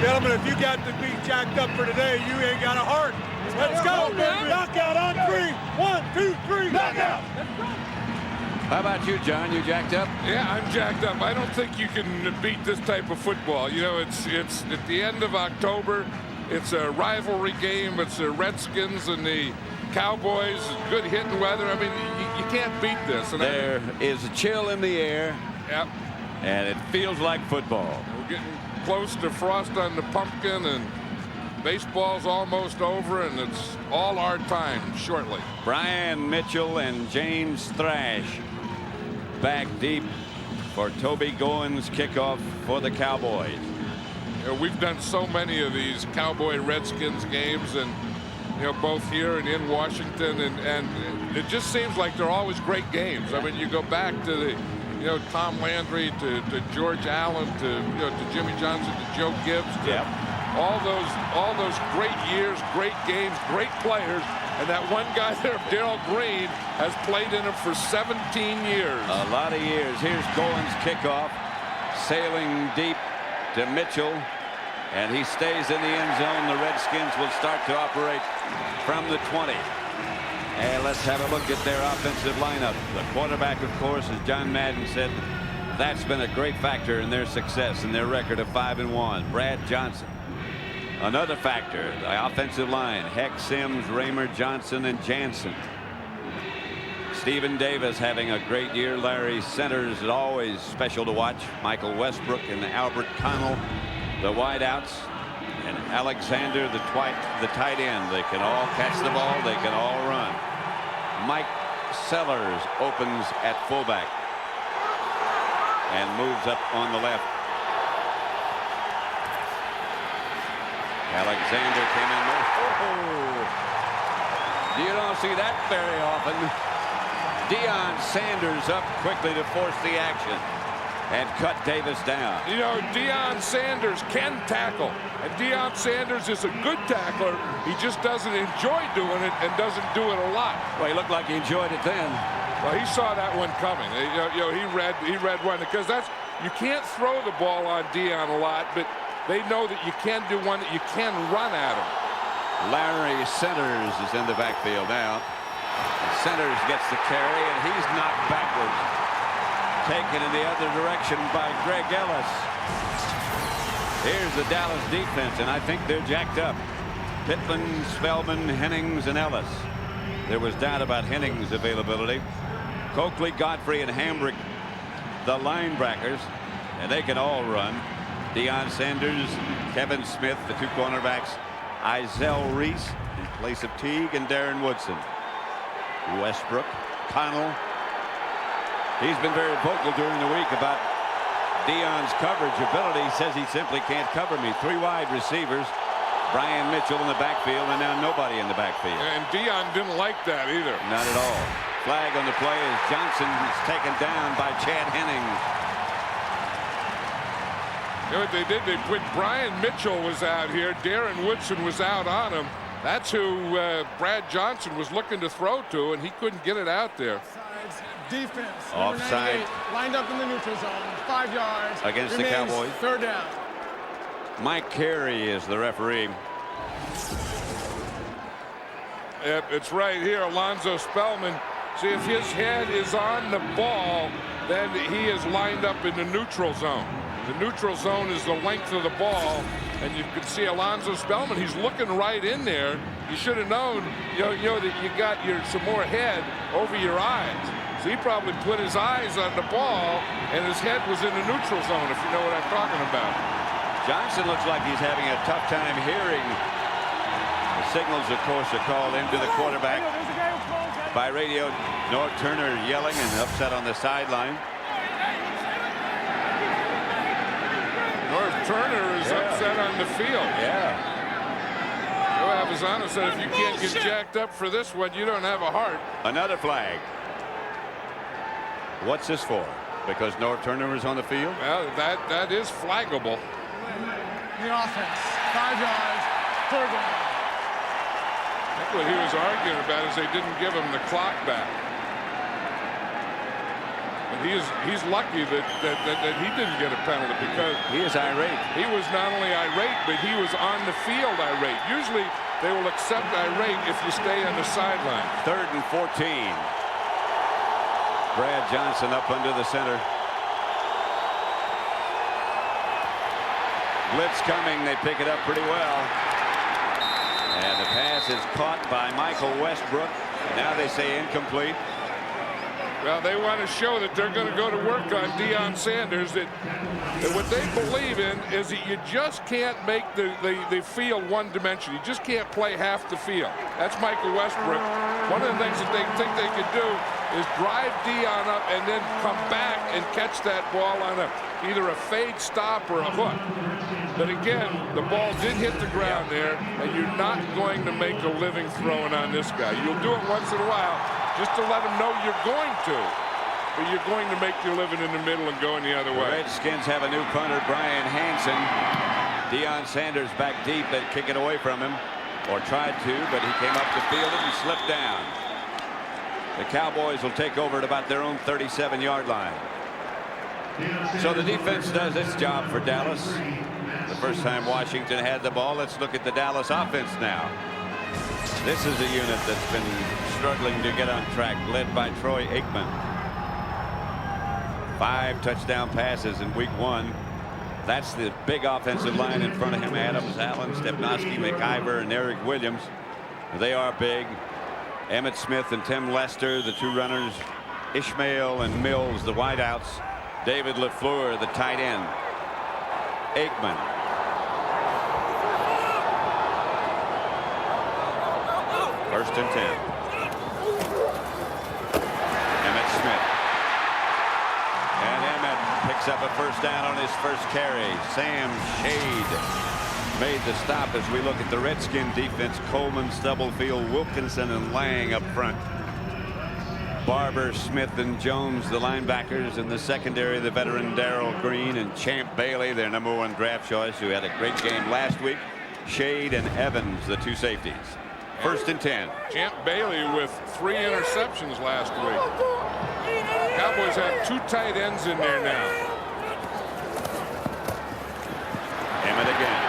Gentlemen, if you got to be jacked up for today, you ain't got a heart. Let's go, baby. Knockout on 3. 1, 2, 3, knockout. How about you, John? You jacked up? Yeah, I'm jacked up. I don't think you can beat this type of football. You know, it's at the end of October. It's a rivalry game. It's the Redskins and the Cowboys. Good hitting weather. I mean, you can't beat this. And There is a chill in the air. Yep. And it feels like football. We're getting close to frost on the pumpkin, and baseball's almost over, and it's all our time shortly. Brian Mitchell and James Thrash back deep for Toby Goins' kickoff for the Cowboys. You know, we've done so many of these Cowboy Redskins games, and you know, both here and in Washington, and it just seems like they're always great games. I mean, you go back to the, you know, Tom Landry to George Allen to, you know, to Jimmy Johnson to Joe Gibbs to all those great years, great games, great players, and that one guy there, Darrell Green, has played in them for 17 years. A lot of years. Here's Goins' kickoff, sailing deep to Mitchell, and he stays in the end zone. The Redskins will start to operate from the 20. And let's have a look at their offensive lineup. The quarterback, of course, as John Madden said, that's been a great factor in their success and their record of 5-1. Brad Johnson. Another factor, the offensive line, Heck, Sims, Raymer, Johnson, and Jansen. Stephen Davis having a great year. Larry Centers is always special to watch. Michael Westbrook and Albert Connell, the wideouts. And Alexander, the tight end. They can all catch the ball. They can all run. Mike Sellers opens at fullback and moves up on the left. Alexander came in there. Oh, you don't see that very often. Deion Sanders up quickly to force the action and cut Davis down. You know, Deion Sanders can tackle, and Deion Sanders is a good tackler. He just doesn't enjoy doing it and doesn't do it a lot. Well, he looked like he enjoyed it then. Well, he saw that one coming. You know, he read one, because that's, you can't throw the ball on Deion a lot, but they know that you can do one that you can run at him. Larry Centers is in the backfield now. Centers gets the carry, and he's knocked backwards. Taken in the other direction by Greg Ellis. Here's the Dallas defense, and I think they're jacked up. Pittman, Spellman, Hennings, and Ellis. There was doubt about Hennings' availability. Coakley, Godfrey, and Hambrick, the linebackers, and they can all run. Deion Sanders, Kevin Smith, the two cornerbacks, Izell Reese in place of Teague, and Darren Woodson. Westbrook, Connell. He's been very vocal during the week about Deion's coverage ability. He says he simply can't cover me. 3 wide receivers. Brian Mitchell in the backfield, and now nobody in the backfield. And Deion didn't like that either. Not at all. Flag on the play as Johnson is taken down by Chad Hennings. You know what they did? They put Brian Mitchell was out here. Darren Woodson was out on him. That's who Brad Johnson was looking to throw to, and he couldn't get it out there. Defense. Offside. Lined up in the neutral zone. 5 yards. Against the Cowboys. 3rd down. Mike Carey is the referee. Yep, it's right here. Alonzo Spellman. See, if his head is on the ball, then he is lined up in the neutral zone. The neutral zone is the length of the ball, and you can see Alonzo Spellman. He's looking right in there. You should have known, you know that you got some more head over your eyes. So he probably put his eyes on the ball, and his head was in the neutral zone, if you know what I'm talking about. Johnson looks like he's having a tough time hearing. The signals, of course, are called into the quarterback by radio. North Turner yelling and upset on the sideline. North Turner is upset on the field. Yeah. Joe Avisano said if you can't get jacked up for this one, you don't have a heart. Another flag. What's this for? Because North Turner is on the field? Well, that is flaggable. The offense. 5 yards. 3rd down. I think what he was arguing about is they didn't give him the clock back. And he's lucky that he didn't get a penalty, because he is irate. He was not only irate, but he was on the field irate. Usually they will accept irate if you stay on the sideline. 3rd and 14. Brad Johnson up under the center. Blitz coming. They pick it up pretty well. And the pass is caught by Michael Westbrook. Now they say incomplete. Well, they want to show that they're going to go to work on Deion Sanders, that what they believe in is that you just can't make the field one-dimensional. You just can't play half the field. That's Michael Westbrook. One of the things that they think they could do is drive Deion up and then come back and catch that ball on either a fade stop or a hook. But again, the ball did hit the ground there, and you're not going to make a living throwing on this guy. You'll do it once in a while, just to let him know you're going to, but you're going to make your living in the middle and going the other way. The Redskins have a new punter, Brian Hansen. Deion Sanders back deep and kick it away from him, or tried to, but he came up the field and slipped down. The Cowboys will take over at about their own 37-yard line. So the defense does its job for Dallas. The first time Washington had the ball. Let's look at the Dallas offense now. This is a unit that's been struggling to get on track, led by Troy Aikman. 5 touchdown passes in week 1. That's the big offensive line in front of him. Adams, Allen, Stepnoski, McIver, and Eric Williams. They are big. Emmitt Smith and Tim Lester, the 2 runners. Ishmael and Mills, the wideouts. David LaFleur, the tight end. Aikman. First and 10. Emmitt Smith. And Emmitt picks up a first down on his first carry. Sam Shade made the stop as we look at the Redskin defense. Coleman, Stubblefield, Wilkinson, and Lang up front. Barber, Smith, and Jones, the linebackers. In the secondary, the veteran Darrell Green and Champ Bailey, their #1 draft choice, who had a great game last week. Shade and Evans, the 2 safeties. First and 10. Champ Bailey with 3 interceptions last week. Cowboys have 2 tight ends in there now. Emmitt again.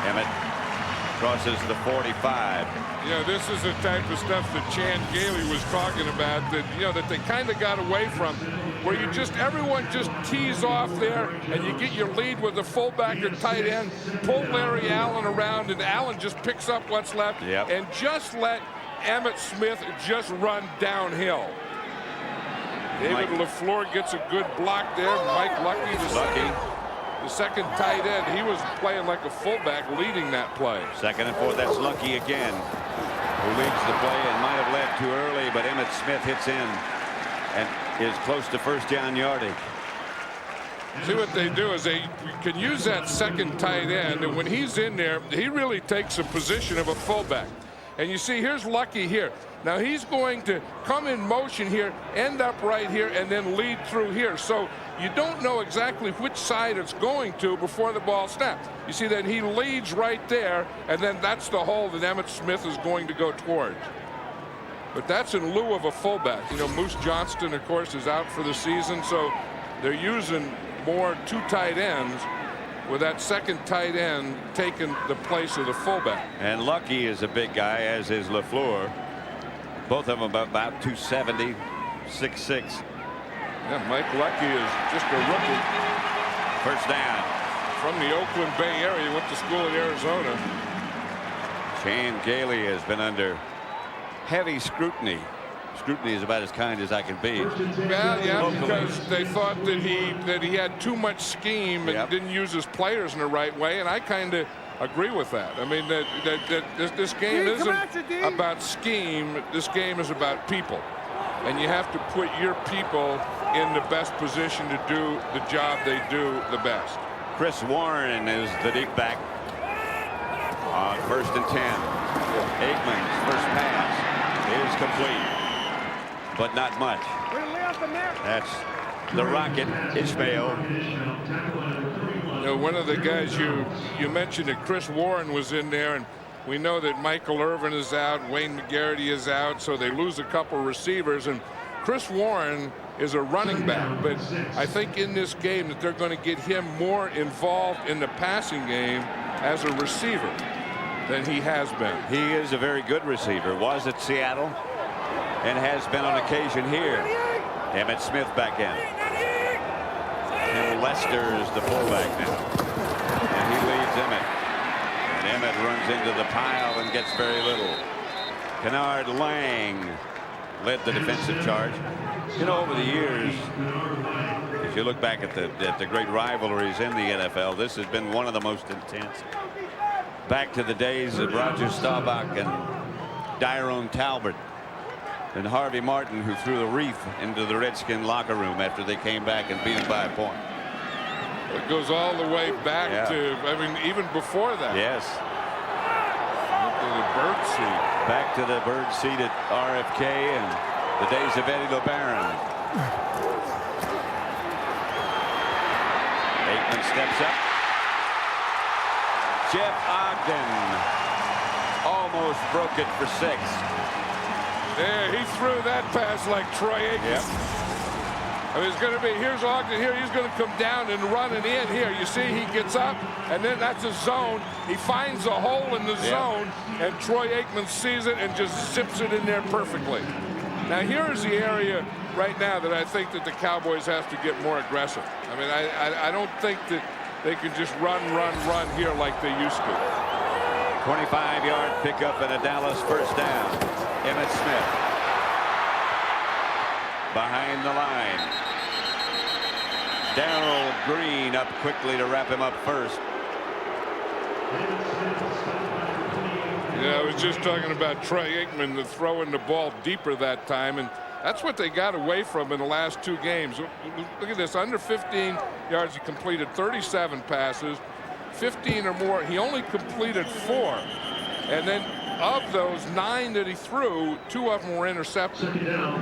Emmitt crosses the 45. Yeah, this is the type of stuff that Chan Gailey was talking about, that, you know, that they kind of got away from, where you just, everyone just tees off there and you get your lead with the fullback or tight end, pull Larry Allen around, and Allen just picks up what's left, and just let Emmitt Smith just run downhill. David LaFleur gets a good block there. Mike Lucky, the second tight end, he was playing like a fullback, leading that play. 2nd and 4. That's Lucky again, who leads the play and might have led too early, but Emmitt Smith hits in and is close to first down yardage. See, what they do is they can use that second tight end, and when he's in there, he really takes a position of a fullback. And you see, here's Lucky here. Now he's going to come in motion here, end up right here, and then lead through here. So you don't know exactly which side it's going to before the ball snaps. You see that he leads right there, and then that's the hole that Emmitt Smith is going to go towards. But that's in lieu of a fullback. You know, Moose Johnston, of course, is out for the season, so they're using more 2 tight ends, with that second tight end taking the place of the fullback. And Lucky is a big guy, as is LaFleur. Both of them about 270, 6'6". Yeah, Mike Lucky is just a rookie. First down. From the Oakland Bay area, went to school in Arizona. Chan Gailey has been under heavy scrutiny. Scrutiny is about as kind as I can be. Well, yeah, because they thought that he had too much scheme and didn't use his players in the right way, and I kind of agree with that. I mean, this game isn't about scheme. This game is about people, and you have to put your people in the best position to do the job they do the best. Chris Warren is the deep back on 1st and 10. Aikman's first pass is complete, but not much. That's the Rocket, Ishmael. You know, one of the guys you mentioned, that Chris Warren was in there, and We know that Michael Irvin is out, Wayne McGarity is out, so they lose a couple receivers. And Chris Warren is a running back, but I think in this game that they're going to get him more involved in the passing game as a receiver than he has been. He is a very good receiver. Was at Seattle and has been on occasion here. Emmitt Smith back in. And Lester is the fullback now. And he leads Emmitt. And Emmitt runs into the pile and gets very little. Kennard Lang led the defensive charge. You know, over the years, if you look back at the great rivalries in the NFL, this has been one of the most intense. Back to the days of Roger Staubach and Tyrone Talbot and Harvey Martin, who threw the wreath into the Redskin locker room after they came back and beat them by a point. It goes all the way back to, I mean, even before that. Yes. The bird seat. Back to the bird seat at RFK and the days of Eddie LeBaron. Aikman steps up. Jeff Ogden almost broke it for 6. Yeah, he threw that pass like Troy Aikman. Yep. I mean, it's going to be, here's Ogden here. He's going to come down and run it in here. You see, he gets up, and then that's a zone. He finds a hole in the zone, and Troy Aikman sees it and just zips it in there perfectly. Now, here's the area right now that I think that the Cowboys have to get more aggressive. I mean, I don't think that they can just run here like they used to. 25-yard pickup and a Dallas first down. Emmitt Smith behind the line. Darrell Green up quickly to wrap him up first. Yeah, I was just talking about Troy Aikman throwing the ball deeper that time, and that's what they got away from in the last 2 games. Look at this, under 15 yards, he completed 37 passes, 15 or more. He only completed 4, and then of those 9 that he threw, 2 of them were intercepted.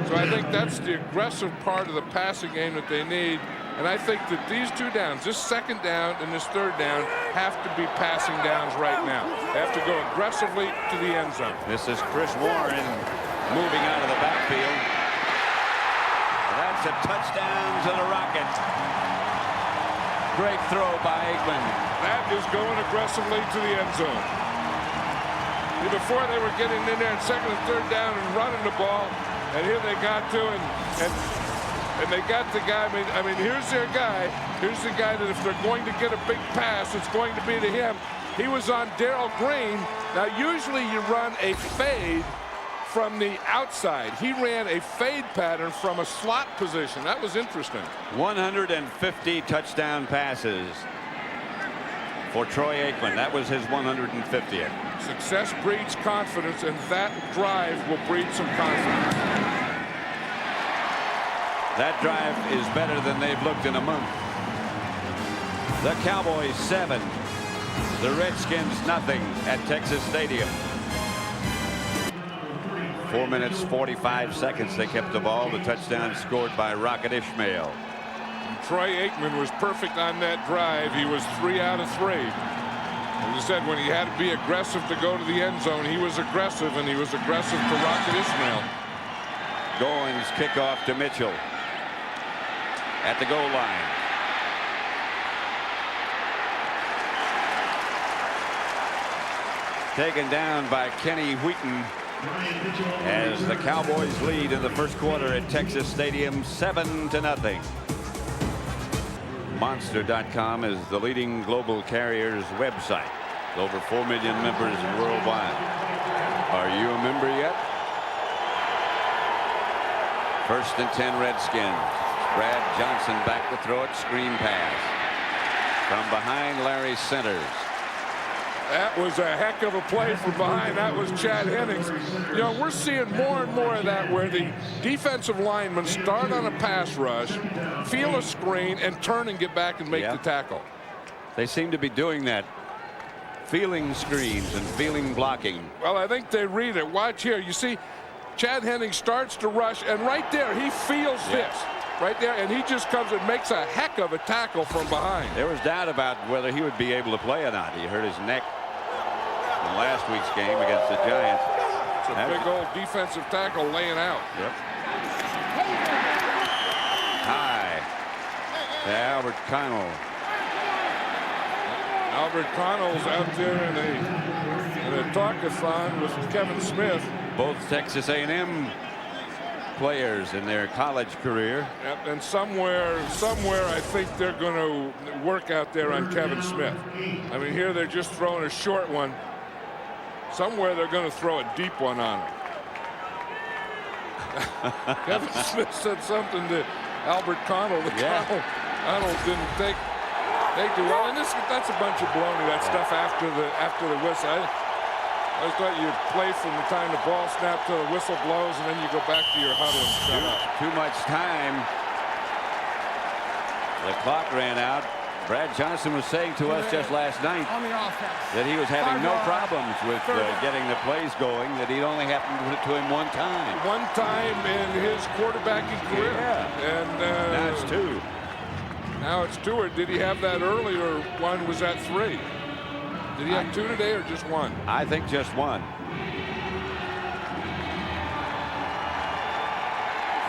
So I think that's the aggressive part of the passing game that they need. And I think that these 2 downs, this second down and this third down, have to be passing downs right now. They have to go aggressively to the end zone. This is Chris Warren moving out of the backfield. That's a touchdown to the Rockets. Great throw by Aikman. That is going aggressively to the end zone. Before they were getting in there in second and third down and running the ball, and here they got to, and they got the guy. I mean, here's their guy. Here's the guy that if they're going to get a big pass, it's going to be to him. He was on Darrell Green. Now, usually you run a fade from the outside. He ran a fade pattern from a slot position. That was interesting. 150 touchdown passes for Troy Aikman. That was his 150th. Success breeds confidence, and that drive will breed some confidence. That drive is better than they've looked in a month. The Cowboys 7, the Redskins nothing at Texas Stadium. 4 minutes 45 seconds they kept the ball. The touchdown scored by Rocket Ishmael. Troy Aikman was perfect on that drive. He was 3 out of 3. As I said, when he had to be aggressive to go to the end zone, he was aggressive, and he was aggressive to Rocket Ishmael. Goins kickoff to Mitchell at the goal line. Taken down by Kenny Wheaton as the Cowboys lead in the first quarter at Texas Stadium 7-0. Monster.com is the leading global carriers website. Over 4 million members worldwide. Are you a member yet? First and 10 Redskins. Brad Johnson back to throw it. Screen pass. From behind, Larry Centers. That was a heck of a play from behind. That was Chad Hennings. You know, we're seeing more and more of that where the defensive linemen start on a pass rush, feel a screen, and turn and get back and make the tackle. They seem to be doing that. Feeling screens and feeling blocking. Well, I think they read it. Watch here. You see, Chad Hennings starts to rush, and right there, he feels this. Right there, and he just comes and makes a heck of a tackle from behind. There was doubt about whether he would be able to play or not. He hurt his neck. in last week's game against the Giants. It's a big old defensive tackle laying out. Yep. High to Albert Connell. Albert Connell's out there in a talkathon with Kevin Smith. Both Texas A&M players in their college career. Yep, and somewhere I think they're going to work out there on Kevin Smith. I mean, here they're just throwing a short one. Somewhere they're going to throw a deep one on him. Kevin Smith said something to Albert Connell that Connell didn't take too well. And that's a bunch of baloney, that stuff after the whistle. I thought you'd play from the time the ball snapped till the whistle blows, and then you go back to your huddle and shut up. Too much time. The clock ran out. Brad Johnson was saying to us just last night that he was having no problems with getting the plays going, that he'd only happened to him one time. One time in his quarterbacking career. Yeah. And now it's two. Now it's two. Or did he have that earlier one? Was that three? Did he have two today or just one? I think just one.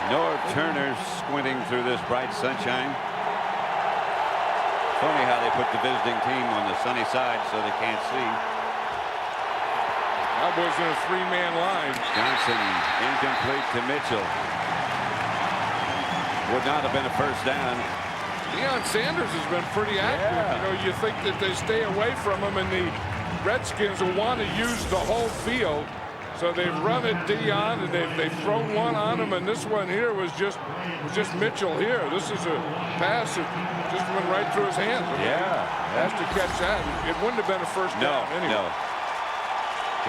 Norv Turner squinting through this bright sunshine. Funny how they put the visiting team on the sunny side so they can't see. Cowboys in a three-man line. Johnson incomplete to Mitchell. Would not have been a first down. Deion Sanders has been pretty active. Yeah. You know, you think that they stay away from him, and the Redskins will want to use the whole field. So they've run at Deion, and they've thrown one on him, and this one here was just Mitchell here. This is a pass that just went right through his hands. Yeah. Has to catch that. It wouldn't have been a first down anyway. No.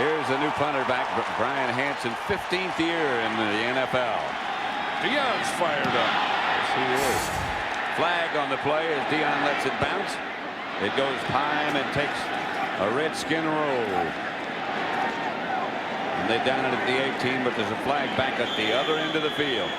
Here's a new punter back, Brian Hansen, 15th year in the NFL. Deion's fired up. Yes, he is. Flag on the play as Deion lets it bounce. It goes high and takes a Redskin roll. And they down it at the 18, but there's a flag back at the other end of the field.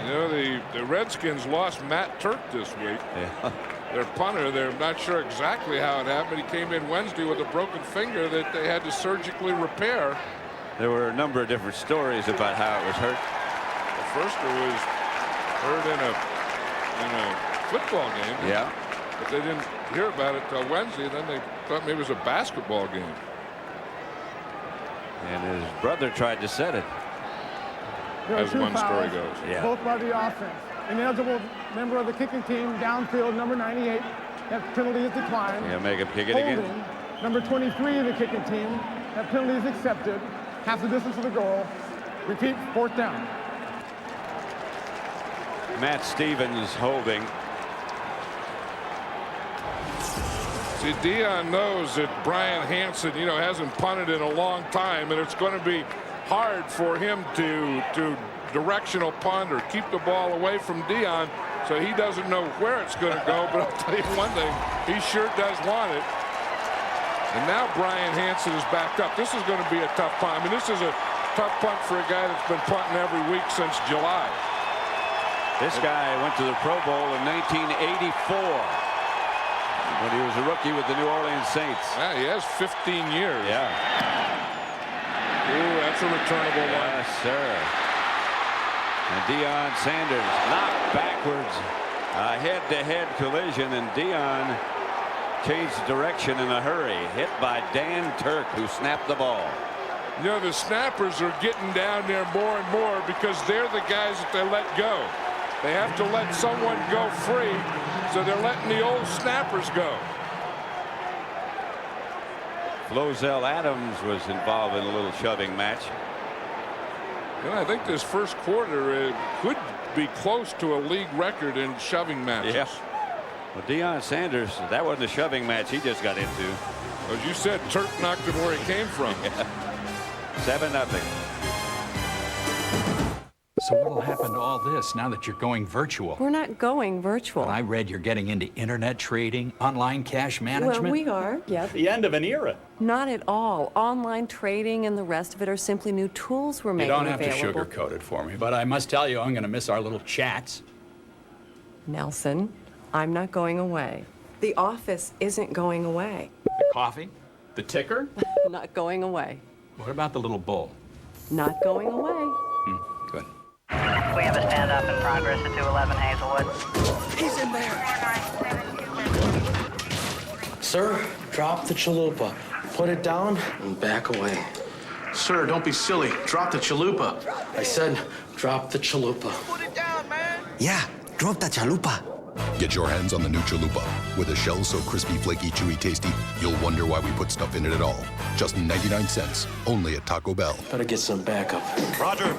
You know, the Redskins lost Matt Turk this week. Yeah. Their punter, they're not sure exactly how it happened. He came in Wednesday with a broken finger that they had to surgically repair. There were a number of different stories about how it was hurt. The first was hurt in a football game. Yeah. But they didn't hear about it till Wednesday. Then they thought maybe it was a basketball game. And his brother tried to set it. As one story goes. Yeah. Both by the offense. Ineligible member of the kicking team, downfield, number 98. That penalty is declined. Yeah, make him kick it Holding, again. number 23 of the kicking team. That penalty is accepted. Half the distance to the goal. Repeat, fourth down. Matt Stevens holding. See, Deion knows that Brian Hansen, you know, hasn't punted in a long time, and it's going to be hard for him to directional punt or keep the ball away from Deion, so he doesn't know where it's going to go. But I'll tell you one thing, he sure does want it. And now Brian Hansen is backed up. This is going to be a tough punt. I mean, this is a tough punt for a guy that's been punting every week since July. This guy went to the Pro Bowl in 1984 when he was a rookie with the New Orleans Saints. Yeah, he has 15 years. Yeah. Ooh, that's a returnable one. Yes, sir. And Deion Sanders knocked backwards. A head-to-head collision, and Deion changed direction in a hurry. Hit by Dan Turk, who snapped the ball. You know, the snappers are getting down there more and more because they're the guys that they let go. They have to let someone go free, so they're letting the old snappers go. Flozell Adams was involved in a little shoving match. And I think this first quarter could be close to a league record in shoving matches. Yeah. Well, Deion Sanders, that wasn't a shoving match he just got into. As you said, Turk knocked him where he came from. Yeah. 7-0. So what will happen to all this now that you're going virtual? We're not going virtual. I read you're getting into internet trading, online cash management. Well, we are, yes. The end of an era. Not at all. Online trading and the rest of it are simply new tools we're You making don't have available. to sugarcoat it for me, but I must tell you, I'm going to miss our little chats. Nelson, I'm not going away. The office isn't going away. The coffee? The ticker? Not going away. What about the little bowl? Not going away. Good. We have a stand-up in progress at 211 Hazelwood. He's in there. Sir, drop the chalupa. Put it down and back away. Sir, don't be silly. Drop the chalupa. I said, drop the chalupa. Put it down, man. Yeah, drop the chalupa. Get your hands on the new chalupa. With a shell so crispy, flaky, chewy, tasty, you'll wonder why we put stuff in it at all. Just 99 cents, only at Taco Bell. Better get some backup. Roger.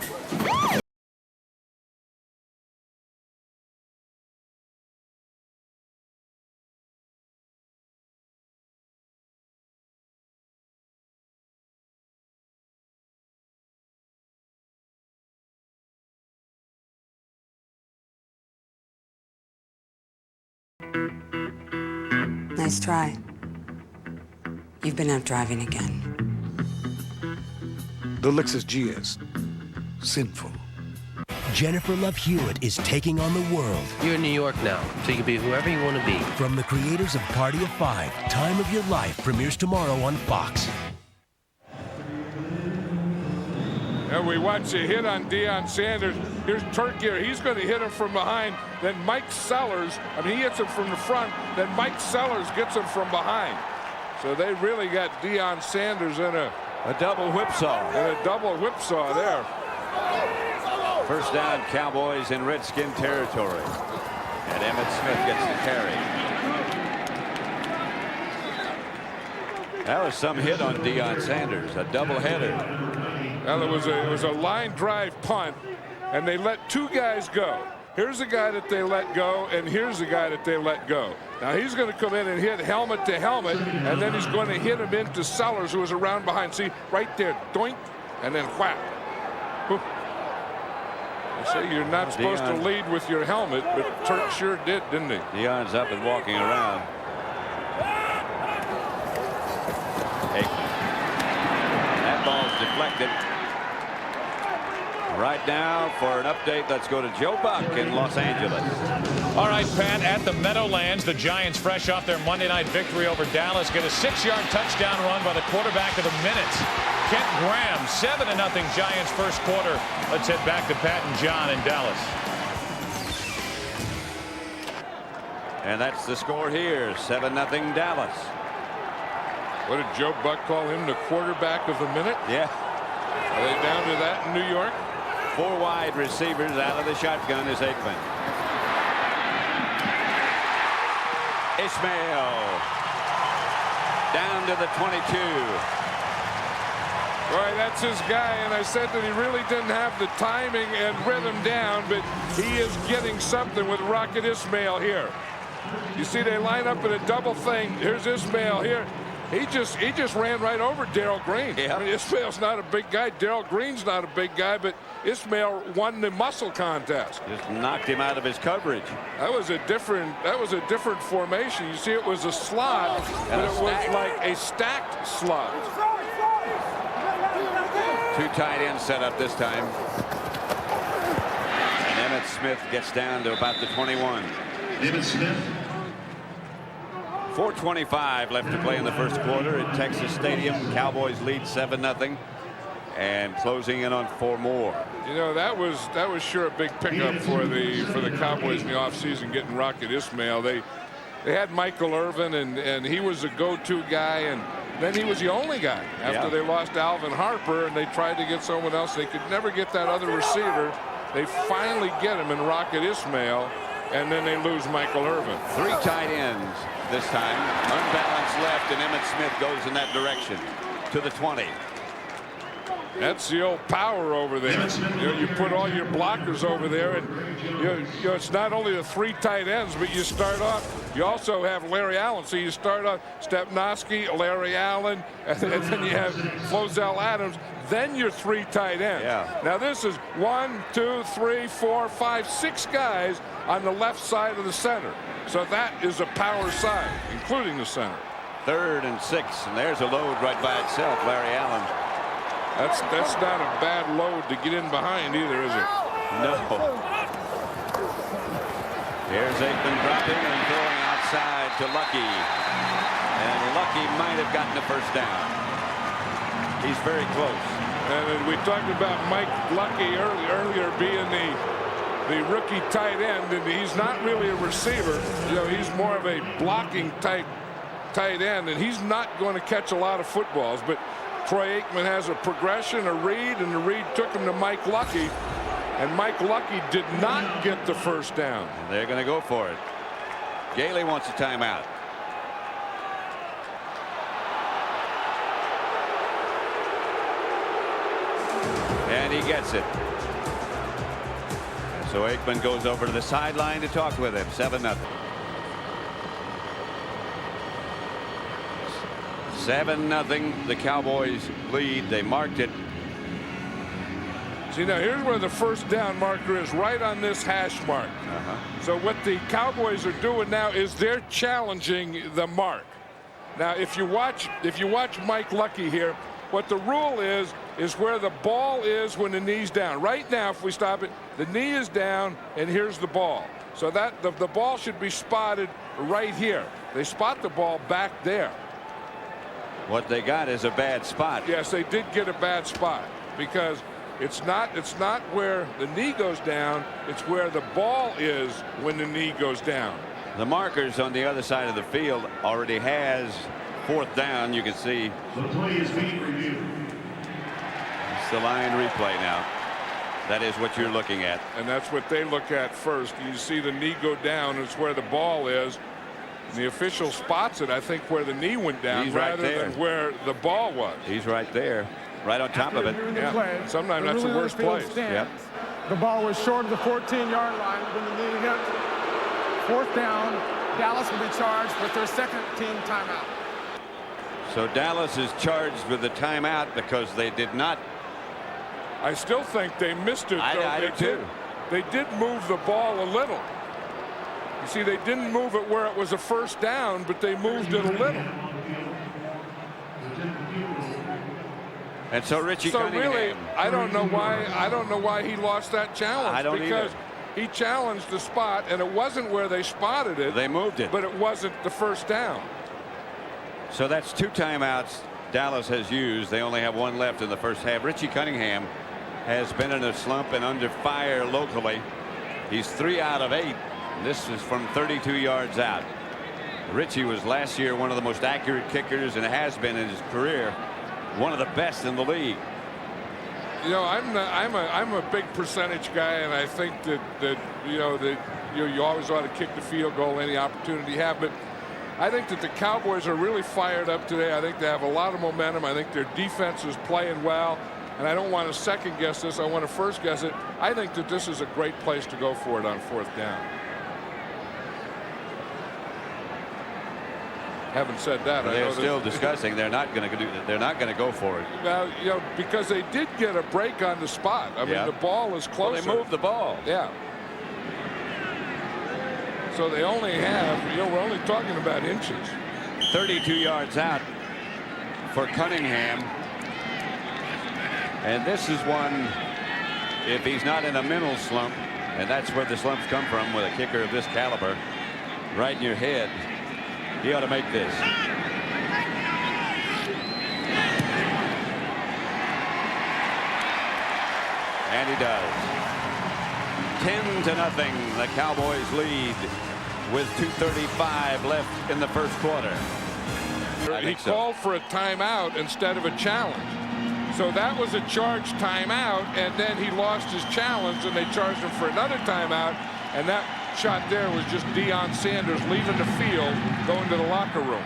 Nice try. You've been out driving again. The Lexus GS. Sinful. Jennifer Love Hewitt is taking on the world. You're in New York now, so you can be whoever you want to be. From the creators of Party of Five, Time of Your Life premieres tomorrow on Fox. And we watch a hit on Deion Sanders. Here's Turk here. He's going to hit him from behind. Then Mike Sellers, he hits him from the front. Then Mike Sellers gets him from behind. So they really got Deion Sanders in a double whipsaw. there. First down, Cowboys in Redskin territory. And Emmitt Smith gets the carry. That was some hit on Deion Sanders, a doubleheader. Well, it was a line drive punt, and they let two guys go. Here's the guy that they let go, and here's the guy that they let go. Now he's going to come in and hit helmet to helmet, and then he's going to hit him into Sellers, who was around behind. See, right there, doink, and then whack. Whew. They say you're not supposed to lead with your helmet, but Turk sure did, didn't he? Deion's up and walking around. That ball's deflected. Right now, for an update, let's go to Joe Buck in Los Angeles. All right, Pat, at the Meadowlands, the Giants, fresh off their Monday night victory over Dallas, get a 6-yard touchdown run by the quarterback of the minute, Kent Graham. 7-0 Giants first quarter. Let's head back to Pat and John in Dallas. And that's the score here, 7-0 Dallas. What did Joe Buck call him, the quarterback of the minute? Yeah. Are they down to that in New York? 4 wide receivers out of the shotgun is Aikman. Ismail down to the 22. Boy, that's his guy, and I said that he really didn't have the timing and rhythm down, but he is getting something with Rocket Ismail here. You see, they line up in a double thing. Here's Ismail here. He just ran right over Darrell Green. Yeah. I mean, Ismail's not a big guy. Darrell Green's not a big guy, but Ismail won the muscle contest. Just knocked him out of his coverage. That was a different formation. You see, it was a slot, but it was like a stacked slot. 2 tight ends set up this time. And Emmitt Smith gets down to about the 21. Emmitt Smith. 4:25 left to play in the first quarter at Texas Stadium. Cowboys lead 7-0 and closing in on 4 more. You know, that was sure a big pickup for the Cowboys in the offseason, getting Rocket Ismail. They had Michael Irvin, and he was a go-to guy, and then he was the only guy after they lost Alvin Harper, and they tried to get someone else. They could never get that other receiver. They finally get him in Rocket Ismail, and then they lose Michael Irvin. 3 tight ends this time. Unbalanced left, and Emmitt Smith goes in that direction to the 20. That's the old power over there. You know, you put all your blockers over there, and you know it's not only the 3 tight ends, but you start off. You also have Larry Allen, so you start off Stepnoski, Larry Allen, and then you have Flozell Adams. Then your 3 tight ends. Yeah. Now this is 1, 2, 3, 4, 5, 6 guys on the left side of the center. So that is a power side, including the center. 3rd and 6, and there's a load right by itself. Larry Allen. That's not a bad load to get in behind either, is it? No. Here's Aikman dropping and throwing side to Lucky. And Lucky might have gotten the first down. He's very close. And we talked about Mike Lucky earlier being the rookie tight end, and he's not really a receiver. You know, he's more of a blocking type tight end, and he's not going to catch a lot of footballs. But Troy Aikman has a progression, a read, and the read took him to Mike Lucky, and Mike Lucky did not get the first down. And they're going to go for it. Gailey wants a timeout. And he gets it. So Aikman goes over to the sideline to talk with him. 7-0. 7-0. The Cowboys lead. They marked it. See, now here's where the first down marker is, right on this hash mark. So what the Cowboys are doing now is they're challenging the mark. Now if you watch Mike Lucky here, what the rule is where the ball is when the knee's down. Right now, if we stop it, the knee is down, and here's the ball. So that the ball should be spotted right here. They spot the ball back there. What they got is a bad spot. Yes, they did get a bad spot, because it's not where the knee goes down, it's where the ball is when the knee goes down. The markers on the other side of the field already has fourth down. You can see The play is being reviewed. it's the line replay now. That is what you're looking at. And that's what they look at first. You see the knee go down. It's where the ball is. And the official spots it, I think, where the knee went down. He's right rather there. than where the ball was. He's right there, right on top of it. Yeah. Sometimes that's the worst place. Yep. The ball was short of the 14-yard line when the knee hit. Fourth down. Dallas will be charged with their second team timeout. So Dallas is charged with the timeout because they did not. I still think they missed it. I do too. They did move the ball a little. You see, they didn't move it where it was a first down, but they moved it a little. And so Richie Cunningham. Really, I don't know why he lost that challenge. I don't because either. He challenged the spot, and it wasn't where they spotted it. They moved it. But it wasn't the first down. So that's 2 timeouts Dallas has used. They only have 1 left in the first half. Richie Cunningham has been in a slump and under fire locally. He's 3 out of 8. This is from 32 yards out. Richie was last year one of the most accurate kickers and has been in his career. One of the best in the league. You know, I'm a big percentage guy, and I think that you always ought to kick the field goal any opportunity you have. But I think that the Cowboys are really fired up today. I think they have a lot of momentum. I think their defense is playing well. And I don't want to second guess this. I want to first guess it. I think that this is a great place to go for it on fourth down. Haven't said that. They're still discussing. They're not going to do. They're not going to go for it. Well, you know, because they did get a break on the spot. I mean, the ball is closer. Well, they moved the ball. Yeah. So they only have. You know, we're only talking about inches. 32 yards out for Cunningham. And this is one, if he's not in a mental slump, and that's where the slumps come from with a kicker of this caliber, right in your head, he ought to make this. And he does. 10-0. The Cowboys lead with 2:35 left in the first quarter. He called for a timeout instead of a challenge. So that was a charged timeout, and then he lost his challenge, and they charged him for another timeout. And that shot there was just Deion Sanders leaving the field, going to the locker room.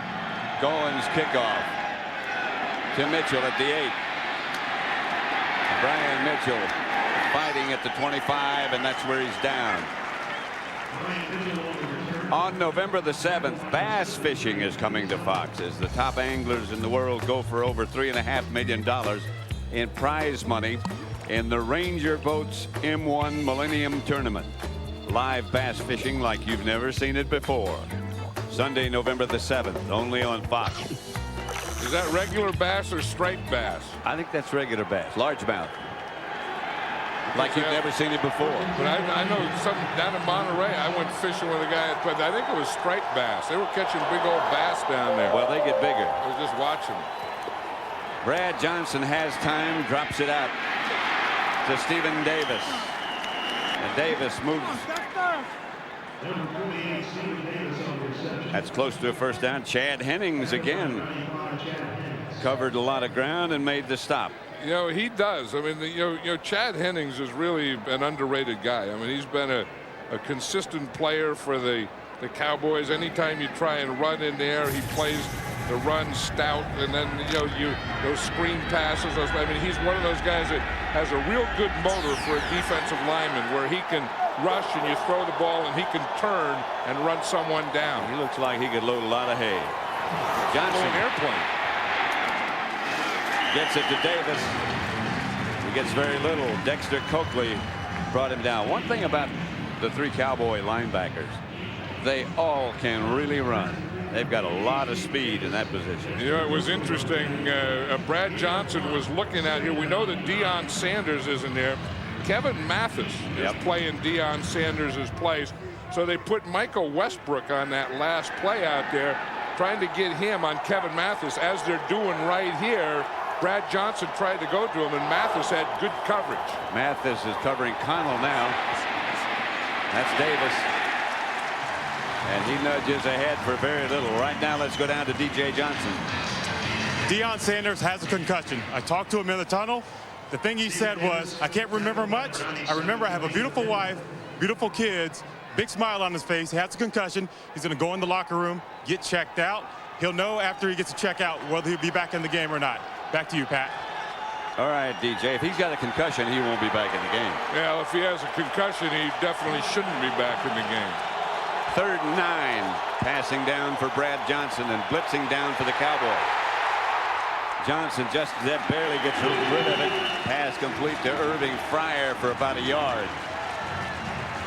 Goins kickoff to Mitchell at the 8. Brian Mitchell fighting at the 25, and that's where he's down. On November the 7th, bass fishing is coming to Fox as the top anglers in the world go for over $3.5 million in prize money in the Ranger Boats M1 Millennium Tournament. Live bass fishing like you've never seen it before. Sunday, November the 7th, only on Fox. Is that regular bass or striped bass? I think that's regular bass, largemouth. Like you've never seen it before. But I know some down in Monterey, I went fishing with a guy, but I think it was striped bass. They were catching big old bass down there. Well, they get bigger. I was just watching. Brad Johnson has time, drops it out to Stephen Davis. And Davis moves. That's close to a first down. Chad Hennings again covered a lot of ground and made the stop. You know, he does. I mean, you know, Chad Hennings is really an underrated guy. I mean, he's been a consistent player for the Cowboys. Anytime you try and run in there, he plays the run stout, and then those screen passes. I mean, he's one of those guys that has a real good motor for a defensive lineman, where he can rush and you throw the ball and he can turn and run someone down. He looks like he could load a lot of hay. Johnson airplane gets it to Davis. He gets very little. Dexter Coakley brought him down. One thing about the three Cowboy linebackers, they all can really run. They've got a lot of speed in that position. You know, it was interesting. Brad Johnson was looking out here. We know that Deion Sanders isn't there. Kevin Mathis is playing Deion Sanders' place. So they put Michael Westbrook on that last play out there, trying to get him on Kevin Mathis, as they're doing right here. Brad Johnson tried to go to him, and Mathis had good coverage. Mathis is covering Connell now. That's Davis. And he nudges ahead for very little. Right now, let's go down to D.J. Johnson. Deion Sanders has a concussion. I talked to him in the tunnel. The thing he said was, I can't remember much. I remember I have a beautiful wife, beautiful kids, big smile on his face. He has a concussion. He's going to go in the locker room, get checked out. He'll know after he gets a check out whether he'll be back in the game or not. Back to you, Pat. All right, DJ. If he's got a concussion, he won't be back in the game. Yeah, if he has a concussion, he definitely shouldn't be back in the game. 3rd and 9. Passing down for Brad Johnson and blitzing down for the Cowboys. Johnson just barely gets rid of it. Pass complete to Irving Fryer for about a yard.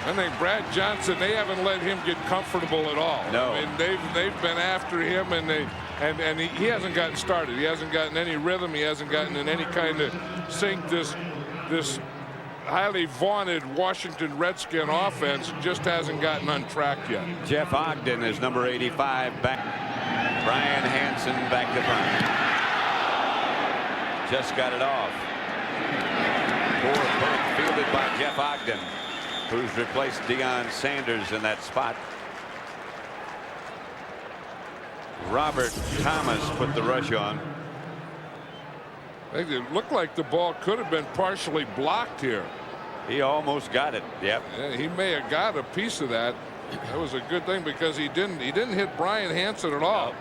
I think Brad Johnson, they haven't let him get comfortable at all. No. I mean, they've been after him, and he hasn't gotten started. He hasn't gotten any rhythm. He hasn't gotten in any kind of sync. This highly vaunted Washington Redskin offense just hasn't gotten on track yet. Jeff Ogden is number 85 back. Brian Hansen back to front. Just got it off. Poor punt fielded by Jeff Ogden, who's replaced Deion Sanders in that spot. Robert Thomas put the rush on. It looked like the ball could have been partially blocked here. He almost got it. Yep. Yeah, he may have got a piece of that. That was a good thing, because he didn't hit Brian Hansen at all.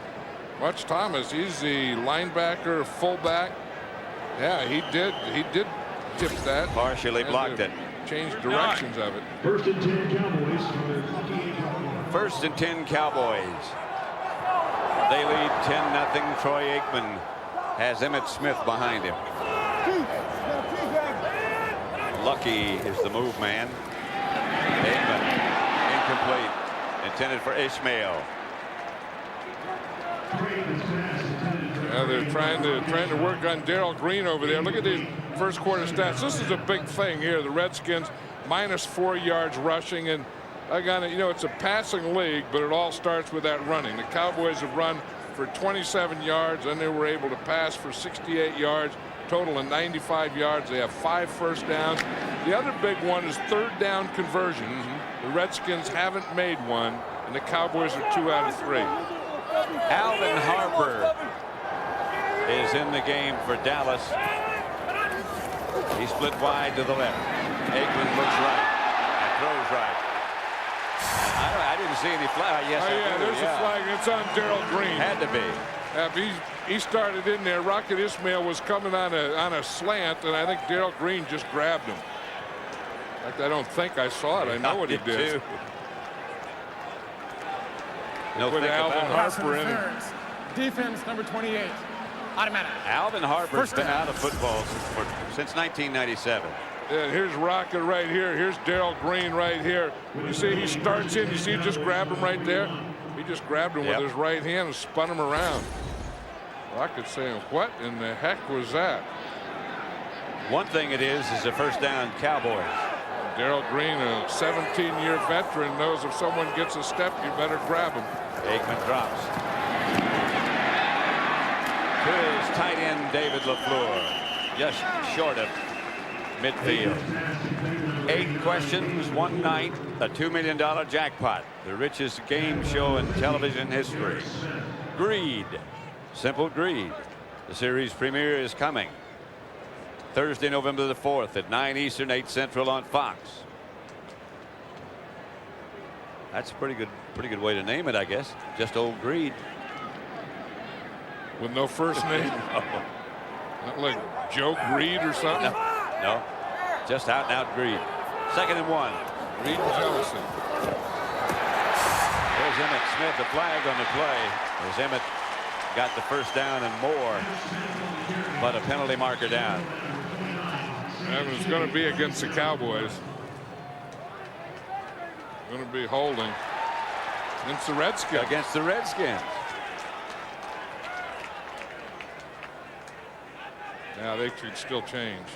Watch Thomas. He's the linebacker, fullback. Yeah, he did tip that. Partially blocked it. Changed directions of it. 1st and 10 Cowboys. 1st and 10 Cowboys. They lead 10-0. Troy Aikman has Emmitt Smith behind him. Lucky is the move man. Aikman incomplete. Intended for Ishmael. Yeah, they're trying to work on Darrell Green over there. Look at the first quarter stats. This is a big thing here. The Redskins -4 yards rushing, and it's a passing league, but it all starts with that running. The Cowboys have run for 27 yards, and they were able to pass for 68 yards, total of 95 yards. They have 5 first downs. The other big one is 3rd down conversions. The Redskins haven't made one, and the Cowboys are 2 out of 3. Alvin Harper is in the game for Dallas. He split wide to the left. Aikman looks right and throws right. I didn't see any flag. Yes, there's a flag. It's on Darrell Green. Had to be. He started in there. Rocket Ismail was coming on a slant, and I think Darrell Green just grabbed him. In fact, I don't think I saw it. I know what he did. Too. Put Alvin Harper in. Defense number 28. Automatic. Alvin Harper's been out of football since 1997. Yeah, here's Rocket right here. Here's Darrell Green right here. You see he starts in. You see he just grabbed him right there. He just grabbed him with his right hand and spun him around. Rocket saying, what in the heck was that? One thing it is a first down Cowboys. Darrell Green, a 17-year veteran, knows if someone gets a step, you better grab him. Aikman drops. To his tight end, David LaFleur. Just short of midfield. 8 questions, 1 night, a $2 million jackpot. The richest game show in television history. Greed. Simple Greed. The series premiere is coming Thursday, November the 4th at 9 Eastern, 8 Central on Fox. That's a pretty good way to name it, I guess. Just old Greed. With no first name? No. Not like Joe Greed or something? No. Just out and out Greed. 2nd and 1. Greed and jealousy. There's Emmett Smith, the flag on the play. As Emmett got the first down and more, but a penalty marker down. And it's going to be against the Cowboys. Going to be holding against the Redskins. Against the Redskins. Now they could still change.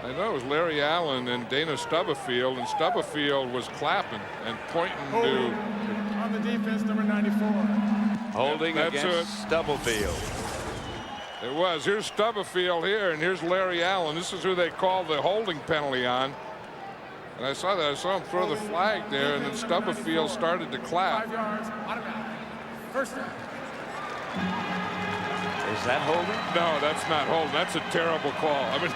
I know it was Larry Allen and Dana Stubblefield, and Stubblefield was clapping and pointing to. On the defense, number 94. Holding against Stubblefield. It was. Here's Stubblefield here, and here's Larry Allen. This is who they called the holding penalty on. And I saw that. I saw him throw the flag there, and then Stubblefield started to clap. 5 yards. First down. Is that holding? No, that's not holding. That's a terrible call. I mean,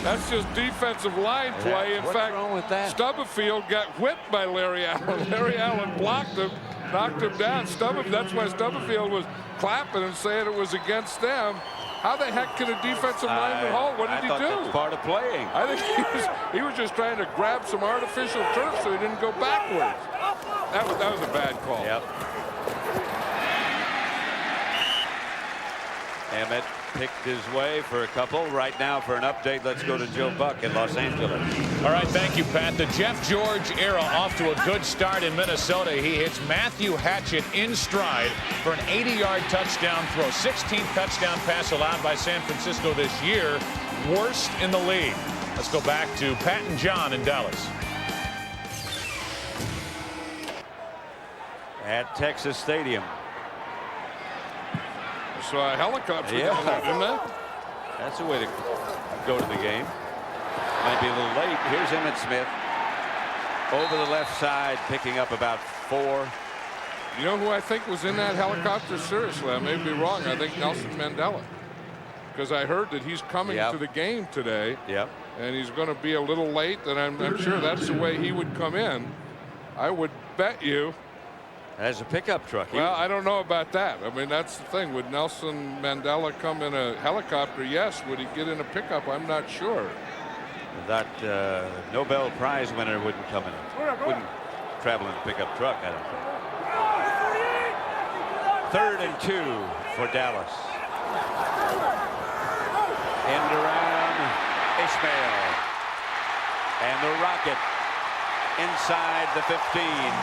that's just defensive line play. In fact, wrong with that? Stubblefield got whipped by Larry Allen. Larry Allen blocked him, knocked him down. That's why Stubblefield was clapping and saying it was against them. How the heck can a defensive lineman hold? What did he do? That's part of playing. I think he was just trying to grab some artificial turf so he didn't go backwards. That was a bad call. Yep. Emmett picked his way for a couple. Right now for an update, let's go to Joe Buck in Los Angeles. All right, thank you, Pat. The Jeff George era off to a good start in Minnesota. He hits Matthew Hatchett in stride for an 80-yard touchdown throw. 16th touchdown pass allowed by San Francisco this year. Worst in the league. Let's go back to Pat and John in Dallas. At Texas Stadium. So a helicopter, didn't they? That's the way to go to the game. Might be a little late. Here's Emmitt Smith over the left side, picking up about 4. You know who I think was in that helicopter? Seriously, I may be wrong. I think Nelson Mandela, because I heard that he's coming to the game today. Yep. And he's going to be a little late, and I'm sure that's the way he would come in. I would bet you. As a pickup truck. Well, I don't know about that. I mean, that's the thing. Would Nelson Mandela come in a helicopter? Yes. Would he get in a pickup? I'm not sure. That Nobel Prize winner wouldn't come in. Wouldn't travel in a pickup truck, I don't think. 3rd and 2 for Dallas. End around Ishmael. And the Rocket inside the 15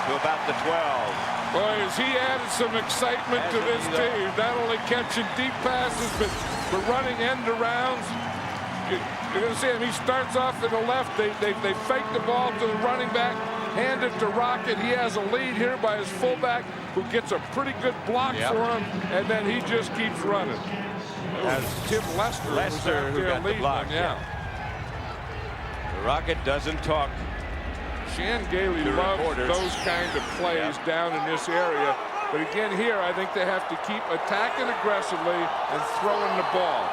to about the 12. Boy, has he added some excitement to this team. Not only catching deep passes, but running end arounds. You're going to see him. He starts off in the left. They fake the ball to the running back, hand it to Rocket. He has a lead here by his fullback, who gets a pretty good block for him, and then he just keeps running. That's Tim Lester who got the block. Yeah. The Rocket doesn't talk. Shan Gailey loves those kind of plays down in this area. But again, here, I think they have to keep attacking aggressively and throwing the ball.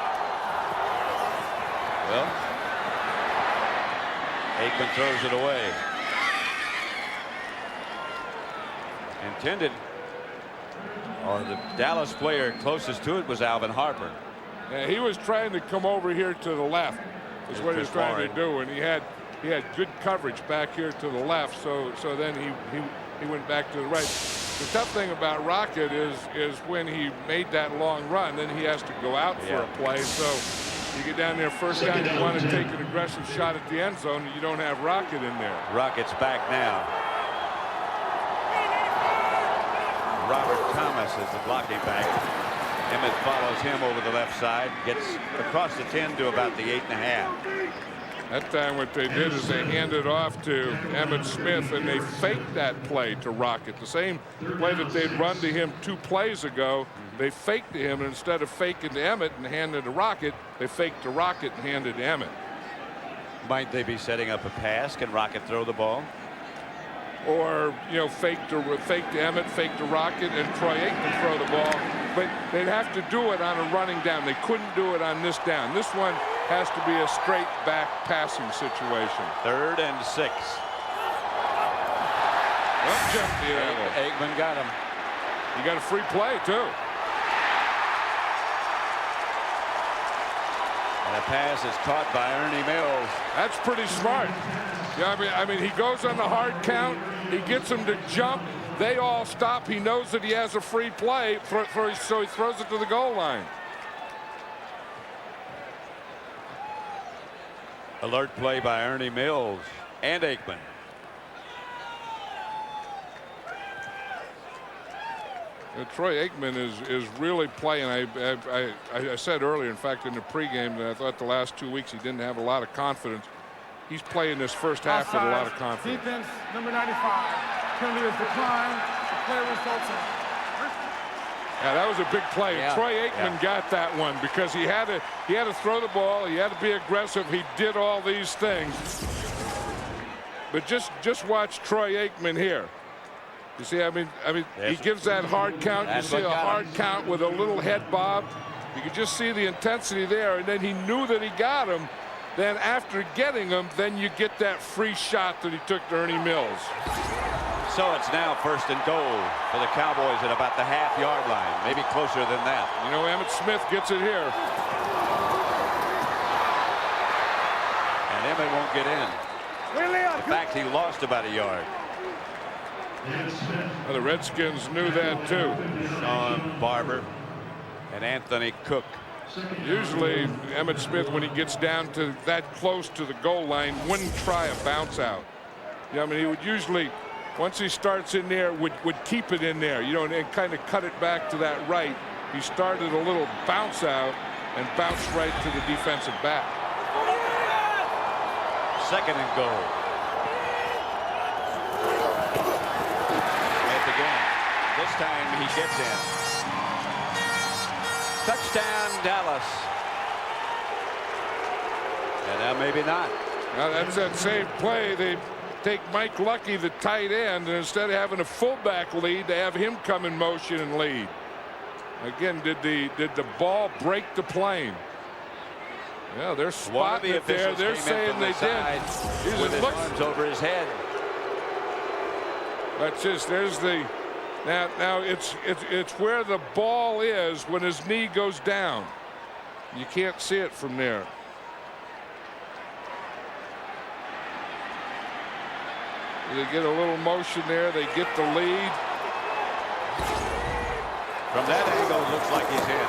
Well, Aikman throws it away. Intended, or the Dallas player closest to it was Alvin Harper. Yeah, he was trying to come over here to the left. Is what he was trying to do, and he had good coverage back here to the left. So then he went back to the right. The tough thing about Rocket is when he made that long run, then he has to go out for a play. So you get down there first down, you want to take an aggressive shot at the end zone, and you don't have Rocket in there. Rocket's back now. Robert Thomas as the blocking back. Emmett follows him over the left side, gets across the 10 to about the 8.5. That time what they did is they handed off to Emmitt Smith, and they faked that play to Rocket. The same play that they'd run to him 2 plays ago, they faked to him, and instead of faking to Emmett and handed to Rocket, they faked to Rocket and handed to Emmett. Might they be setting up a pass? Can Rocket throw the ball? Or, you know, fake to Emmett, fake to Rocket, and Troy Aikman throw the ball. But they'd have to do it on a running down. They couldn't do it on this down. This one has to be a straight back passing situation. 3rd and 6. Well, jump the angle. Aikman got him. You got a free play too. And a pass is caught by Ernie Mills. That's pretty smart. Yeah, I mean, he goes on the hard count. He gets them to jump. They all stop. He knows that he has a free play, so he throws it to the goal line. Alert play by Ernie Mills and Aikman. Troy Aikman is really playing. I said earlier, in fact, in the pregame, that I thought the last 2 weeks he didn't have a lot of confidence. He's playing this first half with a lot of confidence. Defense, number 95. Penalty is declined. The play results in. Yeah, that was a big play. Yeah. Troy Aikman got that one because he had to throw the ball. He had to be aggressive. He did all these things. But just watch Troy Aikman here. You see, I mean, he gives that hard count. You see a hard count with a little head bob. You can just see the intensity there, and then he knew that he got him. Then after getting him, then you get that free shot that he took to Ernie Mills. So it's now 1st and goal for the Cowboys at about the half-yard line, maybe closer than that. You know, Emmitt Smith gets it here. And Emmett won't get in. In fact, he lost about a yard. Well, the Redskins knew that too. Sean Barber and Anthony Cook. Usually Emmitt Smith, when he gets down to that close to the goal line, wouldn't try a bounce out. Yeah, I mean, he would usually, once he starts in there, would keep it in there, you know, and kind of cut it back to that right. He started a little bounce out and bounced right to the defensive back. 2nd and goal. This time he gets in. Touchdown, Dallas. And now maybe not. Now that's that same play. They take Mike Lucky, the tight end, and instead of having a fullback lead, they have him come in motion and lead. Again, did the ball break the plane? Yeah, they're spotting it there. They're saying they did. With his arms over his head. That's just, there's the. Now it's where the ball is when his knee goes down. You can't see it from there. They get a little motion there. They get the lead. From that angle, it looks like he's in.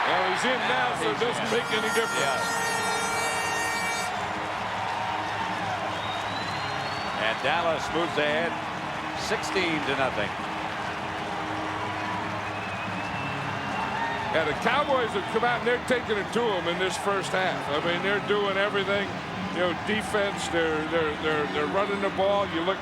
Well, he's in now, so it doesn't make any difference. Yeah. And Dallas moves ahead 16-0. Yeah, the Cowboys have come out and they're taking it to them in this first half. I mean, they're doing everything. You know, defense. They're running the ball. You look,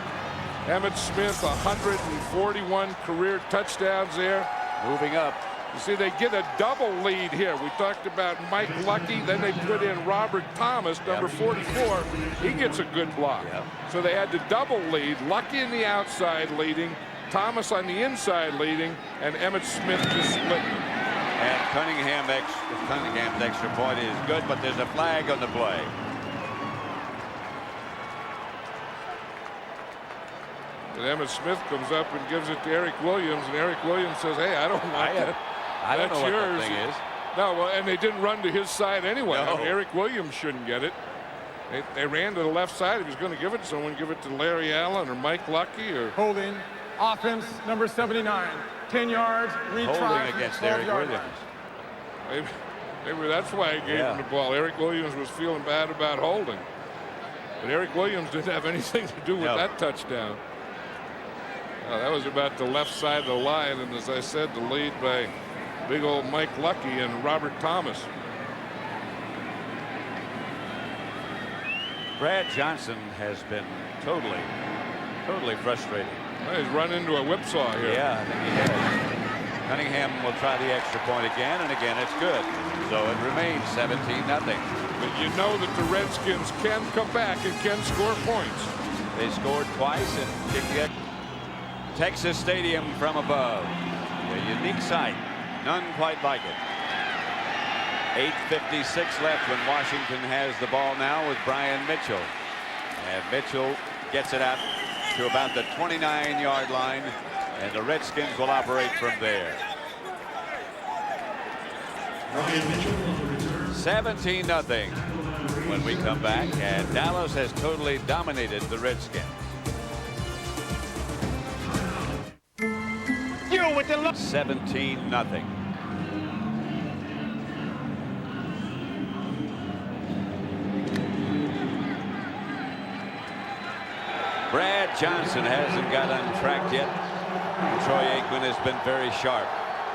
Emmitt Smith, 141 career touchdowns there. Moving up. You see, they get a double lead here. We talked about Mike Lucky. Then they put in Robert Thomas, number 44. He gets a good block. Yep. So they had the double lead. Lucky on the outside leading, Thomas on the inside leading, and Emmitt Smith just split. And Cunningham's extra point is good, but there's a flag on the play. And Emmitt Smith comes up and gives it to Eric Williams, and Eric Williams says, "Hey, I don't want that. I don't know what yours." that thing is. No, well, and they didn't run to his side anyway. No. I mean, Eric Williams shouldn't get it. They ran to the left side. If he's going to give it to someone, give it to Larry Allen or Mike Lucky or. Holding. Offense, number 79. 10 yards. Retry. Holding against Eric Williams. Maybe that's why he gave him the ball. Eric Williams was feeling bad about holding. But Eric Williams didn't have anything to do with that touchdown. That was about the left side of the line, and as I said, the lead by big old Mike Lucky and Robert Thomas. Brad Johnson has been totally frustrated. Well, he's run into a whipsaw here. Yeah, I think he has. Cunningham will try the extra point again, and again it's good. So it remains 17-0. But you know that the Redskins can come back and can score points. They scored twice, and you can get Texas Stadium from above. A unique sight. None quite like it. 8:56 left when Washington has the ball now with Brian Mitchell. And Mitchell gets it out to about the 29-yard line, and the Redskins will operate from there. 17-0 when we come back, and Dallas has totally dominated the Redskins. You with the 17-0. Brad Johnson hasn't got untracked yet. Troy Aikman has been very sharp.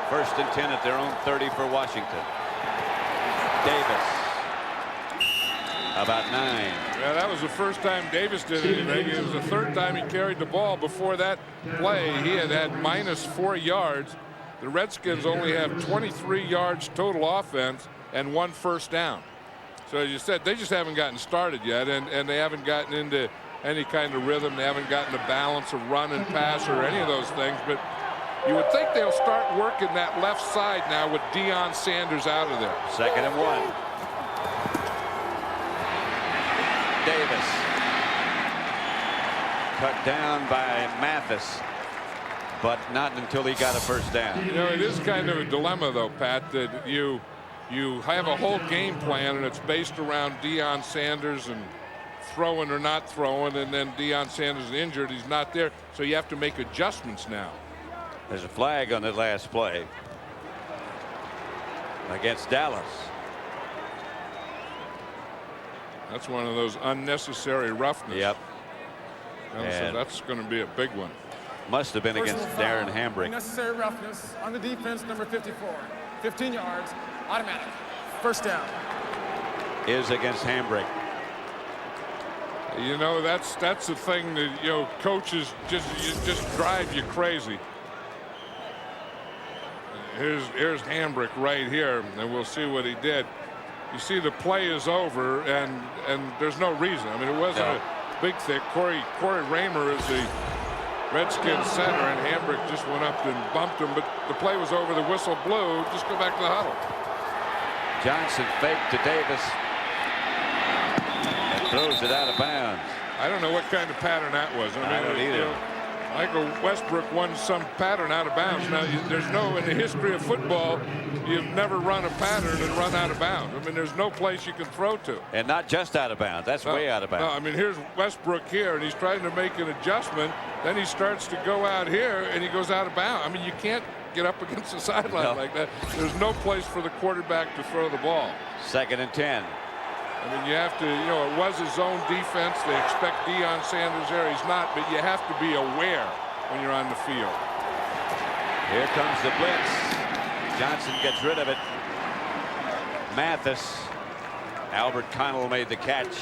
1st and 10 at their own 30 for Washington. Davis. About 9. Yeah, that was the first time Davis did anything. It was the 3rd time he carried the ball. Before that play, he had -4 yards. The Redskins only have 23 yards total offense and 1 first down. So as you said, they just haven't gotten started yet, and they haven't gotten into any kind of rhythm. They haven't gotten the balance of run and pass or any of those things. But you would think they'll start working that left side now with Deion Sanders out of there. 2nd and 1. Davis. Cut down by Mathis, but not until he got a first down. You know, it is kind of a dilemma, though, Pat, that you have a whole game plan, and it's based around Deion Sanders and throwing or not throwing, and then Deion Sanders is injured. He's not there, so you have to make adjustments now. There's a flag on the last play against Dallas. That's one of those unnecessary roughness. Yep. So that's going to be a big one. Must have been against Darren Hambrick. Unnecessary roughness on the defense, number 54. 15 yards, automatic. First down. Is against Hambrick. You know, that's the thing that, you know, coaches just drive you crazy. Here's Hambrick right here, and we'll see what he did. You see the play is over, and there's no reason. I mean, it wasn't a big thing. Corey Raymer is the Redskins center, and Hambrick just went up and bumped him, but the play was over. The whistle blew. Just go back to the huddle. Johnson faked to Davis and throws it out of bounds. I don't know what kind of pattern that was. I don't either. You know, Michael Westbrook won some pattern out of bounds. Now, there's no, in the history of football, you've never run a pattern and run out of bounds. I mean, there's no place you can throw to. And not just out of bounds. That's way out of bounds. No, I mean, here's Westbrook here, and he's trying to make an adjustment. Then he starts to go out here, and he goes out of bounds. I mean, you can't get up against the sideline like that. There's no place for the quarterback to throw the ball. 2nd and 10. I mean, you have to, you know, it was his own defense. They expect Deion Sanders there. He's not, but you have to be aware when you're on the field. Here comes the blitz. Johnson gets rid of it. Mathis. Albert Connell made the catch.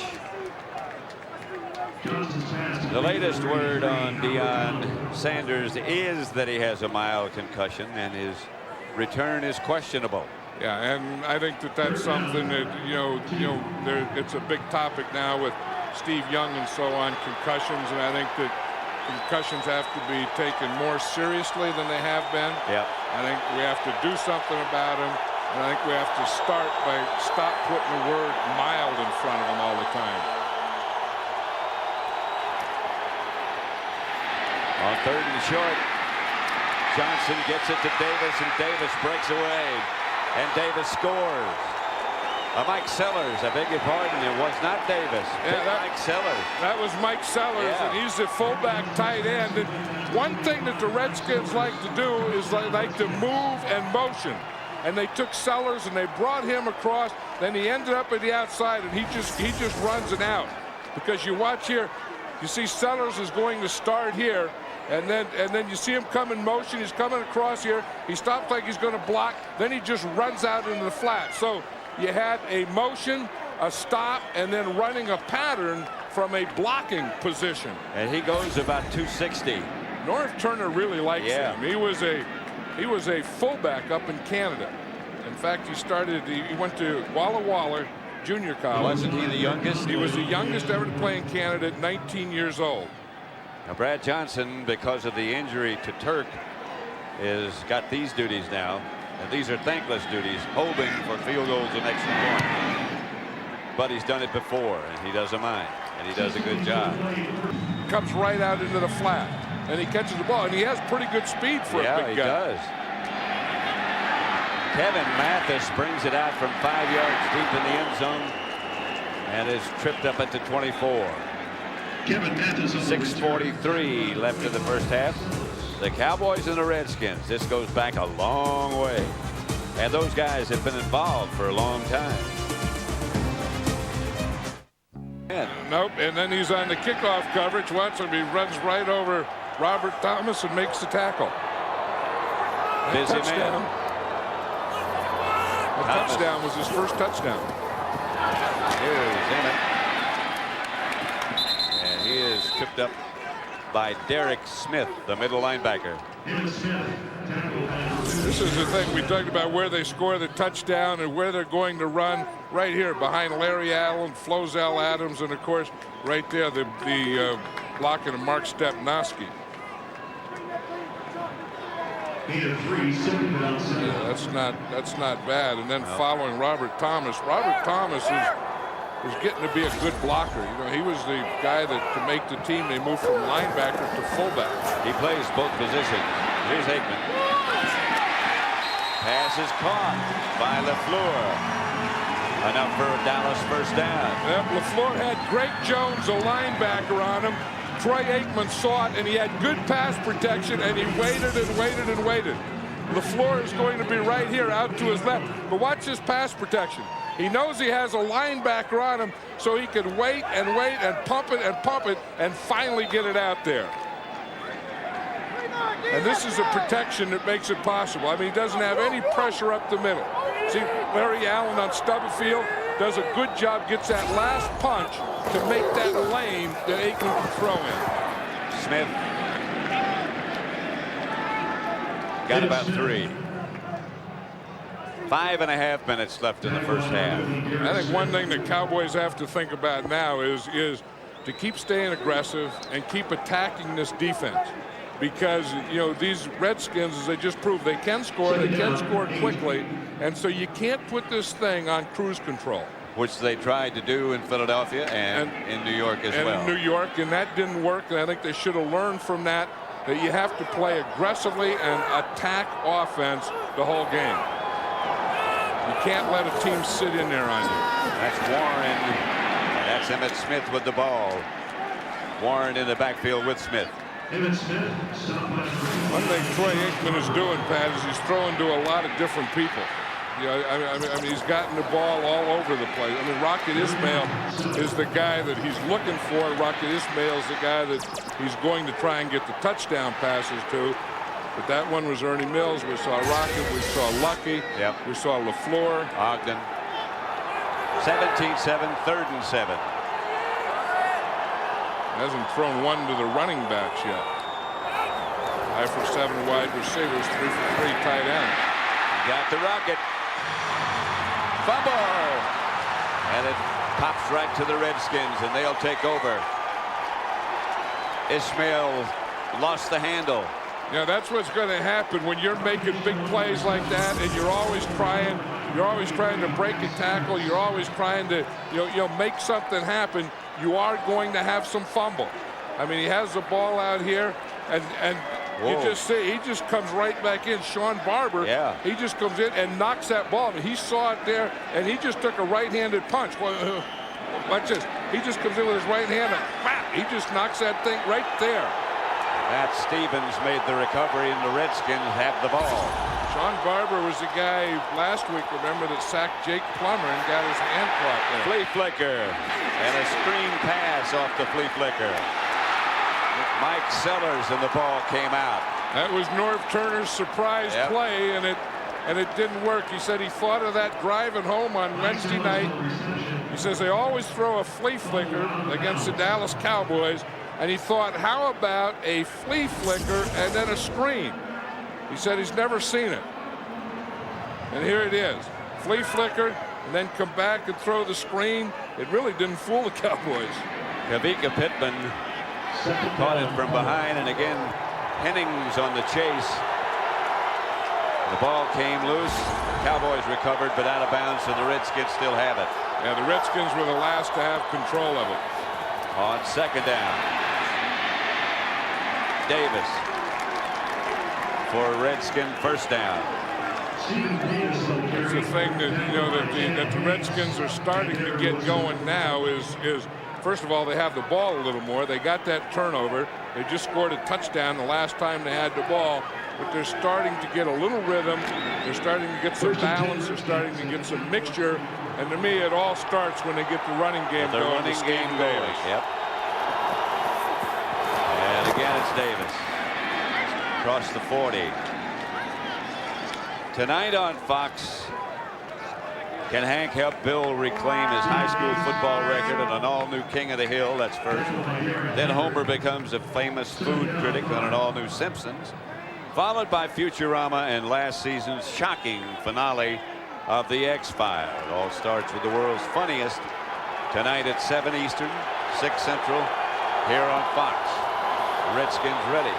The latest word on Deion Sanders is that he has a mild concussion and his return is questionable. Yeah, and I think that that's something that, it's a big topic now with Steve Young and so on, concussions, and I think that concussions have to be taken more seriously than they have been. Yeah. I think we have to do something about them, and I think we have to stop putting the word mild in front of them all the time. On 3rd and short, Johnson gets it to Davis, and Davis breaks away. And Davis scores. Mike Sellers, I beg your pardon, it was not Davis. Yeah, Mike Sellers. That was Mike Sellers, and he's the fullback tight end. And one thing that the Redskins like to do is they like to move and motion. And they took Sellers and they brought him across. Then he ended up at the outside, and he just runs it out. Because you watch here, you see Sellers is going to start here, And then you see him come in motion. He's coming across here. He stops like he's going to block. Then he just runs out into the flat. So you had a motion, a stop, and then running a pattern from a blocking position. And he goes about 260. North Turner really likes him. He was a fullback up in Canada. In fact, he went to Walla Walla Junior College. Wasn't he the youngest? He was the youngest ever to play in Canada at 19 years old. Now Brad Johnson, because of the injury to Turk, is got these duties now, and these are thankless duties, holding for field goals and extra points. But he's done it before, and he doesn't mind, and he does a good job. Comes right out into the flat, and he catches the ball, and he has pretty good speed for a big guy. Yeah, he does. Kevin Mathis brings it out from 5 yards deep in the end zone, and is tripped up at the 24. 6:43 left in the first half. The Cowboys and the Redskins. This goes back a long way, and those guys have been involved for a long time. Nope, and then he's on the kickoff coverage. Watch him. He runs right over Robert Thomas and makes the tackle. Busy touchdown. man. The touchdown was his first touchdown. Here's Emmett. And he is tripped up by Derek Smith, the middle linebacker. This is the thing we talked about, where they score the touchdown and where they're going to run. Right here behind Larry Allen, Flozell Adams, and of course right there the blocking of Mark Stepnoski. Yeah, that's not bad. And then following Robert Thomas. Robert Thomas is getting to be a good blocker. You know, he was the guy that to make the team, they moved from linebacker to fullback. He plays both positions. Here's Aikman. Pass is caught by LaFleur. Enough for a Dallas first down. Yep, LaFleur had Greg Jones, a linebacker, on him. Troy Aikman saw it, and he had good pass protection, and he waited and waited and waited. LaFleur is going to be right here out to his left. But watch his pass protection. He knows he has a linebacker on him, so he can wait and pump it and finally get it out there. And this is a protection that makes it possible. I mean, he doesn't have any pressure up the middle. See, Larry Allen on Stubblefield does a good job, gets that last punch to make that lane that Aikman can throw in. Smith got about 3. 5.5 minutes left in the first half. I think one thing the Cowboys have to think about now is to keep staying aggressive and keep attacking this defense. Because, you know, these Redskins, as they just proved, they can score quickly, and so you can't put this thing on cruise control. Which they tried to do in Philadelphia and in New York as well. And in New York, and that didn't work, and I think they should have learned from that you have to play aggressively and attack offense the whole game. You can't let a team sit in there on you. That's Warren. That's Emmitt Smith with the ball. Warren in the backfield with Smith. One thing Troy Aikman is doing, Pat, is he's throwing to a lot of different people. Yeah, I mean, he's gotten the ball all over the place. I mean, Rocket Ismail is the guy that he's looking for. Rocket Ismail is the guy that he's going to try and get the touchdown passes to. But that one was Ernie Mills. We saw Rocket. We saw Lucky. Yep. We saw LaFleur. Ogden. 17-7, 3rd and 7. Hasn't thrown one to the running backs yet. 5 for 7 wide receivers, 3 for 3 tight end. Got the Rocket. Fumble. And it pops right to the Redskins, and they'll take over. Ismail lost the handle. Yeah, that's what's going to happen when you're making big plays like that, and you're always trying to break a tackle. You're always trying to, make something happen. You are going to have some fumble. I mean, he has the ball out here, and you just see he just comes right back in. Sean Barber, he just comes in and knocks that ball. I mean, he saw it there, and he just took a right-handed punch. Watch this. He just comes in with his right hand, and whap, he just knocks that thing right there. Matt Stevens made the recovery, and the Redskins have the ball. Sean Barber was the guy last week, remember, that sacked Jake Plummer and got his hand caught there. Flea flicker, and a screen pass off the flea flicker. Mike Sellers, and the ball came out. That was Norv Turner's surprise play, and it didn't work. He said he thought of that driving home on Wednesday night. He says they always throw a flea flicker against the Dallas Cowboys, and he thought, how about a flea flicker and then a screen? He said he's never seen it. And here it is. Flea flicker, and then come back and throw the screen. It really didn't fool the Cowboys. Kavika Pittman caught it from behind, and again, Hennings on the chase. The ball came loose. Cowboys recovered, but out of bounds, so the Redskins still have it. Yeah, the Redskins were the last to have control of it. On second down, Davis for a Redskin first down. It's the thing that that the Redskins are starting to get going now is first of all, they have the ball a little more. They got that turnover. They just scored a touchdown the last time they had the ball, but they're starting to get a little rhythm. They're starting to get some balance. They're starting to get some mixture. And to me, it all starts when they get the running game going. The running game going. Yep. And again, it's Davis across the 40. Tonight on Fox, can Hank help Bill reclaim his high school football record and an all-new King of the Hill? That's first. Then Homer becomes a famous food critic on an all-new Simpsons, followed by Futurama and last season's shocking finale of The X-Files. It all starts with the world's funniest tonight at 7 Eastern, 6 Central, here on Fox. The Redskins ready.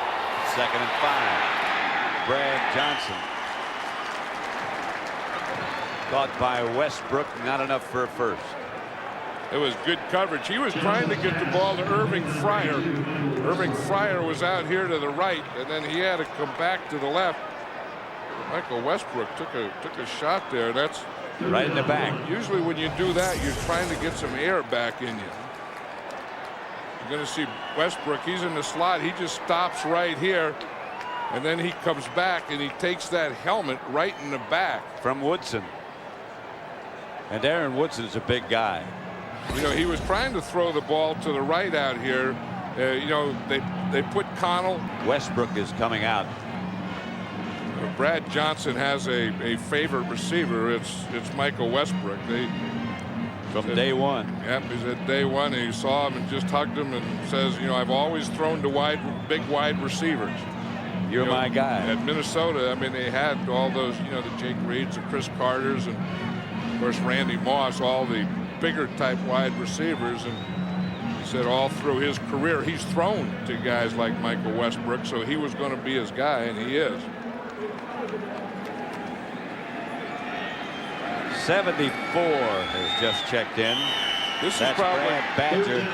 2nd and 5. Brad Johnson. Caught by Westbrook, not enough for a first. It was good coverage. He was trying to get the ball to Irving Fryer. Irving Fryer was out here to the right, and then he had to come back to the left. Michael Westbrook took a shot there. That's right in the back. Usually when you do that, you're trying to get some air back in you. You're going to see Westbrook. He's in the slot. He just stops right here, and then he comes back and he takes that helmet right in the back. From Woodson. And Aaron Woodson's a big guy. You know, he was trying to throw the ball to the right out here. You know, they put Connell. Westbrook is coming out. Brad Johnson has a favorite receiver. It's Michael Westbrook. From day one. Yep, he's at day one. And he saw him and just hugged him and says, you know, I've always thrown to big wide receivers. You're my guy. At Minnesota, I mean, they had all those, you know, the Jake Reeds, the Chris Carters, and of course Randy Moss, all the bigger type wide receivers. And he said all through his career he's thrown to guys like Michael Westbrook, so he was going to be his guy, and he is. 74 has just checked in. This That's is probably Brad Badger.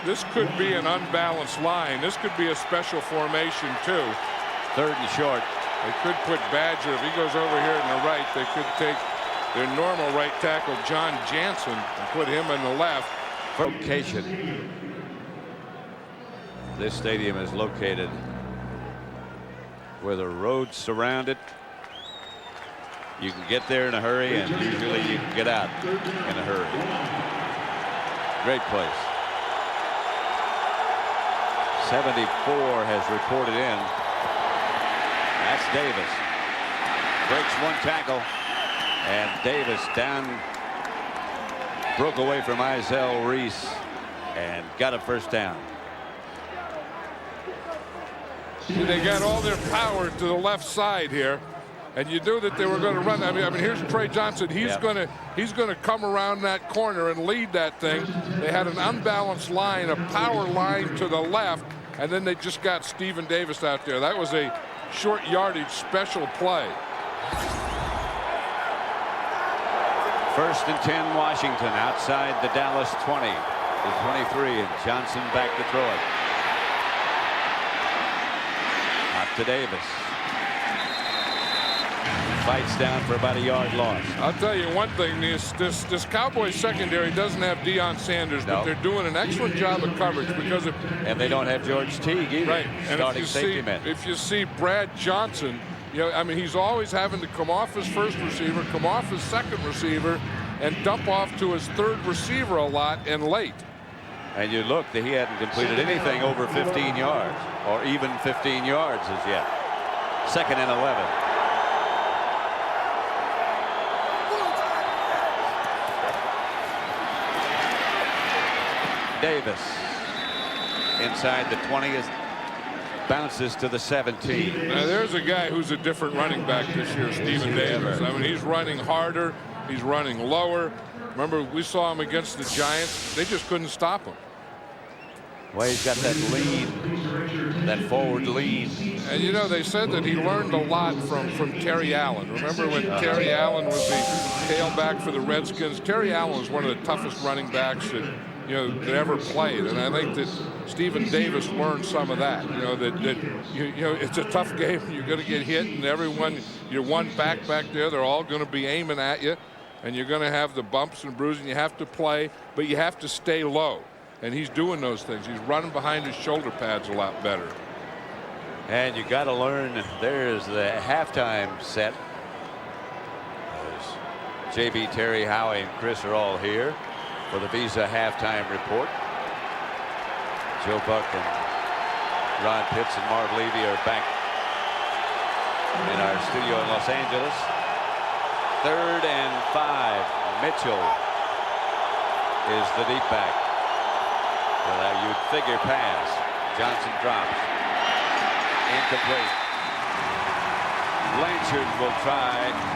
This could be an unbalanced line. This could be a special formation too. 3rd and short. They could put Badger, if he goes over here in the right, they could take their normal right tackle John Jansen and put him in the left. Location. This stadium is located where the roads surround it. You can get there in a hurry, and usually you can get out in a hurry. Great place. 74 has reported in. That's Davis. Breaks one tackle, and Davis down, broke away from Izell Reese and got a first down. They got all their power to the left side here, and you knew that they were going to run. I mean, here's Trey Johnson. He's going to come around that corner and lead that thing. They had an unbalanced line, a power line to the left, and then they just got Stephen Davis out there. That was a short yardage special play. 1st and 10 Washington outside the Dallas 20. The 23, and Johnson back to throw it. Out to Davis. Fights down for about a yard loss. I'll tell you one thing, this Cowboys secondary doesn't have Deion Sanders, but they're doing an excellent job of coverage because of. And they don't have George Teague either. Right. And starting safety man. If you see Brad Johnson, you know, I mean, he's always having to come off his first receiver, come off his second receiver, and dump off to his third receiver a lot and late. And you look, that he hadn't completed anything over 15 yards or even 15 yards as yet. 2nd and 11. Davis inside the 20, bounces to the 17. Now there's a guy who's a different running back this year, Stephen Davis. I mean, he's running harder, he's running lower. Remember, we saw him against the Giants. They just couldn't stop him. Well, he's got that lean, that forward lean. And you know, they said that he learned a lot from Terry Allen. Remember when Terry Allen was the tailback for the Redskins? Terry Allen was one of the toughest running backs that that ever played, and I think that Stephen Davis learned some of that. It's a tough game. You're going to get hit, and everyone, your one back there, they're all going to be aiming at you, and you're going to have the bumps and bruising. You have to play, but you have to stay low, and he's doing those things. He's running behind his shoulder pads a lot better. And you got to learn. There's the halftime set. There's JB, Terry, Howie, and Chris are all here for the Visa halftime report. Joe Buck and Ron Pitts and Marv Levy are back in our studio in Los Angeles. 3rd and 5. Mitchell is the deep back. Well, you'd figure pass. Johnson drops. Incomplete. Blanchard will try.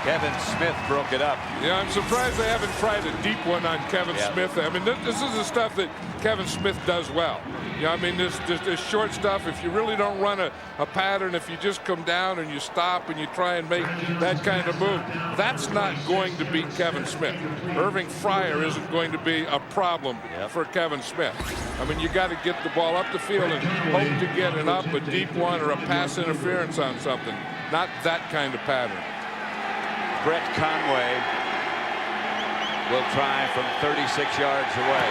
Kevin Smith broke it up. Yeah, I'm surprised they haven't tried a deep one on Kevin Smith. I mean, this is the stuff that Kevin Smith does well. I mean, this short stuff, if you really don't run a pattern, if you just come down and you stop and you try and make that kind of move, that's not going to beat Kevin Smith. Irving Fryer isn't going to be a problem for Kevin Smith. I mean, you got to get the ball up the field and hope to get it up, a deep one or a pass interference on something, not that kind of pattern. Brett Conway will try from 36 yards away.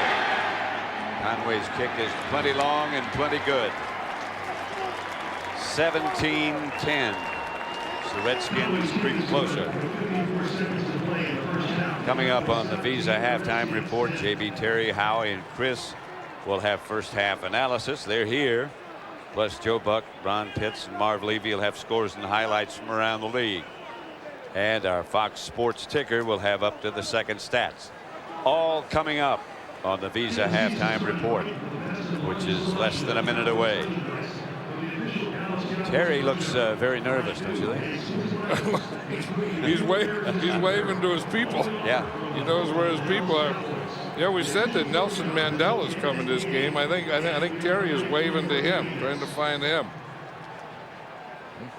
Conway's kick is plenty long and plenty good. 17-10. So the Redskins creep closer. Coming up on the Visa halftime report, JB, Terry, Howie, and Chris will have first half analysis. They're here. Plus Joe Buck, Ron Pitts, and Marv Levy will have scores and highlights from around the league. And our Fox Sports ticker will have up to the second stats. All coming up on the Visa halftime report, which is less than a minute away. Terry looks very nervous, don't you think? He's waving to his people. Yeah. He knows where his people are. Yeah, we said that Nelson Mandela is coming to this game. I think Terry is waving to him, trying to find him.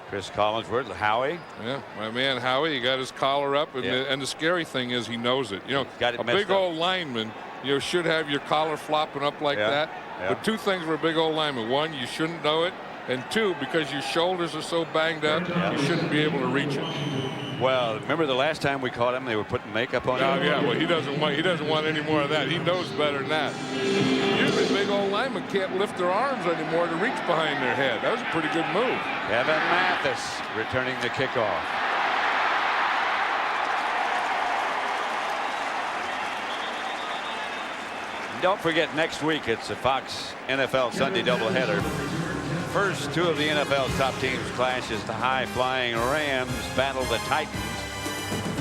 Chris Collinsworth, Howie. Yeah, my man Howie, he got his collar up, and the scary thing is he knows it. A big old lineman, should have your collar flopping up like that. But two things for a big old lineman: one, you shouldn't know it, and two, because your shoulders are so banged up, you shouldn't be able to reach it. Well, remember the last time we caught him, they were putting makeup on him. Oh yeah, well he doesn't want any more of that. He knows better than that. Usually big old linemen can't lift their arms anymore to reach behind their head. That was a pretty good move. Kevin Mathis returning the kickoff. Don't forget, next week it's a Fox NFL Sunday doubleheader. First two of the NFL's top teams clash as the high-flying Rams battle the Titans.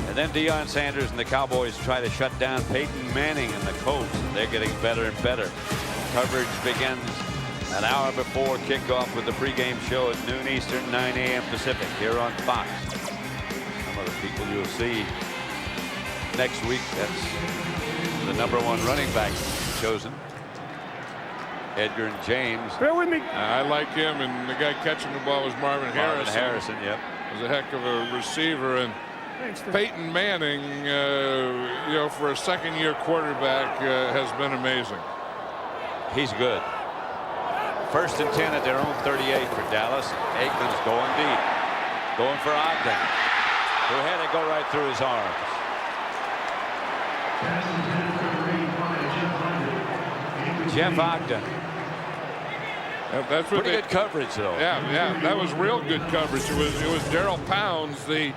And then Deion Sanders and the Cowboys try to shut down Peyton Manning and the Colts. They're getting better and better. Coverage begins an hour before kickoff with the pregame show at noon Eastern, 9 a.m. Pacific here on Fox. Some of the people you'll see next week, that's the #1 running back chosen. Edgar and James. Bear with me. I like him, and the guy catching the ball was Marvin Harrison. Yep. Was a heck of a receiver, and Peyton Manning, for a second-year quarterback, has been amazing. He's good. 1st and 10 at their own 38 for Dallas. Aikman's going deep, going for Ogden, who had it go right through his arms. Jeff Ogden. That's pretty good coverage, though. Yeah, that was real good coverage. It was Darryl Pounds. The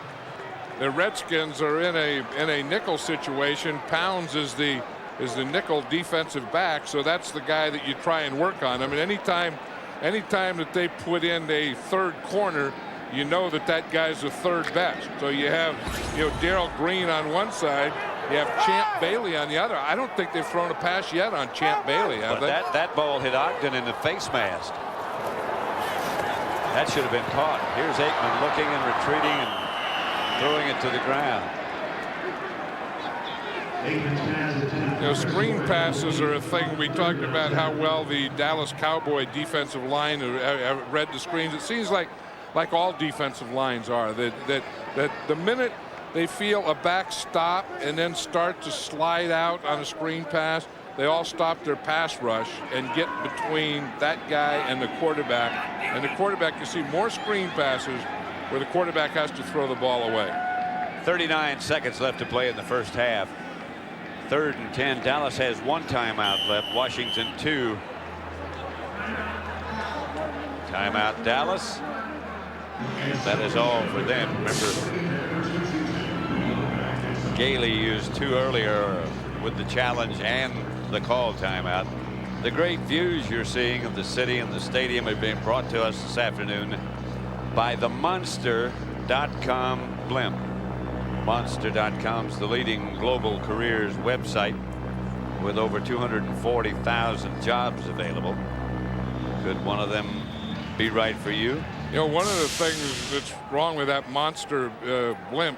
Redskins are in a nickel situation. Pounds is the is the nickel defensive back, so that's the guy that you try and work on. I mean, anytime that they put in a third corner, you know that guy's the third best. So you have, Darrell Green on one side, you have Champ Bailey on the other. I don't think they've thrown a pass yet on Champ Bailey, have they? That ball hit Ogden in the face mask. That should have been caught. Here's Aikman looking and retreating and throwing it to the ground. Screen passes are a thing. We talked about how well the Dallas Cowboy defensive line read the screens. It seems like all defensive lines are. That the minute they feel a back stop and then start to slide out on a screen pass, they all stop their pass rush and get between that guy and the quarterback. And the quarterback, you see more screen passes where the quarterback has to throw the ball away. 39 seconds left to play in the first half. 3rd and 10. Dallas has 1 timeout left. Washington 2. Timeout Dallas. That is all for them. Remember, Gailey used 2 earlier with the challenge and the call timeout. The great views you're seeing of the city and the stadium are being brought to us this afternoon by the Monster.com blimp. Monster.com is the leading global careers website with over 240,000 jobs available. Could one of them be right for you? One of the things that's wrong with that Monster blimp,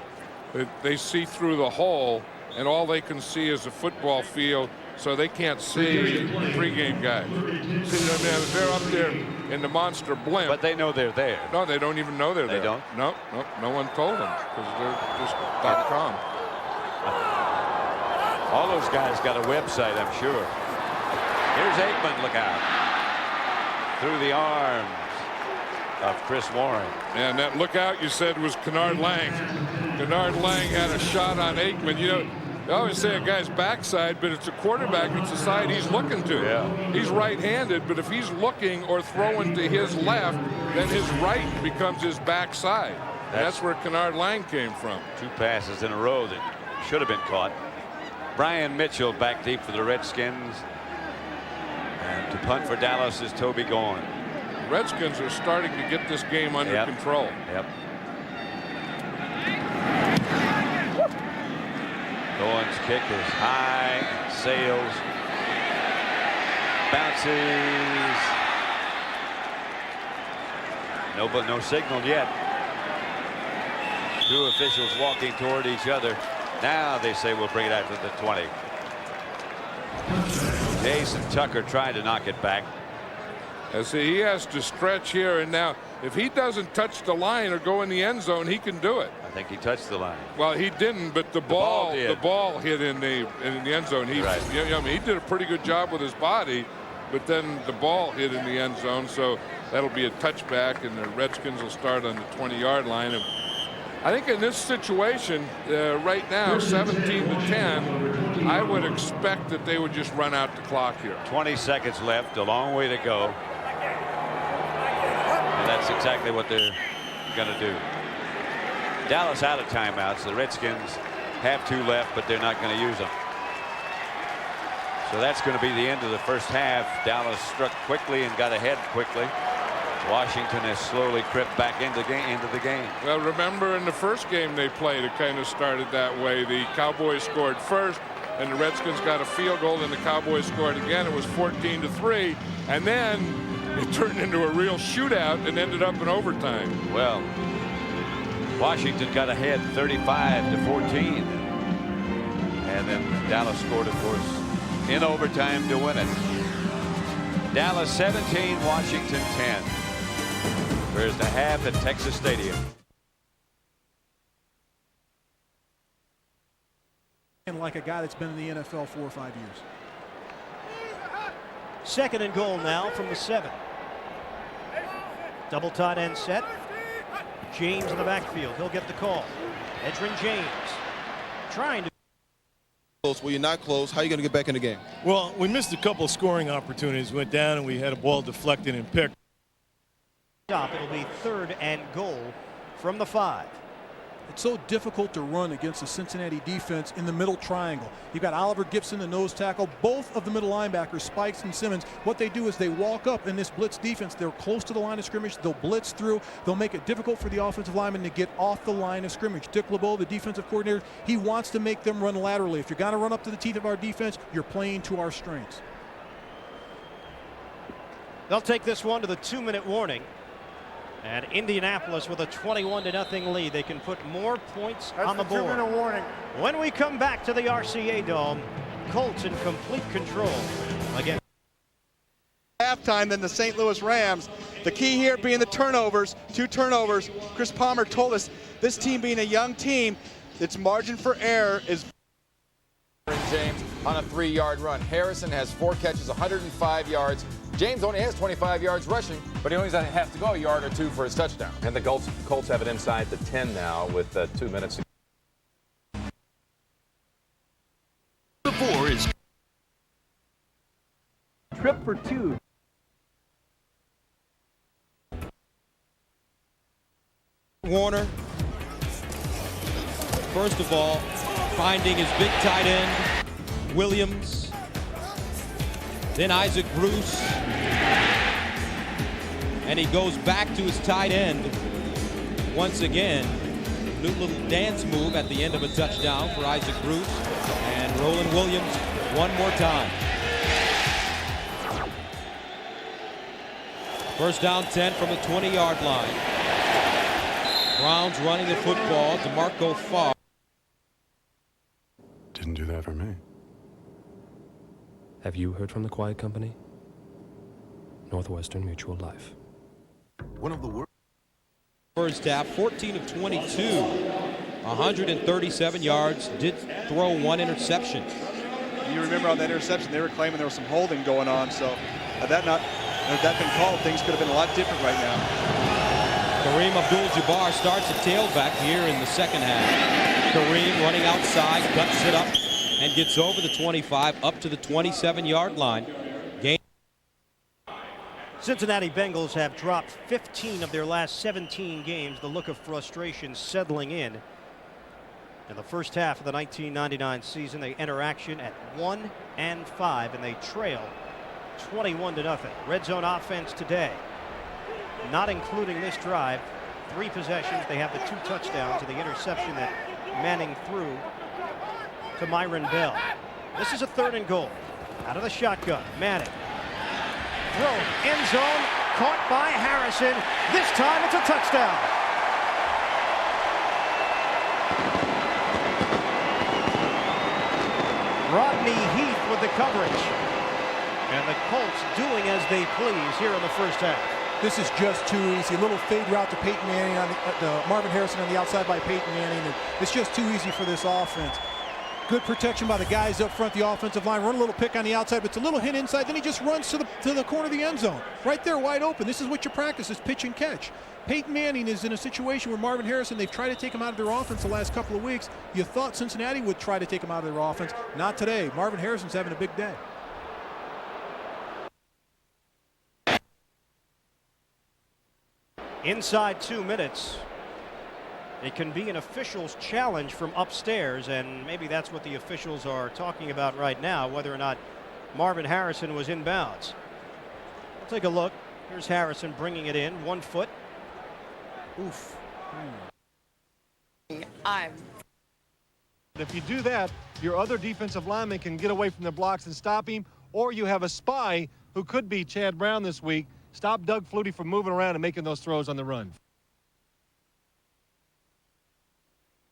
they see through the hole and all they can see is a football field, so they can't see the pregame guys. See, they're up there in the Monster blimp. But they know they're there. No, they don't even know they're there. They don't? No one told them because they're just .com. All those guys got a website, I'm sure. Here's Aikman, look out. Through the arms of Chris Warren. And that lookout you said was Kennard Lang. Kennard Lang had a shot on Aikman. They always say a guy's backside, but it's a quarterback. It's the side he's looking to. Yeah. He's right-handed, but if he's looking or throwing to his left, then his right becomes his backside. That's where Kennard Lang came from. 2 passes in a row that should have been caught. Brian Mitchell back deep for the Redskins. And to punt for Dallas is Toby Gorn. The Redskins are starting to get this game under control. Yep. Goins' kick is high and sails. Bounces. No signal yet. 2 officials walking toward each other. Now they say we'll bring it out to the 20. Jason Tucker tried to knock it back. See, he has to stretch here, and now if he doesn't touch the line or go in the end zone, he can do it. I think he touched the line. Well, he didn't, but the ball hit in the end zone. He did a pretty good job with his body, but then the ball hit in the end zone, so that'll be a touchback, and the Redskins will start on the 20-yard line. And I think in this situation right now, 17-10, I would expect that they would just run out the clock here. 20 seconds left, a long way to go. And that's exactly what they're going to do. Dallas out of timeouts. The Redskins have 2 left, but they're not going to use them. So that's going to be the end of the first half. Dallas struck quickly and got ahead quickly. Washington has slowly crept back into the game. Well, remember in the first game they played, it kind of started that way. The Cowboys scored first, and the Redskins got a field goal, and the Cowboys scored again. It was 14-3, and then it turned into a real shootout and ended up in overtime. Well, Washington got ahead 35-14, and then Dallas scored, of course, in overtime to win it. Dallas 17, Washington 10. There's the half at Texas Stadium. And like a guy that's been in the NFL 4 or 5 years. 2nd and goal now from the 7. Double tight end set. James in the backfield. He'll get the call. Edgerrin James trying to. Well, you're not close. How are you going to get back in the game? Well, we missed a couple of scoring opportunities. Went down and we had a ball deflected and picked. It'll be 3rd and goal from the 5. It's so difficult to run against the Cincinnati defense in the middle triangle. You've got Oliver Gibson, the nose tackle, both of the middle linebackers, Spikes and Simmons. What they do is they walk up in this blitz defense. They're close to the line of scrimmage. They'll blitz through. They'll make it difficult for the offensive lineman to get off the line of scrimmage. Dick LeBeau, the defensive coordinator, he wants to make them run laterally. If you're going to run up to the teeth of our defense, you're playing to our strengths. They'll take this one to the 2-minute warning. And Indianapolis with a 21-0 lead. They can put more points on the board. 2-minute warning. When we come back to the RCA Dome, Colts in complete control again. Halftime than the St. Louis Rams. The key here being the turnovers, 2 turnovers. Chris Palmer told us this team being a young team, its margin for error is. James on a 3-yard run. Harrison has 4 catches, 105 yards. James only has 25 yards rushing, but he only has to go a yard or 2 for his touchdown. And the Colts have it inside the 10 now with 2 minutes. The 4 is trip for 2. Warner, first of all, finding his big tight end, Williams, then Isaac Bruce, and he goes back to his tight end once again. New little dance move at the end of a touchdown for Isaac Bruce, and Roland Williams one more time. First down 10 from the 20-yard line. Browns running the football. DeMarco Farr. Didn't do that for me. Have you heard from the quiet company? Northwestern Mutual Life. one of the worst. First half, 14 of 22, 137 yards, did throw 1 interception. You remember on that interception, they were claiming there was some holding going on, so had that been called, things could have been a lot different right now. Kareem Abdul-Jabbar starts at tailback here in the second half. Kareem running outside, cuts it up, and gets over the 25, up to the 27-yard line. Game. Cincinnati Bengals have dropped 15 of their last 17 games. The look of frustration settling in. In the first half of the 1999 season, they enter action at 1-5, and they trail 21-0. Red zone offense today, not including this drive. 3 possessions. They have the 2 touchdowns and the interception that Manning threw to Myron Bell. This is a 3rd and goal. Out of the shotgun, Manning. Throw, end zone, caught by Harrison. This time it's a touchdown. Rodney Heath with the coverage. And the Colts doing as they please here in the first half. This is just too easy. A little fade route to Peyton Manning on Marvin Harrison on the outside by Peyton Manning. And it's just too easy for this offense. Good protection by the guys up front, the offensive line. Run a little pick on the outside, but it's a little hit inside. Then he just runs to the corner of the end zone. Right there, wide open. This is what you practice, is pitch and catch. Peyton Manning is in a situation where Marvin Harrison, they've tried to take him out of their offense the last couple of weeks. You thought Cincinnati would try to take him out of their offense. Not today. Marvin Harrison's having a big day. Inside 2 minutes. It can be an official's challenge from upstairs, and maybe that's what the officials are talking about right now, whether or not Marvin Harrison was inbounds. We'll take a look. Here's Harrison bringing it in, 1 foot. Oof. If you do that, your other defensive lineman can get away from the blocks and stop him, or you have a spy who could be Chad Brown this week. Stop Doug Flutie from moving around and making those throws on the run.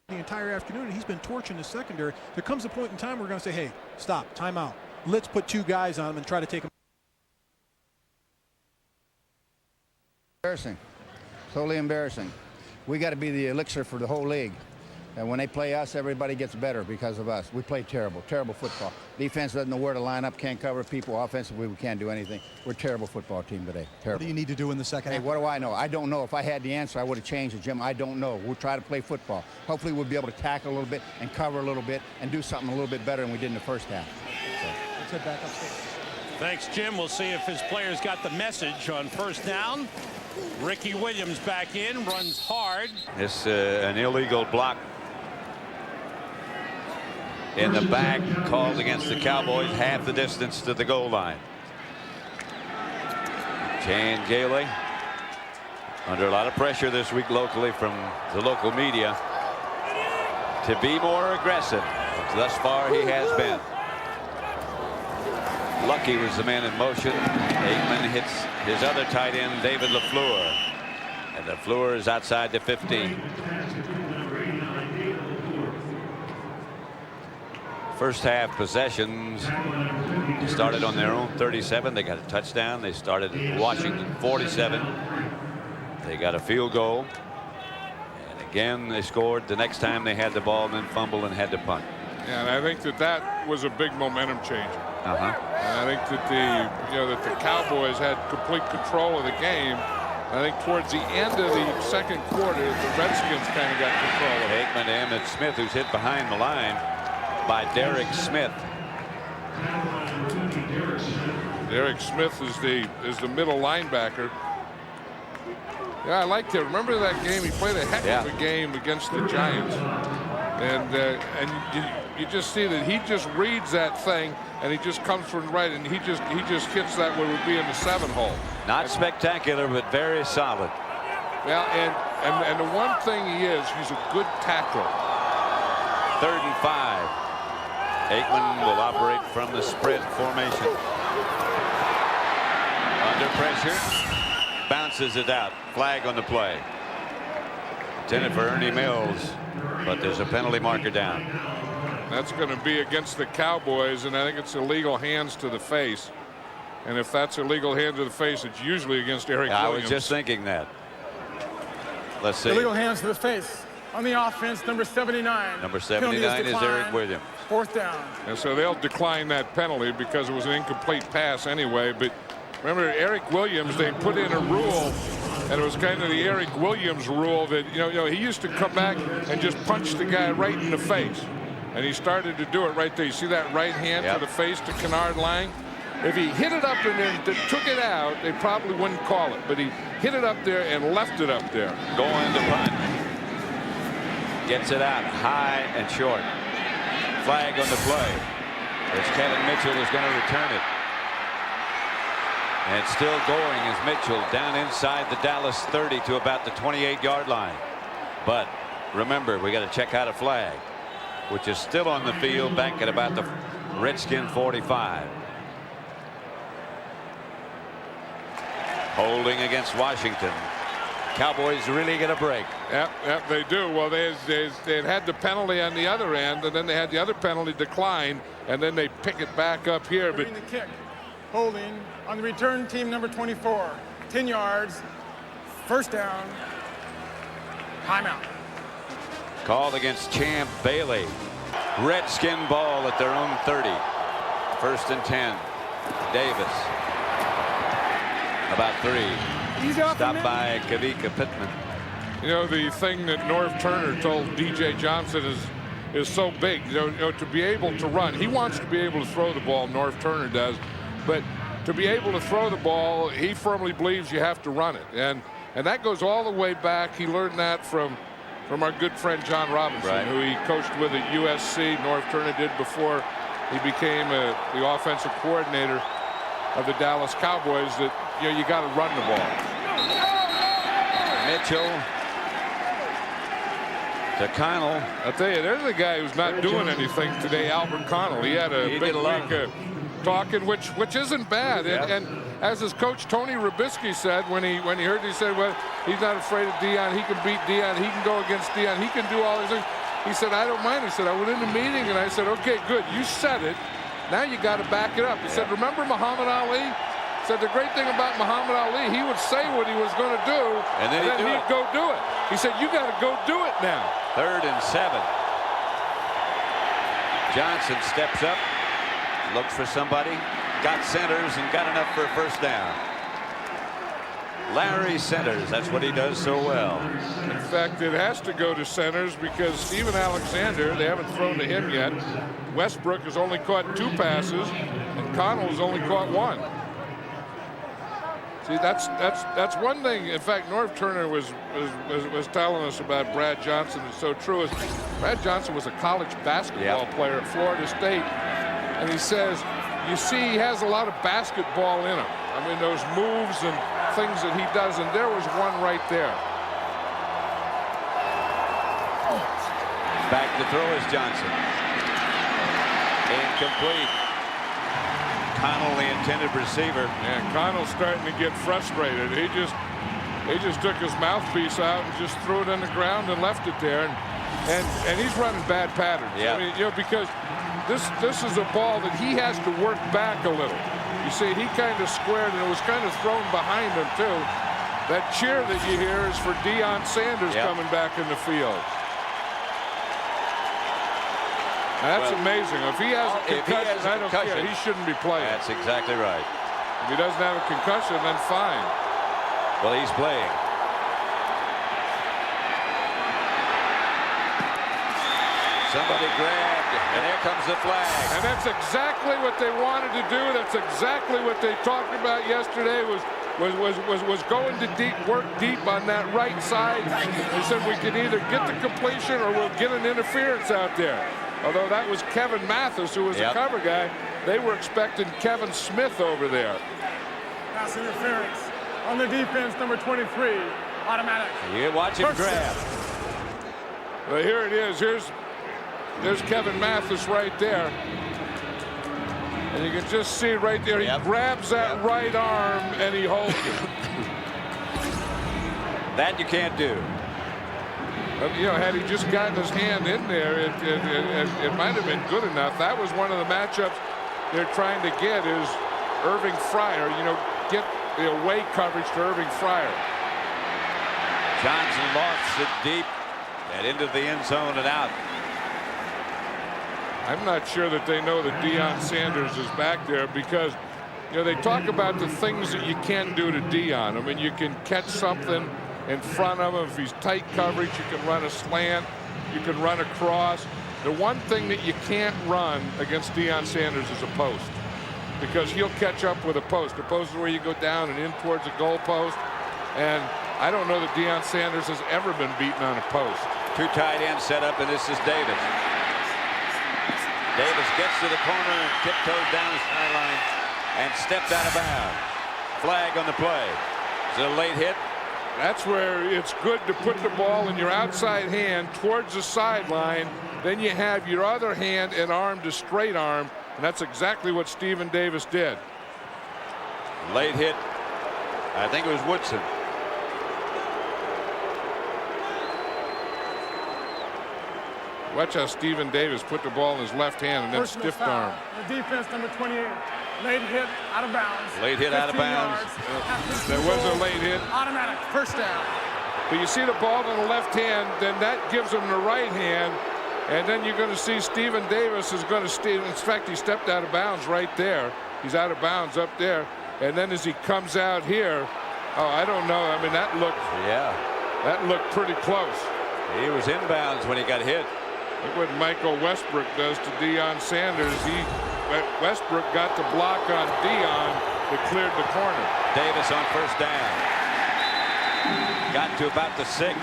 The entire afternoon, he's been torching the secondary. There comes a point in time where we're going to say, hey, stop, timeout. Let's put 2 guys on him and try to take him. Embarrassing. Totally embarrassing. We got to be the elixir for the whole league. And when they play us, everybody gets better because of us. We play terrible, terrible football. Defense doesn't know where to line up, can't cover people. Offensively, we can't do anything. We're a terrible football team today. Terrible. What do you need to do in the second half? Hey, what do I know? I don't know. If I had the answer, I would have changed it, Jim. I don't know. We'll try to play football. Hopefully, we'll be able to tackle a little bit and cover a little bit and do something a little bit better than we did in the first half. So. Let's head back upstairs. Thanks, Jim. We'll see if his players got the message on first down. Ricky Williams back in, runs hard. It's an illegal block in the back called against the Cowboys, half the distance to the goal line. Chan Gailey under a lot of pressure this week locally from the local media to be more aggressive. Thus far he has been. Lucky was the man in motion. Aikman hits his other tight end, David LaFleur. And LaFleur is outside the 15. First half possessions started on their own 37. They got a touchdown. They started at Washington 47. They got a field goal. And again, they scored the next time they had the ball and then fumbled and had to punt. Yeah, and I think that was a big momentum changer. And I think that the Cowboys had complete control of the game. I think towards the end of the second quarter, the Redskins kind of got control of it. Aikman to Emmett Smith, who's hit behind the line by Derek Smith. Derek Smith is the middle linebacker. Yeah, I liked it. Remember that game? He played a heck of a game against the Giants. And you just see that he just reads that thing and he just comes from right and he just hits that what would be in the 7-hole. Not spectacular, but very solid. Well, and the one thing he's a good tackler. 3rd and 5. Aikman will operate from the spread formation. Under pressure, bounces it out. Flag on the play. Intended for Ernie Mills, but there's a penalty marker down. That's going to be against the Cowboys, and I think it's illegal hands to the face. And if that's illegal hand to the face, it's usually against Eric Williams. I was just thinking that. Let's see. Illegal hands to the face on the offense, number 79. Number 79 is Eric Williams. 4th down. And so they'll decline that penalty because it was an incomplete pass anyway. But remember, Eric Williams, they put in a rule, and it was kind of the Eric Williams rule that he used to come back and just punch the guy right in the face. And he started to do it right there. You see that right hand to the face to Kennard Lang? If he hit it up and then took it out, they probably wouldn't call it. But he hit it up there and left it up there. Going to punt. Gets it out high and short. Flag on the play. As Kevin Mitchell is going to return it. And it's still going as Mitchell down inside the Dallas 30 to about the 28-yard line. But remember, we got to check out a flag, which is still on the field back at about the Redskin 45. Holding against Washington. Cowboys really get a break. Yep, they do. Well, they had the penalty on the other end, and then they had the other penalty decline, and then they pick it back up here. But the kick, holding on the return team, number 24, 10 yards, 1st down, timeout. Called against Champ Bailey. Redskin ball at their own 30. 1st and 10. Davis. About 3. Stopped by Kavika Pittman. The thing that Norv Turner told DJ Johnson is so big. To be able to run. He wants to be able to throw the ball. Norv Turner does, but to be able to throw the ball, he firmly believes you have to run it, and that goes all the way back. He learned that from our good friend John Robinson, who he coached with at USC. Norv Turner did before he became the offensive coordinator of the Dallas Cowboys. That you got to run the ball. Mitchell to Connell. I'll tell you, there's a guy who's not doing anything today, Albert Connell. He had a big week talking, which isn't bad. And as his coach Tony Rubisky said when he heard, he said, well, he's not afraid of Deion. He can beat Deion. He can go against Deion. He can do all these things. He said, I don't mind. He said, I went in the meeting and I said, okay, good. You said it. Now you got to back it up. He said, remember Muhammad Ali? He said the great thing about Muhammad Ali, he would say what he was going to do, and then he'd go do it. He said, you got to go do it now. 3rd and 7. Johnson steps up, looks for somebody, got Centers and got enough for a 1st down. Larry Centers, that's what he does so well. In fact, it has to go to Centers because Steven Alexander, they haven't thrown to him yet. Westbrook has only caught 2 passes, and Connell has only caught 1. See, that's one thing. In fact, Norv Turner was telling us about Brad Johnson. It's so true. Brad Johnson was a college basketball player at Florida State, and he says, you see, he has a lot of basketball in him. I mean, those moves and things that he does, and there was one right there. Back to throw is Johnson. Incomplete. Connell, the intended receiver. And Connell's starting to get frustrated. He just took his mouthpiece out and just threw it on the ground and left it there. And he's running bad patterns. Yeah. I mean, you know, because this is a ball that he has to work back a little. You see, he kind of squared, and it was kind of thrown behind him too. That cheer that you hear is for Deion Sanders coming back in the field. That's amazing. If he has a concussion, I don't care. He shouldn't be playing. That's exactly right. If he doesn't have a concussion, then fine. Well, he's playing. Somebody grabbed, and there comes the flag. And that's exactly what they wanted to do. That's exactly what they talked about yesterday. Was going to work deep on that right side. They said we can either get the completion or we'll get an interference out there. Although that was Kevin Mathis, who was the cover guy. They were expecting Kevin Smith over there. Pass interference on the defense, number 23, automatic. You watch him grab. Well, here it is. There's Kevin Mathis right there. And you can just see right there, he grabs that right arm and he holds it. That you can't do. You know, had he just gotten his hand in there, it might have been good enough. That was one of the matchups they're trying to get is Irving Fryer. You know, get the away coverage to Irving Fryer. Johnson lofts it deep and into the end zone and out. I'm not sure that they know that Deion Sanders is back there because, you know, they talk about the things that you can do to Deion. I mean, you can catch something in front of him. If he's tight coverage, you can run a slant. You can run a cross. The one thing that you can't run against Deion Sanders is a post because he'll catch up with a post. A post is where you go down and in towards a goal post. And I don't know that Deion Sanders has ever been beaten on a post. Two tight ends set up, and this is Davis. Davis gets to the corner and tiptoes down the sideline and steps out of bounds. Flag on the play. Is it a late hit? That's where it's good to put the ball in your outside hand towards the sideline. Then you have your other hand and arm to straight arm, and that's exactly what Stephen Davis did. Late hit. I think it was Woodson. Watch how Stephen Davis put the ball in his left hand and then stiff arm. The defense, number 28, late hit, out of bounds. Late hit, out of bounds. There was a late hit. Automatic, first down. But you see the ball in the left hand, then that gives him the right hand, and then you're going to see Stephen Davis is going to stay. In fact, he stepped out of bounds right there. He's out of bounds up there, and then as he comes out here, oh, I don't know. I mean, that looked pretty close. He was inbounds when he got hit. Look what Michael Westbrook does to Deion Sanders. Westbrook got the block on Deion that cleared the corner. Davis on first down. Got to about the 6.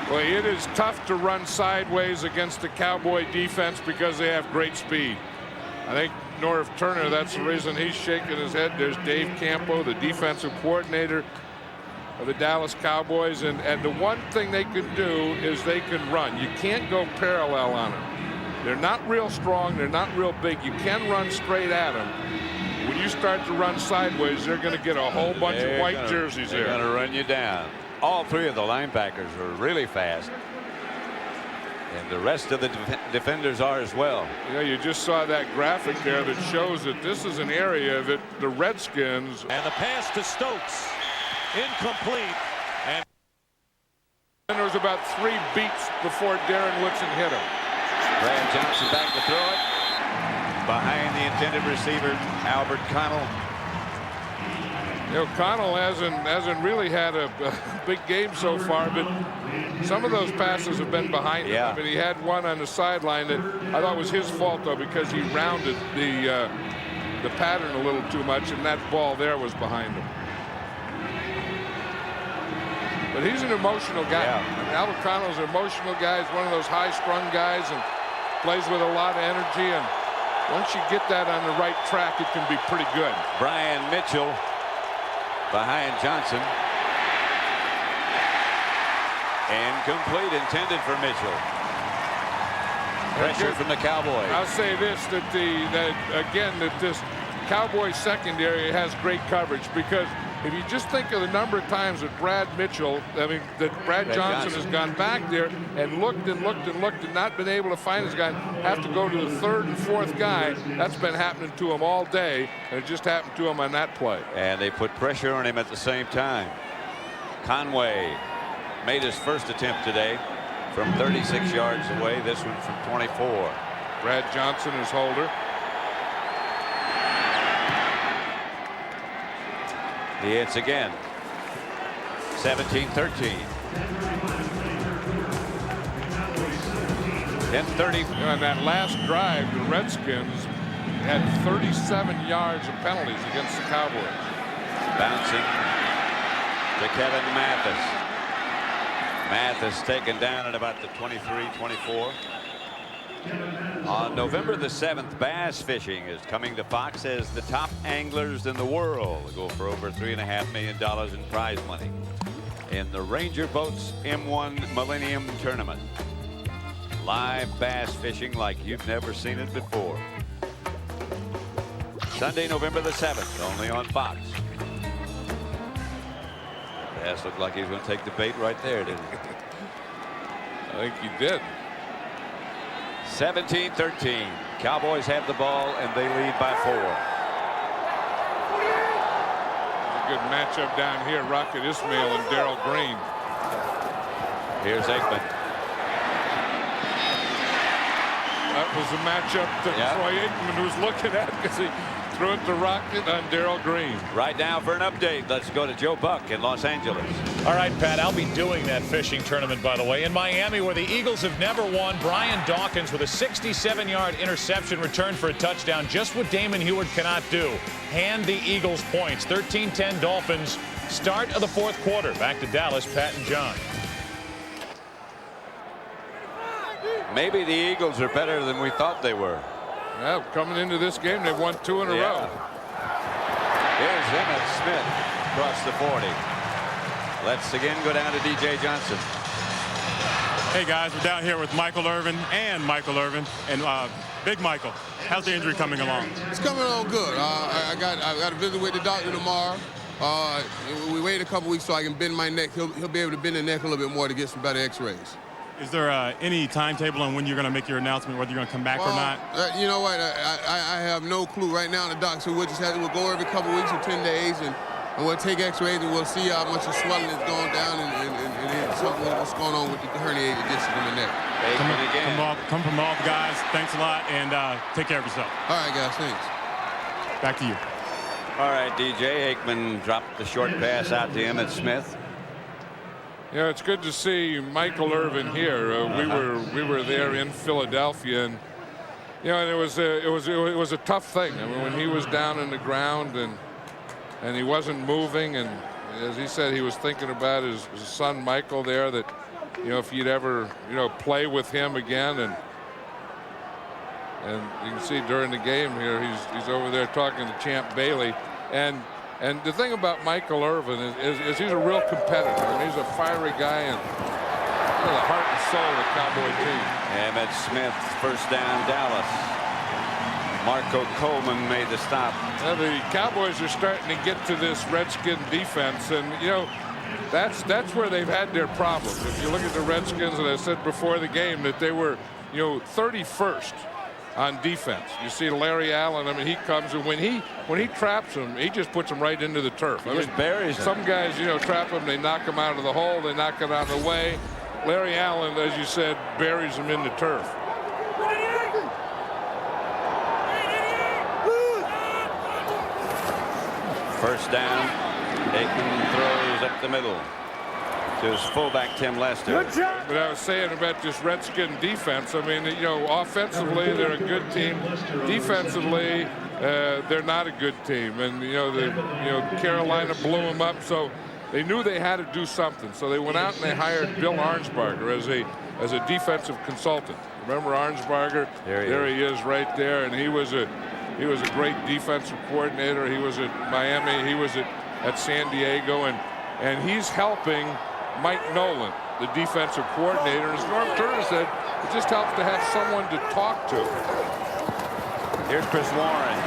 Well, it is tough to run sideways against the Cowboy defense because they have great speed. I think Norv Turner, that's the reason he's shaking his head. There's Dave Campo, the defensive coordinator of the Dallas Cowboys, and the one thing they can do is they can run. You can't go parallel on them. They're not real strong. They're not real big. You can run straight at them. When you start to run sideways, they're going to get a whole bunch of white jerseys there. They're going to run you down. All three of the linebackers are really fast. And the rest of the defenders are as well. Yeah, you just saw that graphic there that shows that this is an area that the Redskins. And the pass to Stokes. Incomplete. And there was about 3 beats before Darren Woodson hit him. Brad Johnson back to throw it. Behind the intended receiver, Albert Connell. You know, Connell hasn't really had a big game so far, but some of those passes have been behind him. I mean, he had one on the sideline that I thought was his fault, though, because he rounded the the pattern a little too much, and that ball there was behind him. But he's an emotional guy. Yeah. I mean, Albert Connell's an emotional guy. He's one of those high-strung guys and plays with a lot of energy. And once you get that on the right track, it can be pretty good. Brian Mitchell behind Johnson. Incomplete, intended for Mitchell. Pressure from the Cowboys. I'll say this, that this Cowboys secondary has great coverage, because if you just think of the number of times that Brad Johnson has gone back there and looked and looked and looked and not been able to find his guy, have to go to the third and fourth guy. That's been happening to him all day, and it just happened to him on that play. And they put pressure on him at the same time. Conway made his first attempt today from 36 yards away. This one from 24. Brad Johnson is holder. The hits again. 17-13. 10:30. On that last drive, the Redskins had 37 yards of penalties against the Cowboys. Bouncing to Kevin Mathis. Mathis taken down at about the 23-24. On November the 7th, bass fishing is coming to Fox as the top anglers in the world go for over $3.5 million in prize money in the Ranger Boats M1 Millennium Tournament. Live bass fishing like you've never seen it before. Sunday, November the 7th, only on Fox. Bass looked like he was going to take the bait right there, didn't he? I think he did. 17-13. Cowboys have the ball and they lead by 4. A good matchup down here. Rocket Ismail and Darrell Green. Here's Aikman. That was the matchup that Troy Aikman was looking at, because he threw it to Rocket on Darrell Green. Right now for an update, let's go to Joe Buck in Los Angeles. All right, Pat, I'll be doing that fishing tournament, by the way, in Miami, where the Eagles have never won. Brian Dawkins with a 67-yard interception return for a touchdown. Just what Damon Heward cannot do. Hand the Eagles points. 13-10 Dolphins. Start of the fourth quarter. Back to Dallas, Pat and John. Maybe the Eagles are better than we thought they were. Well, coming into this game, they've won 2 in a row. Here's Emmitt Smith across the 40. Let's again go down to DJ Johnson. Hey guys, we're down here with Michael Irvin and Big Michael. How's the injury coming along? It's coming along good. I got to visit with the doctor tomorrow. We wait a couple weeks so I can bend my neck. He'll be able to bend the neck a little bit more to get some better X-rays. Is there any timetable on when you're going to make your announcement, whether you're going to come back or not? You know what? I have no clue right now. The doc, so we'll go every couple weeks or 10 days, and we'll take X-rays and we'll see how much the swelling is going down and what's going on with the herniated disc in the neck. Come from all the guys. Thanks a lot, and take care of yourself. All right, guys. Thanks. Back to you. All right, DJ. Aikman dropped the short pass out to Emmitt Smith. Yeah, it's good to see Michael Irvin here. We were there in Philadelphia, and it was a tough thing. I mean, when he was down in the ground and he wasn't moving, and as he said, he was thinking about his son Michael there, that if he'd ever play with him again, and you can see during the game here he's over there talking to Champ Bailey, and the thing about Michael Irvin is he's a real competitor. I mean, he's a fiery guy and the heart and soul of the Cowboy team. Emmitt Smith, first down, Dallas. Marco Coleman made the stop. Now the Cowboys are starting to get to this Redskin defense, and that's where they've had their problems. If you look at the Redskins, and I said before the game that they were 31st on defense. You see Larry Allen. I mean, he comes, and when he traps them, he just puts them right into the turf. He just buries them. Some guys, trap them, they knock them out of the hole, they knock it out of the way. Larry Allen, as you said, buries them in the turf. First down. Aikman throws up the middle to his fullback, Tim Lester. Good job. But I was saying about this Redskin defense, I mean, offensively, they're a good team. Defensively, they're not a good team. And, Carolina blew them up, so they knew they had to do something. So they went out and they hired Bill Arnsparger as a defensive consultant. Remember Arnsparger? There he is right there, and he was a great defensive coordinator. He was at Miami. He was at San Diego, and he's helping Mike Nolan, the defensive coordinator. As Norm Turner said, it just helps to have someone to talk to. Here's Chris Warren.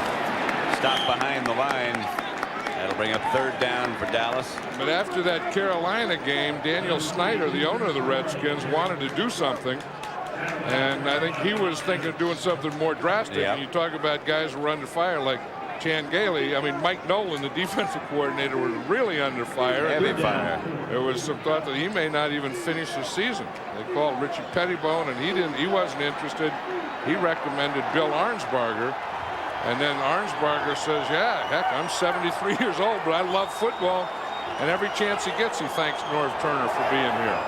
Stopped behind the line. That'll bring up 3rd down for Dallas. But after that Carolina game, Daniel Snyder, the owner of the Redskins, wanted to do something. And I think he was thinking of doing something more drastic. Yep. And you talk about guys who were under fire like Chan Gailey. I mean, Mike Nolan, the defensive coordinator, was really under fire. Heavy fire. There was some thought that he may not even finish the season. They called Richie Pettibone, and he wasn't interested. He recommended Bill Arnsparger. And then Arnsparger says, yeah, heck, I'm 73 years old, but I love football. And every chance he gets, he thanks Norv Turner for being here.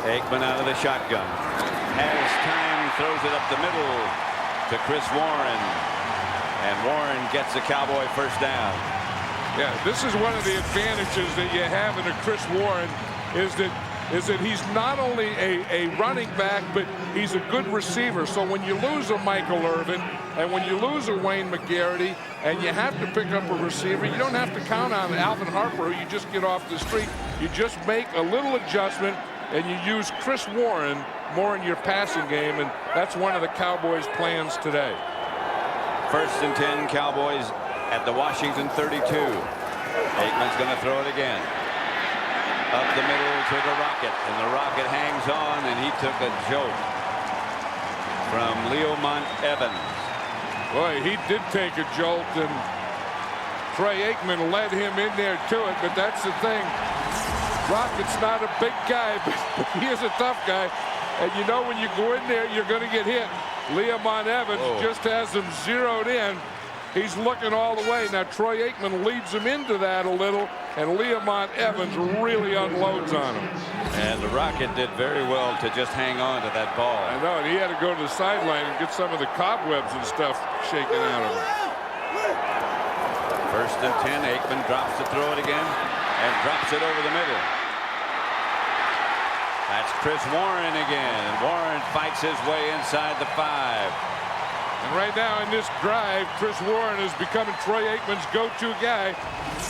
Aikman out of the shotgun. Has time, throws it up the middle to Chris Warren. And Warren gets a Cowboy 1st down. Yeah, this is one of the advantages that you have in a Chris Warren is that he's not only a running back, but he's a good receiver. So when you lose a Michael Irvin and when you lose a Wayne McGarity and you have to pick up a receiver, you don't have to count on Alvin Harper, who you just get off the street. You just make a little adjustment and you use Chris Warren more in your passing game, and that's one of the Cowboys' plans today. 1st and 10, Cowboys at the Washington 32. Aikman's going to throw it again. Up the middle to the Rocket, and the Rocket hangs on, and he took a jolt from Leomont Evans. Boy, he did take a jolt, and Troy Aikman led him in there to it, but that's the thing. Rocket's not a big guy, but he is a tough guy. And you know when you go in there, you're going to get hit. Leomont Evans just has him zeroed in. He's looking all the way. Now, Troy Aikman leads him into that a little, and Leomont Evans really unloads on him. And the Rocket did very well to just hang on to that ball. I know, and he had to go to the sideline and get some of the cobwebs and stuff shaken out of him. 1st and 10, Aikman drops to throw it again and drops it over the middle. That's Chris Warren again, and Warren fights his way inside the 5. And right now in this drive, Chris Warren is becoming Troy Aikman's go-to guy.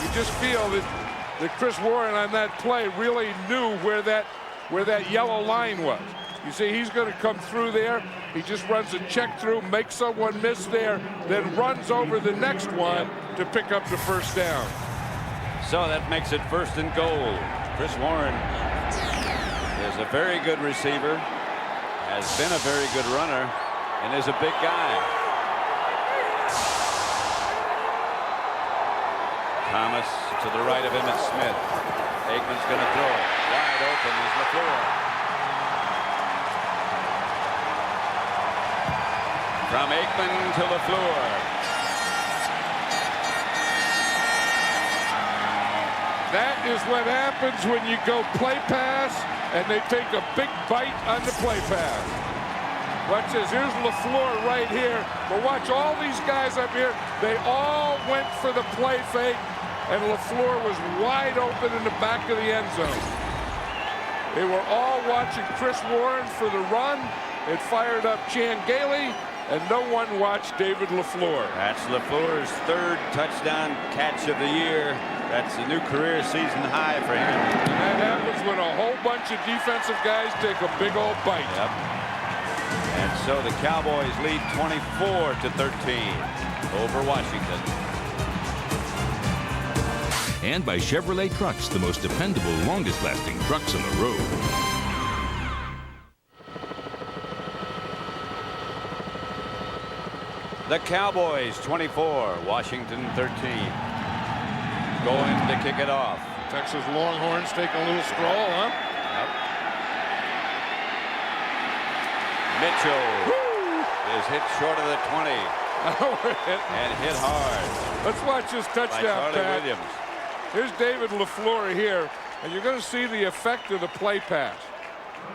You just feel that Chris Warren on that play really knew where that yellow line was. You see, he's going to come through there. He just runs a check through, makes someone miss there, then runs over the next one to pick up the 1st down. So that makes it 1st and goal. Chris Warren is a very good receiver, has been a very good runner, and is a big guy. Thomas to the right of Emmitt Smith. Aikman's going to throw it. Wide open is LaFleur. From Aikman to LaFleur. That is what happens when you go play pass and they take a big bite on the play pass. Watch this. Here's LaFleur right here. But watch all these guys up here. They all went for the play fake, and LaFleur was wide open in the back of the end zone. They were all watching Chris Warren for the run. It fired up Chan Gailey, and no one watched David LaFleur. That's LaFleur's 3rd touchdown catch of the year. That's a new career season high for him. And that happens when a whole bunch of defensive guys take a big old bite. Yep. And so the Cowboys lead 24-13 over Washington. And by Chevrolet Trucks, the most dependable, longest-lasting trucks on the road. The Cowboys 24, Washington 13. Going to kick it off. Texas Longhorns taking a little stroll, huh? Yep. Mitchell is hit short of the 20. And hit hard. Let's watch this touchdown, Pat. Williams. Here's David LaFleur here, and you're going to see the effect of the play pass.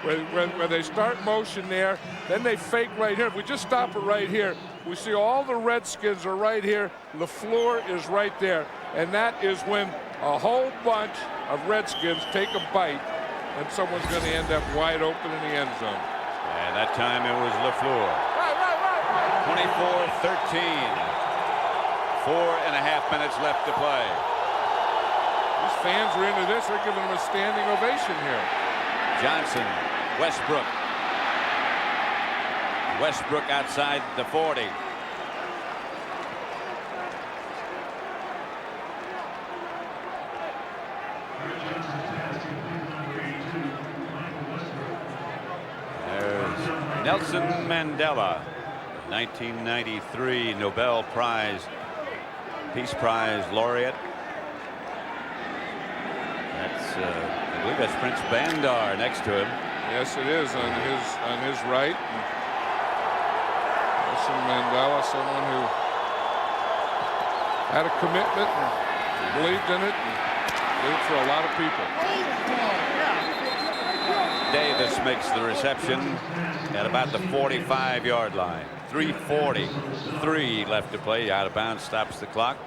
Where they start motion there, then they fake right here. If we just stop it right here, we see all the Redskins are right here. LaFleur is right there. And that is when a whole bunch of Redskins take a bite and someone's going to end up wide open in the end zone. And that time it was LaFleur. 24-13. 4.5 minutes left to play. These fans are into this. They're giving them a standing ovation here. Johnson, Westbrook. Westbrook outside the 40. There's Nelson Mandela, 1993 Nobel Prize, Peace Prize laureate. That's, I believe that's Prince Bandar next to him. Yes, it is on his right. Nelson Mandela, someone who had a commitment and believed in it and did it for a lot of people. Davis makes the reception at about the 45-yard line. 3:43 left to play. Out of bounds, stops the clock.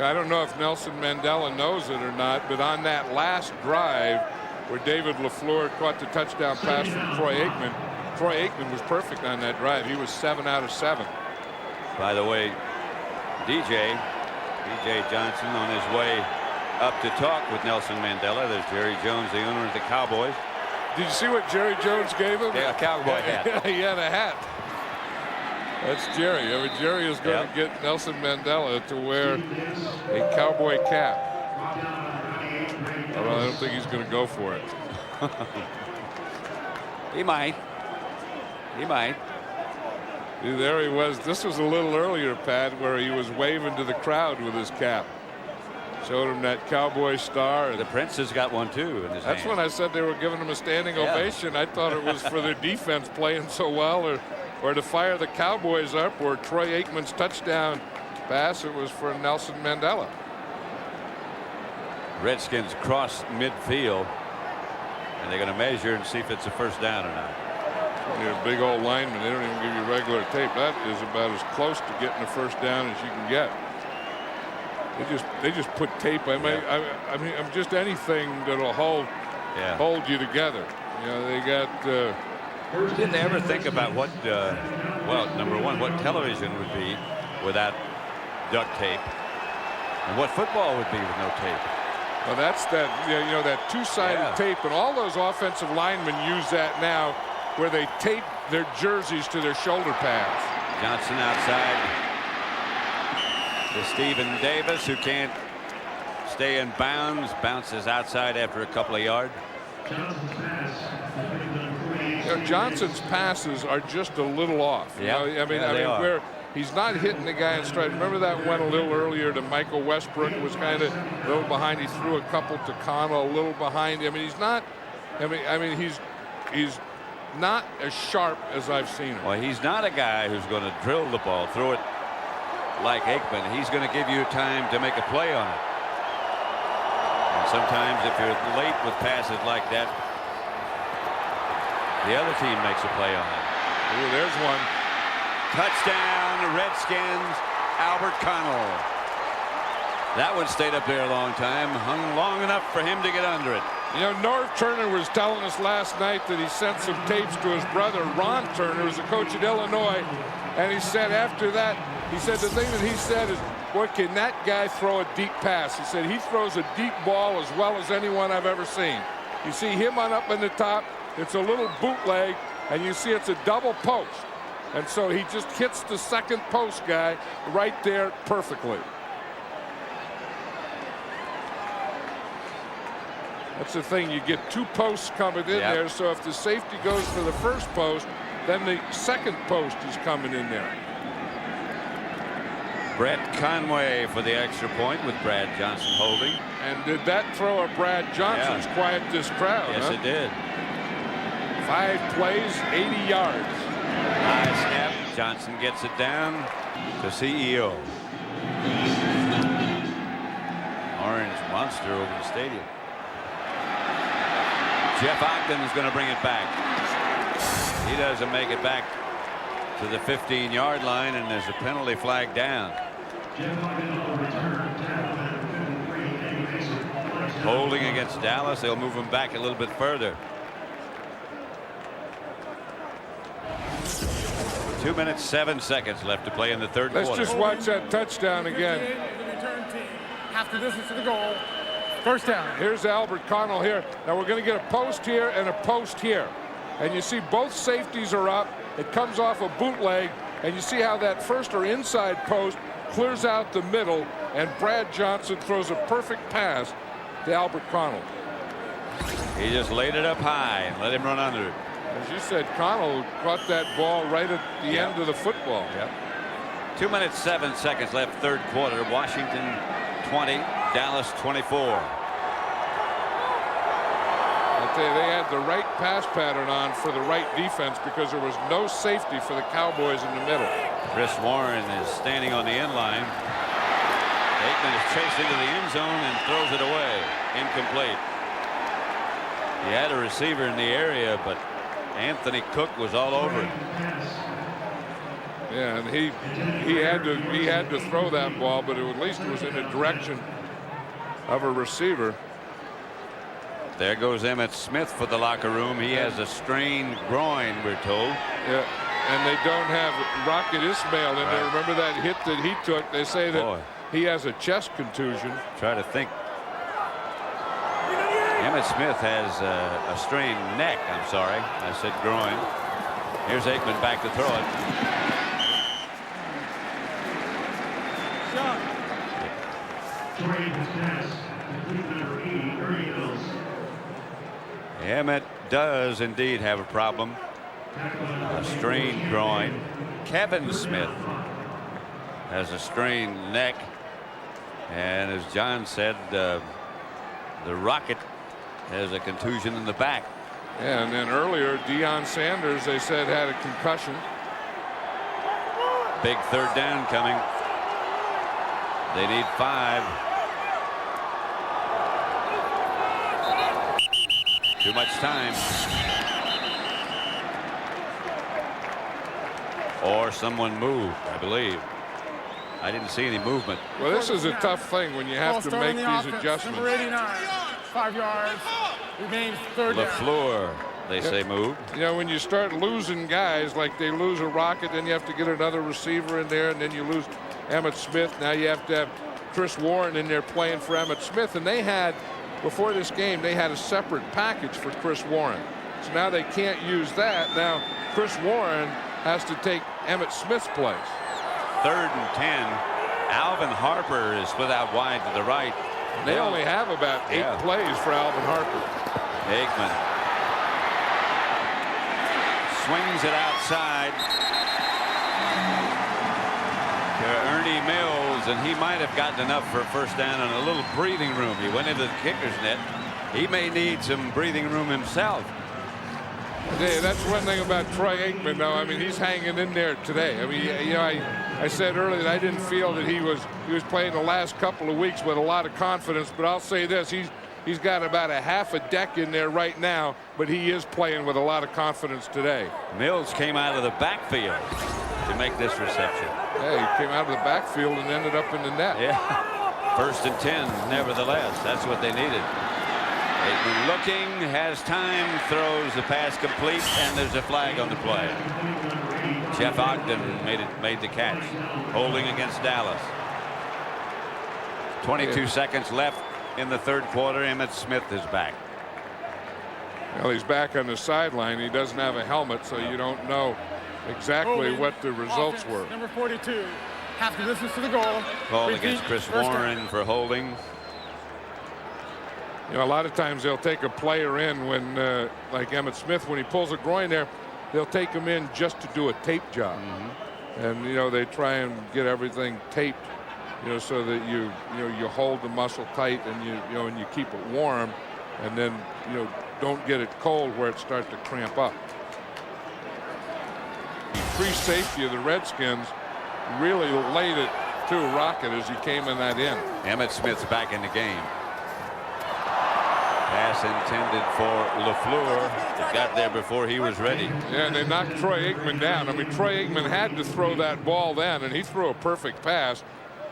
I don't know if Nelson Mandela knows it or not, but on that last drive where David LaFleur caught the touchdown pass from Troy Aikman was perfect on that drive. He was 7 out of 7. By the way, DJ Johnson on his way up to talk with Nelson Mandela. There's Jerry Jones, the owner of the Cowboys. Did you see what Jerry Jones gave him? Yeah, a cowboy hat. He had a hat. That's Jerry. I mean, Jerry is going to get Nelson Mandela to wear a cowboy cap. Well, I don't think he's going to go for it. He might. He might. See, there he was. This was a little earlier, Pat, where he was waving to the crowd with his cap. Showed him that cowboy star. And the Prince has got one too in his That's hand. when I said they were giving him a standing ovation. I thought it was for their defense playing so well, or to fire the Cowboys up, or Troy Aikman's touchdown pass. It was for Nelson Mandela. Redskins cross midfield, and they're going to measure and see if it's a first down or not. You're a big old lineman. They don't even give you regular tape. That is about as close to getting a first down as you can get. They just put tape. I mean, I'm just anything that'll hold you together. You know, they got. Didn't they ever think about what? Well, number one, what television would be without duct tape, and what football would be with no tape. Well, that's that. You know, that two-sided tape, and all those offensive linemen use that now, where they tape their jerseys to their shoulder pads. Johnson outside. To Stephen Davis, who can't stay in bounds, bounces outside after a couple of yards. You know, Johnson's passes are just a little off. Yeah, I mean, where he's not hitting the guy in stride. Remember that one a little earlier to Michael Westbrook, was kind of a little behind. He threw a couple to Connell, a little behind. I mean, he's not. I mean, he's not as sharp as I've seen him. Well, he's not a guy who's going to drill the ball, throw it like Aikman. He's going to give you time to make a play on it. And sometimes if you're late with passes like that, the other team makes a play on it. Ooh, there's one. Touchdown, Redskins, Albert Connell. That one stayed up there a long time, hung long enough for him to get under it. You know, Norv Turner was telling us last night that he sent some tapes to his brother, Ron Turner, who's the coach at Illinois, and he said after that, he said the thing that he said is, boy, can that guy throw a deep pass? He said he throws a deep ball as well as anyone I've ever seen. You see him on up in the top, it's a little bootleg, and you see it's a double post. And so he just hits the second post guy right there perfectly. That's the thing, you get two posts coming in there, so if the safety goes for the first post, then the second post is coming in there. Brett Conway for the extra point with Brad Johnson holding. And did that throw of Brad Johnson's quiet this crowd? Yes, it did. 5 plays, 80 yards. High snap. Johnson gets it down to CEO. Orange monster over the stadium. Jeff Ogden is going to bring it back. He doesn't make it back to the 15-yard line, and there's a penalty flag down. Holding against Dallas. They'll move him back a little bit further. 2 minutes 7 seconds left to play in the third quarter. Let's just watch that touchdown again. Half the distance to the goal. First down. Here's Albert Connell here. Now we're going to get a post here and a post here. And you see both safeties are up. It comes off a bootleg. And you see how that first or inside post clears out the middle. And Brad Johnson throws a perfect pass to Albert Connell. He just laid it up high and let him run under it. As you said, Connell caught that ball right at the end of the football. Yep. 2 minutes 7 seconds left, third quarter. Washington 20, Dallas 24. I'll tell you, they had the right pass pattern on for the right defense because there was no safety for the Cowboys in the middle. Chris Warren is standing on the end line. Aikman is chased into the end zone and throws it away. Incomplete. He had a receiver in the area, but Anthony Cook was all over it. Yeah, and he had to throw that ball, but at least it was in the direction of a receiver. There goes Emmitt Smith for the locker room. He has a strained groin, we're told. Yeah, and they don't have Rocket Ismail in there. Remember that hit that he took? They say that he has a chest contusion. Try to think. Emmitt Smith has a strained neck. I'm sorry. I said groin. Here's Aikman back to throw it. Emmett does indeed have a problem. A strained groin. Kevin Smith has a strained neck. And as John said, the Rocket has a contusion in the back. Yeah, and then earlier, Deion Sanders, they said, had a concussion. Big third down coming. They need 5. Too much time. Or someone moved, I believe. I didn't see any movement. Well, this is a tough thing when you have to make these adjustments. Number 89, 5 yards. Remains third down. LaFleur, they say, moved. You know, when you start losing guys, like they lose a Rocket, then you have to get another receiver in there, and then you lose Emmitt Smith. Now you have to have Chris Warren in there playing for Emmitt Smith. And they had, before this game, they had a separate package for Chris Warren. So now they can't use that. Now Chris Warren has to take Emmitt Smith's place. 3rd and 10. Alvin Harper is split out wide to the right. They only have about 8 plays for Alvin Harper. Aikman swings it outside to Ernie Mills, and he might have gotten enough for a first down and a little breathing room. He went into the kicker's net. He may need some breathing room himself. Yeah, that's one thing about Troy Aikman, though. I mean, he's hanging in there today. I mean, you know, I said earlier that I didn't feel that he was playing the last couple of weeks with a lot of confidence, but I'll say this: he's got about a half a deck in there right now, but he is playing with a lot of confidence today. Mills came out of the backfield to make this reception. Yeah, he came out of the backfield and ended up in the net. Yeah, 1st and 10, nevertheless. That's what they needed. Aikman looking, has time, throws the pass complete, and there's a flag on the play. Jeff Ogden made the catch. Holding against Dallas. 22 seconds left in the third quarter. Emmitt Smith is back. Well, he's back on the sideline. He doesn't have a helmet, so you don't know exactly what the results were. Number 42, half the distance to the goal. Called against Chris Warren for holding. You know, a lot of times they'll take a player in when, like Emmitt Smith, when he pulls a groin there, they'll take him in just to do a tape job. And, you know, they try and get everything taped, you know, so that you hold the muscle tight and you know, and you keep it warm, and then, you know, don't get it cold where it starts to cramp up. The free safety of the Redskins really laid it to Rocket as he came in that end. Emmitt Smith's back in the game. Pass intended for LaFleur. It got there before he was ready. Yeah, and they knocked Troy Aikman down. I mean, Troy Aikman had to throw that ball then, and he threw a perfect pass.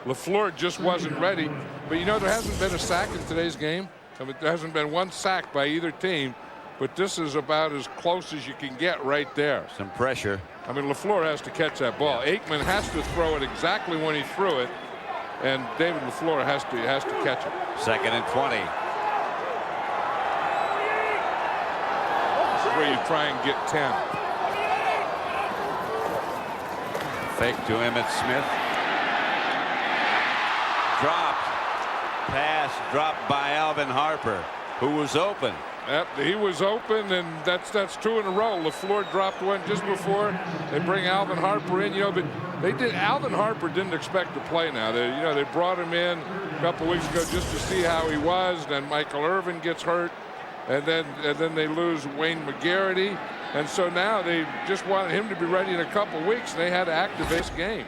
LaFleur just wasn't ready. But, you know, there hasn't been a sack in today's game. I mean, there hasn't been one sack by either team. But this is about as close as you can get right there. Some pressure. I mean, LaFleur has to catch that ball. Aikman has to throw it exactly when he threw it. And David LaFleur has to catch it. 2nd and 20. Where you try and get 10. Fake to Emmitt Smith. Dropped. Pass dropped by Alvin Harper, who was open. Yep, he was open, and that's 2 in a row. LaFleur dropped one just before they bring Alvin Harper in. You know, but Alvin Harper didn't expect to play now. They brought him in a couple weeks ago just to see how he was. Then Michael Irvin gets hurt, and then they lose Wayne McGarity, and so now they just wanted him to be ready in a couple weeks, and they had to activate this game.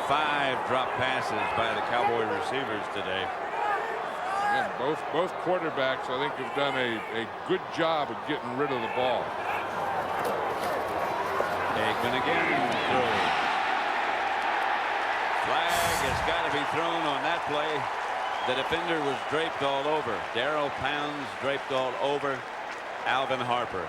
5 drop passes by the Cowboy receivers today. Again, both quarterbacks, I think, have done a good job of getting rid of the ball. Aikman again throws. Flag has got to be thrown on that play. The defender was draped all over. Darrell Pounds draped all over Alvin Harper.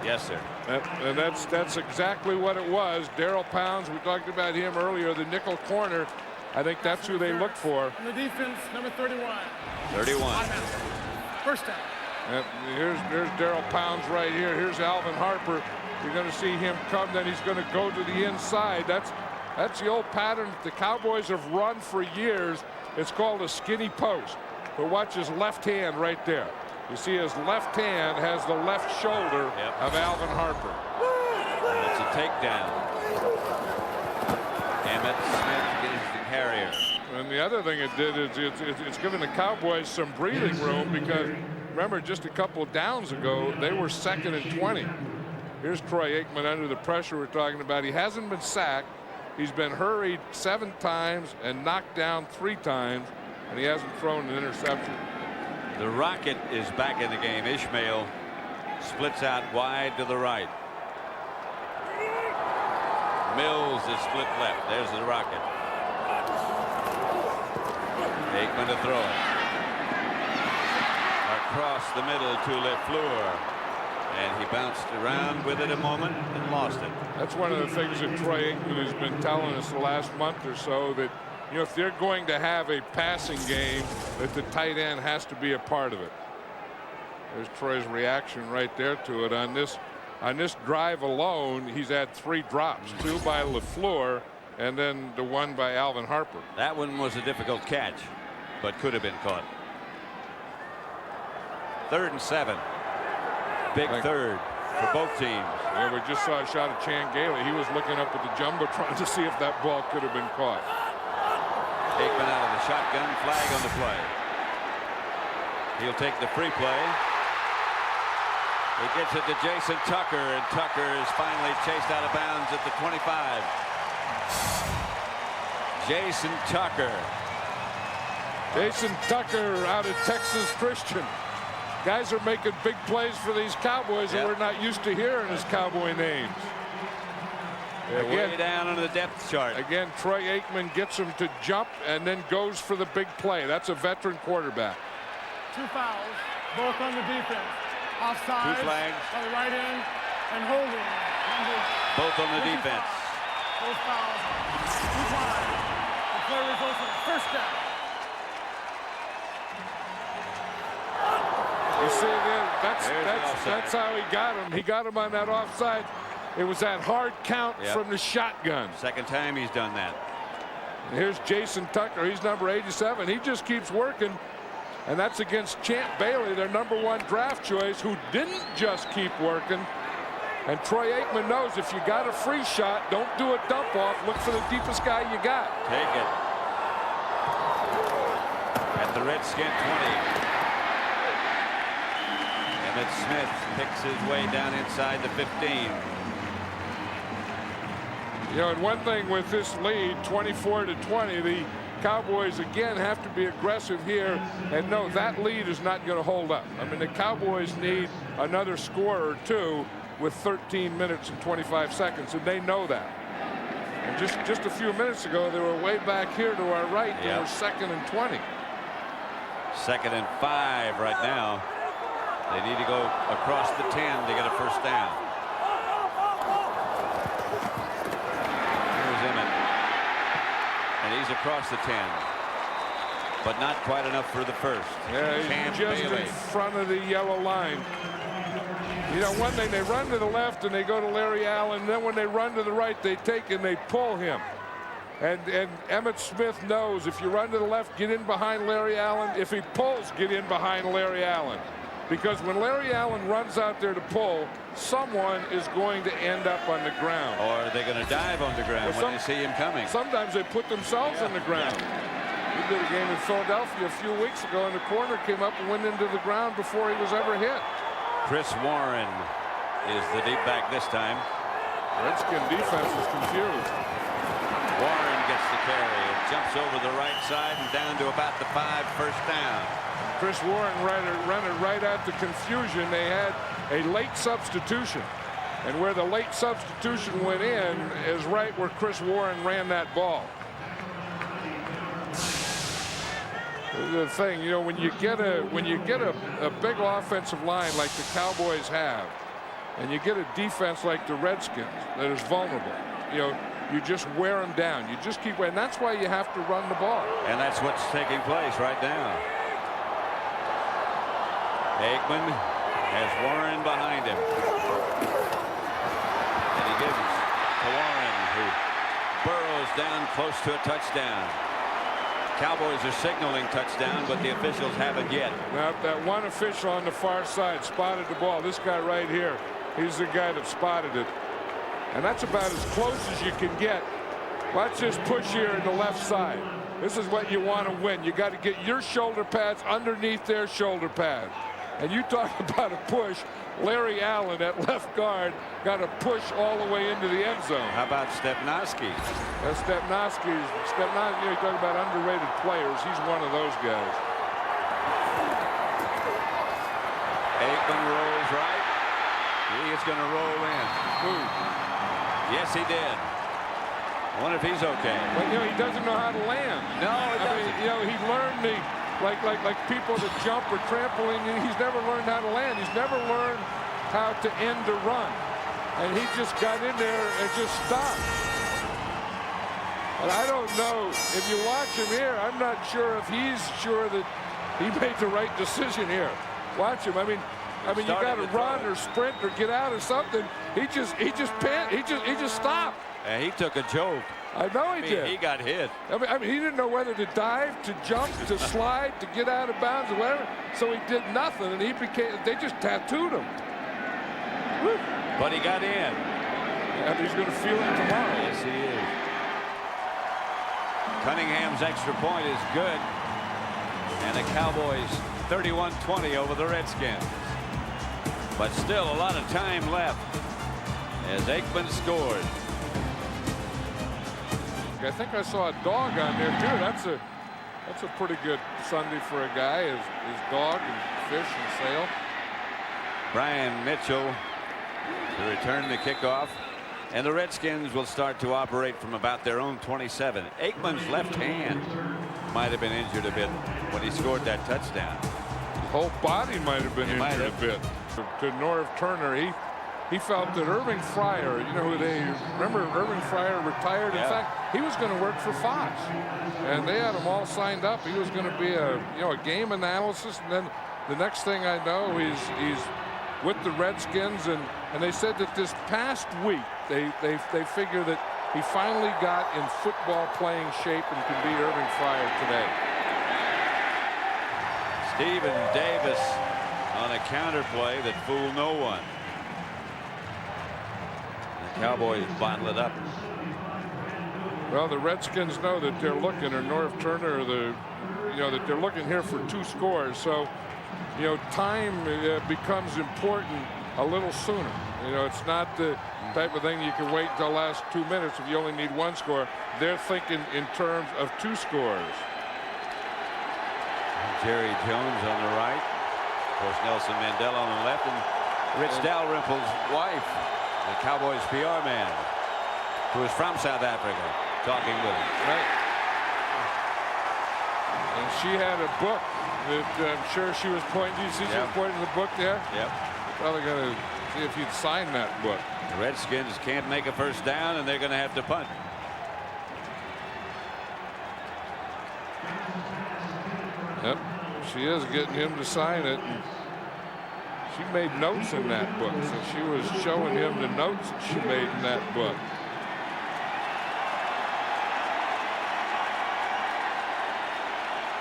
Yes, sir. And that's exactly what it was. Darrell Pounds, we talked about him earlier, the nickel corner. I think that's who they look for. On the defense, number 31. 31. First down. Yep, here's Darrell Pounds right here. Here's Alvin Harper. You're going to see him come, then he's going to go to the inside. That's the old pattern the Cowboys have run for years. It's called a skinny post. But watch his left hand right there. You see his left hand has the left shoulder of Alvin Harper. It's a takedown. Emmitt Smith is the carrier. And the other thing it did is it's given the Cowboys some breathing room, because remember, just a couple downs ago they were 2nd and 20. Here's Troy Aikman under the pressure we're talking about. He hasn't been sacked. He's been hurried 7 times and knocked down 3 times, and he hasn't thrown an interception. The Rocket is back in the game. Ishmael splits out wide to the right. Mills is split left. There's the Rocket. Aikman to throw it. Across the middle to LaFleur. And he bounced around with it a moment and lost it. That's one of the things that Troy Aikman has been telling us the last month or so, that, you know, if they're going to have a passing game, that the tight end has to be a part of it. There's Troy's reaction right there to it. On this drive alone, he's had 3 drops, 2 by LaFleur and then the 1 by Alvin Harper. That one was a difficult catch, but could have been caught. 3rd and 7. Big third for both teams. Yeah, we just saw a shot of Chan Gailey. He was looking up at the jumbotron to see if that ball could have been caught. Aikman out of the shotgun, flag on the play. He'll take the free play. He gets it to Jason Tucker, and Tucker is finally chased out of bounds at the 25. Jason Tucker. Jason Tucker out of Texas Christian. Guys are making big plays for these Cowboys that we're not used to hearing as Cowboy names. Again, way down on the depth chart. Again, Troy Aikman gets him to jump and then goes for the big play. That's a veteran quarterback. 2 fouls, both on the defense. Offside. 2 flags. On the right end and holding. Both on the defense. Both fouls. 2 wide. The play results in a first down. You see, that's how he got him. He got him on that offside. It was that hard count from the shotgun. 2nd time he's done that. And here's Jason Tucker. He's number 87. He just keeps working. And that's against Champ Bailey, their #1 draft choice, who didn't just keep working. And Troy Aikman knows if you got a free shot, don't do a dump off. Look for the deepest guy you got. Take it. At the Redskin 20. Emmitt Smith picks his way down inside the 15. You know, and one thing with this lead, 24-20, Cowboys, again, have to be aggressive here and know that lead is not going to hold up. I mean, the Cowboys need another score or two with 13 minutes and 25 seconds, and they know that. And just a few minutes ago, they were way back here to our right. They were 2nd and 20. 2nd and 5 right now. They need to go across the 10 to get a first down. Here's Emmett. And he's across the 10. But not quite enough for the first. Yeah, he's just in front of the yellow line. You know, one thing, they run to the left and they go to Larry Allen. Then when they run to the right, they take and they pull him. And Emmitt Smith knows if you run to the left, get in behind Larry Allen. If he pulls, get in behind Larry Allen. Because when Larry Allen runs out there to pull, someone is going to end up on the ground. Or they're going to dive on the ground when they see him coming. Sometimes they put themselves on the ground. We did a game in Philadelphia a few weeks ago, and the corner came up and went into the ground before he was ever hit. Chris Warren is the deep back this time. Redskin defense is confused. Warren gets the carry. It jumps over the right side and down to about the 5, first down. Chris Warren ran it right at the confusion. They had a late substitution. And where the late substitution went in is right where Chris Warren ran that ball. The thing, you know, when you get a big offensive line like the Cowboys have, and you get a defense like the Redskins that is vulnerable, you know, you just wear them down. You just keep, and that's why you have to run the ball. And that's what's taking place right now. Aikman has Warren behind him. And he gives to Warren, who burrows down close to a touchdown. Cowboys are signaling touchdown, but the officials haven't yet. Now, that one official on the far side spotted the ball. This guy right here, he's the guy that spotted it. And that's about as close as you can get. Watch this push here in the left side. This is what you want to win. You got to get your shoulder pads underneath their shoulder pad. And you talk about a push. Larry Allen at left guard got a push all the way into the end zone. How about Stepnoski? Stepnoski, you know, you talk about underrated players. He's one of those guys. Aikman rolls right. He is going to roll in. Ooh. Yes, he did. I wonder if he's okay. But, you know, he doesn't know how to land. No, he doesn't. I mean, you know, he learned like people that jump or trampoline. He's never learned how to land. He's never learned how to end a run. And he just got in there and just stopped. And I don't know, if you watch him here, I'm not sure if he's sure that he made the right decision here. Watch him. I mean, you got to run or sprint or get out or something. He just stopped. And he took a joke. I know he did. He got hit. I mean, he didn't know whether to dive, to jump, to slide, to get out of bounds, or whatever. So he did nothing, and they just tattooed him. Woo. But he got in. And he's going to feel it tomorrow. Yes, he is. Cunningham's extra point is good. And the Cowboys 31-20 over the Redskins. But still a lot of time left as Aikman scored. I think I saw a dog on there too. That's a pretty good Sunday for a guy. His dog and fish and sail. Brian Mitchell to return the kickoff, and the Redskins will start to operate from about their own 27. Aikman's left hand might have been injured a bit when he scored that touchdown. His whole body might have been injured a bit. To Norv Turner, he felt that Irving Fryer, you know, remember Irving Fryer retired. In fact, he was going to work for Fox, and they had him all signed up. He was going to be a game analysis, and then the next thing I know, he's with the Redskins, and they said that this past week they figure that he finally got in football playing shape and can beat Irving Fryer today. Stephen Davis on a counter play that fooled no one. Cowboys bottle it up. Well, the Redskins know that they're looking, or Norv Turner, that they're looking here for 2 scores. So, time becomes important a little sooner. It's not the type of thing you can wait until the last 2 minutes if you only need one score. They're thinking in terms of 2 scores. Jerry Jones on the right. Of course, Nelson Mandela on the left. And Rich Dalrymple's wife, the Cowboys PR man, who is from South Africa, talking with him. Right. And she had a book that I'm sure she was pointing. Do you see she was pointing to the book there? Yep. Probably going to see if he'd sign that book. The Redskins can't make a first down, and they're going to have to punt. Yep. She is getting him to sign it. And she made notes in that book, so she was showing him the notes that she made in that book.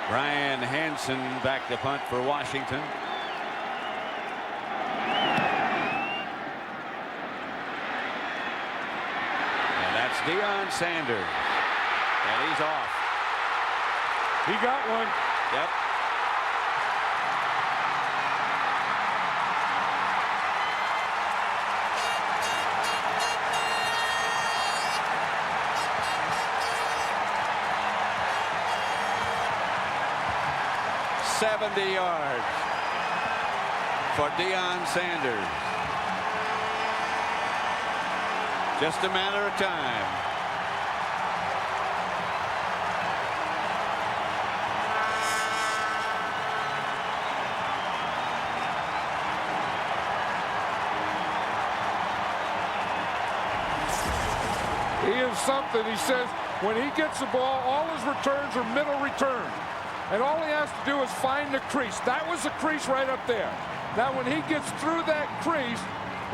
Brian Hansen back to punt for Washington. And that's Deion Sanders. And he's off. He got one. Yep. $70 yards for Deion Sanders. Just a matter of time. He is something. He says when he gets the ball, all his returns are middle returns. And all he has to do is find the crease. That was the crease right up there. Now, when he gets through that crease,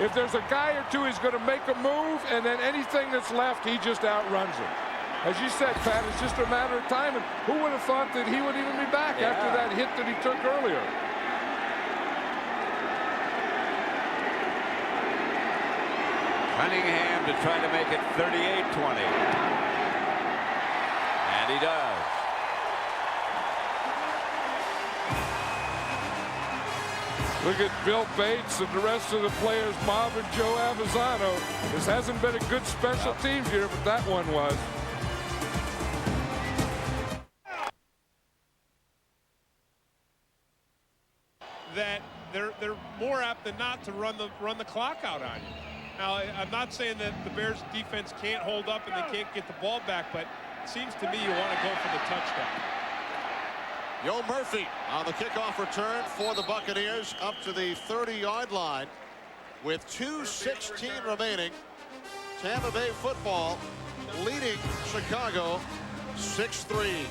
if there's a guy or two, he's going to make a move, and then anything that's left, he just outruns him. As you said, Pat, it's just a matter of time. And who would have thought that he would even be back after that hit that he took earlier? Cunningham to try to make it 38-20. And he does. Look at Bill Bates and the rest of the players, Mob and Joe Avizano. This hasn't been a good special teams year, but that one was. That they're more apt than not to run the clock out on you. Now, I'm not saying that the Bears defense can't hold up and they can't get the ball back, but it seems to me you want to go for the touchdown. Yo Murphy on the kickoff return for the Buccaneers up to the 30-yard line with 2:16 remaining. Tampa Bay football leading Chicago 6-3.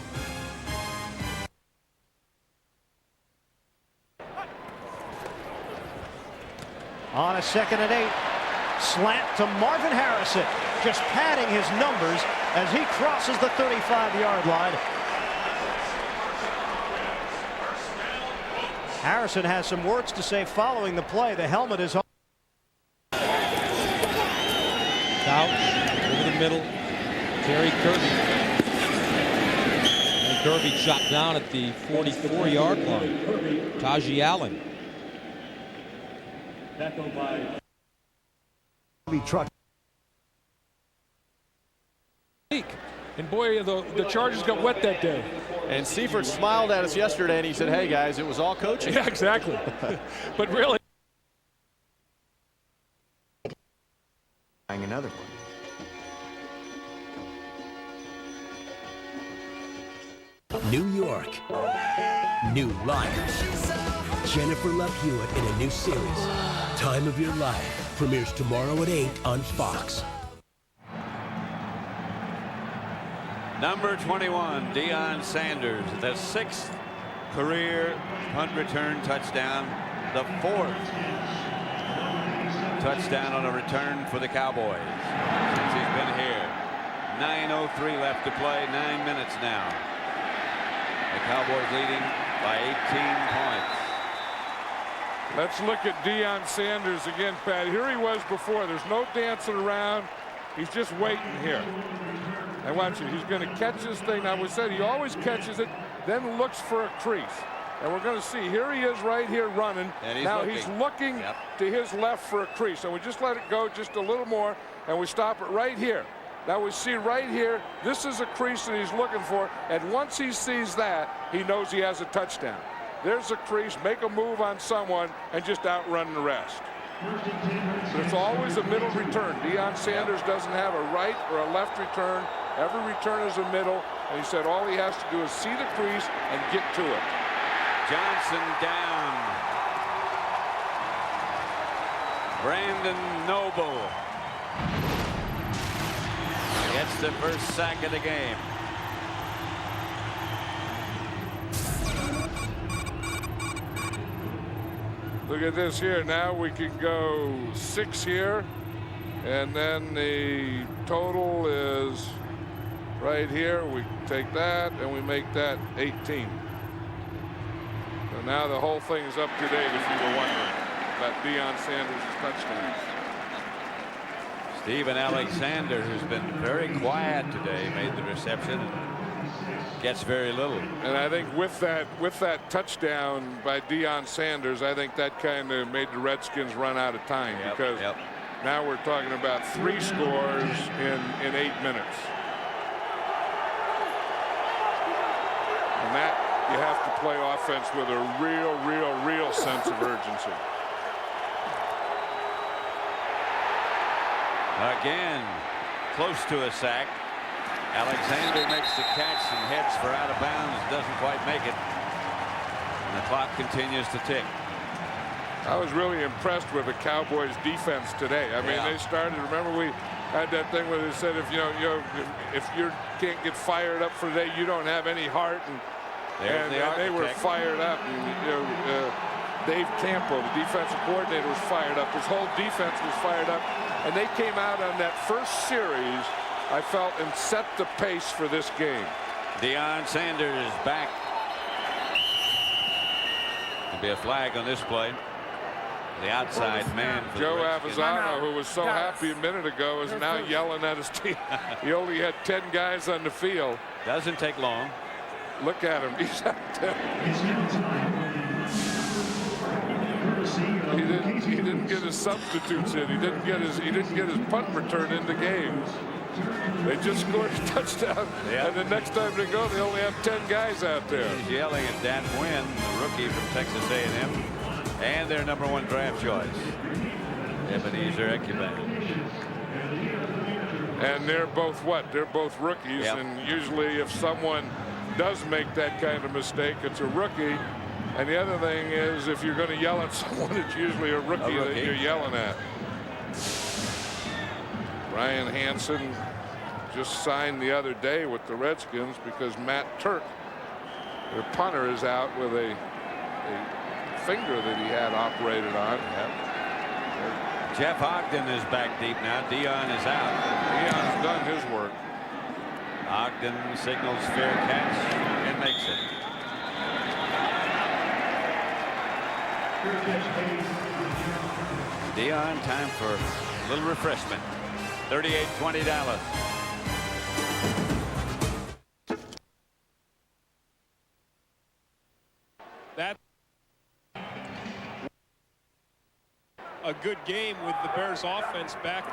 On a 2nd and 8, slant to Marvin Harrison, just padding his numbers as he crosses the 35-yard line. Harrison has some words to say following the play. The helmet is on. Couch over the middle. Jerry Kirby. And Kirby shot down at the 44-yard line. Tajee Allen. Tackled by truck. And boy, the Chargers got wet that day. And Seifert smiled at us yesterday, and he said, hey, guys, it was all coaching. Yeah, exactly. But really. Another one. New York. New life. Jennifer Love Hewitt in a new series. Time of Your Life. Premieres tomorrow at 8 on Fox. Number 21, Deion Sanders, the 6th career punt return touchdown, the 4th touchdown on a return for the Cowboys since he's been here. 9:03 left to play, 9 minutes now. The Cowboys leading by 18 points. Let's look at Deion Sanders again, Pat. Here he was before. There's no dancing around. He's just waiting here. And watch it. He's going to catch this thing. Now, we said he always catches it, then looks for a crease. And we're going to see, here he is right here running. And he's looking to his left for a crease. So we just let it go just a little more, and we stop it right here. Now we see right here, this is a crease that he's looking for, and once he sees that, he knows he has a touchdown. There's a crease, make a move on someone, and just outrun the rest. But it's always a middle return. Deion Sanders doesn't have a right or a left return. Every return is a middle, and he said all he has to do is see the crease and get to it. Johnson down. Brandon Noble gets the first sack of the game. Look at this here. Now we can go 6 here, and then the total is right here. We take that and we make that 18. So now the whole thing is up to date, if you were wondering about Deion Sanders' touchdowns. Steven Alexander, who's been very quiet today, made the reception. Gets very little. And I think with that touchdown by Deion Sanders, I think that kind of made the Redskins run out of time, because now we're talking about 3 scores in 8 minutes. And that you have to play offense with a real sense of urgency. Again, close to a sack. Alexander makes the catch and heads for out of bounds. Doesn't quite make it. And the clock continues to tick. I was really impressed with the Cowboys defense today. I mean, they started, remember we had that thing where they said if you can't get fired up for the day, you don't have any heart. And they were fired up. And, Dave Campo, the defensive coordinator, was fired up. His whole defense was fired up. And they came out on that first series, I felt, and set the pace for this game. Deion Sanders back. There'll be a flag on this play. The outside man. For Joe Avizano, who was so happy a minute ago, is now yelling at his team. He only had 10 guys on the field. Doesn't take long. Look at him. He's out there. He didn't get his substitutes in. He didn't get his punt return in the game. They just scored a touchdown, and the next time they go, they only have 10 guys out there. He's yelling at Dan Quinn, the rookie from Texas A&M, and their #1 draft choice, Ebenezer Ekuban. And they're both what? They're both rookies, and usually if someone does make that kind of mistake, it's a rookie. And the other thing is, if you're going to yell at someone, it's usually a rookie that you're yelling at. Brian Hansen just signed the other day with the Redskins because Matt Turk, their punter, is out with a finger that he had operated on. Jeff Ogden is back deep now. Deion is out. Deion's done his work. Ogden signals fair catch and makes it. Deion, time for a little refreshment. 38-20 Dallas. That's a good game with the Bears offense back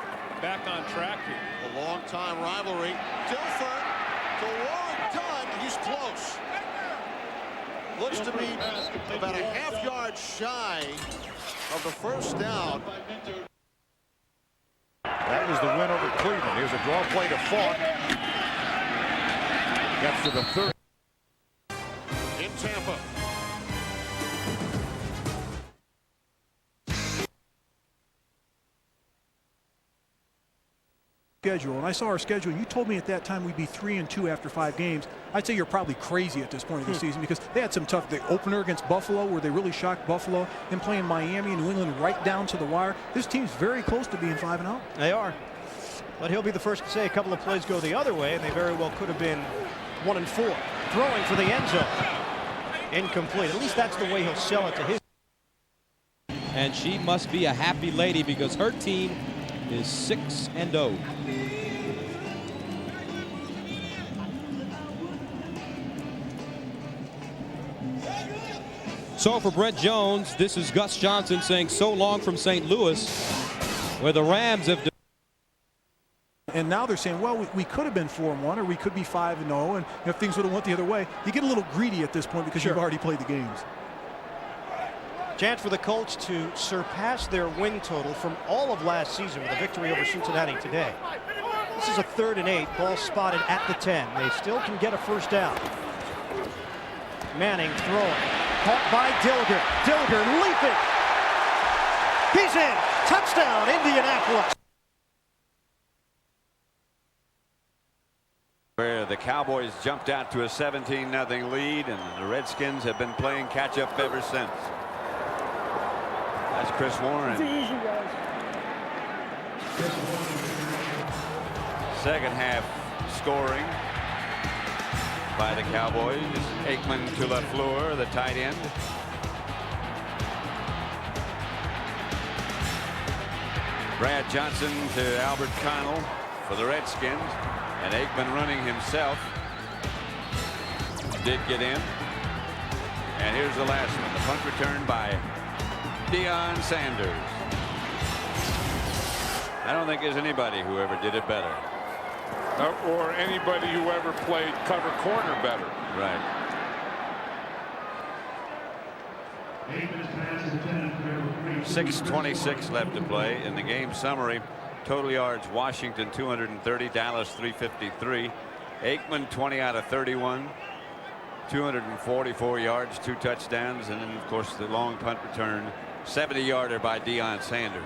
on track here. A long-time rivalry. Dilfer to Warren Dunn. He's close. Looks to be about a half-yard shy of the first down. That was the win over Cleveland. Here's a draw play to Falk. Gets to the 30. In Tampa. Schedule, and I saw our schedule, and you told me at that time we'd be 3-2 after 5 games. I'd say you're probably crazy at this point of the season, because they had some tough. The opener against Buffalo, where they really shocked Buffalo, and playing Miami and New England right down to the wire. This team's very close to being 5-0. They are, but he'll be the first to say a couple of plays go the other way, and they very well could have been 1-4. Throwing for the end zone, incomplete. At least that's the way he'll sell it to his. And she must be a happy lady, because her team is 6-0. So for Brett Jones, this is Gus Johnson saying so long from St. Louis, where the Rams have. And now they're saying, well, we could have been 4-1 or we could be 5-0, and if things would have went the other way, you get a little greedy at this point because you've already played the games. Chance for the Colts to surpass their win total from all of last season with a victory over Cincinnati today. This is a 3rd and 8, ball spotted at the 10. They still can get a first down. Manning throwing, caught by Dilliger. Dilliger leaping. He's in. Touchdown, Indianapolis. Where the Cowboys jumped out to a 17-0 lead, and the Redskins have been playing catch-up ever since. That's Chris Warren. Second half scoring by the Cowboys. Aikman to LaFleur, the tight end. Brad Johnson to Albert Connell for the Redskins. And Aikman running himself did get in. And here's the last one. The punt return by Deion Sanders. I don't think there's anybody who ever did it better. Or anybody who ever played cover corner better. Right. .6:26 left to play in the game summary. Total yards, Washington 230, Dallas 353. Aikman 20 out of 31. 244 yards, 2 touchdowns, and then of course the long punt return, 70-yarder by Deion Sanders.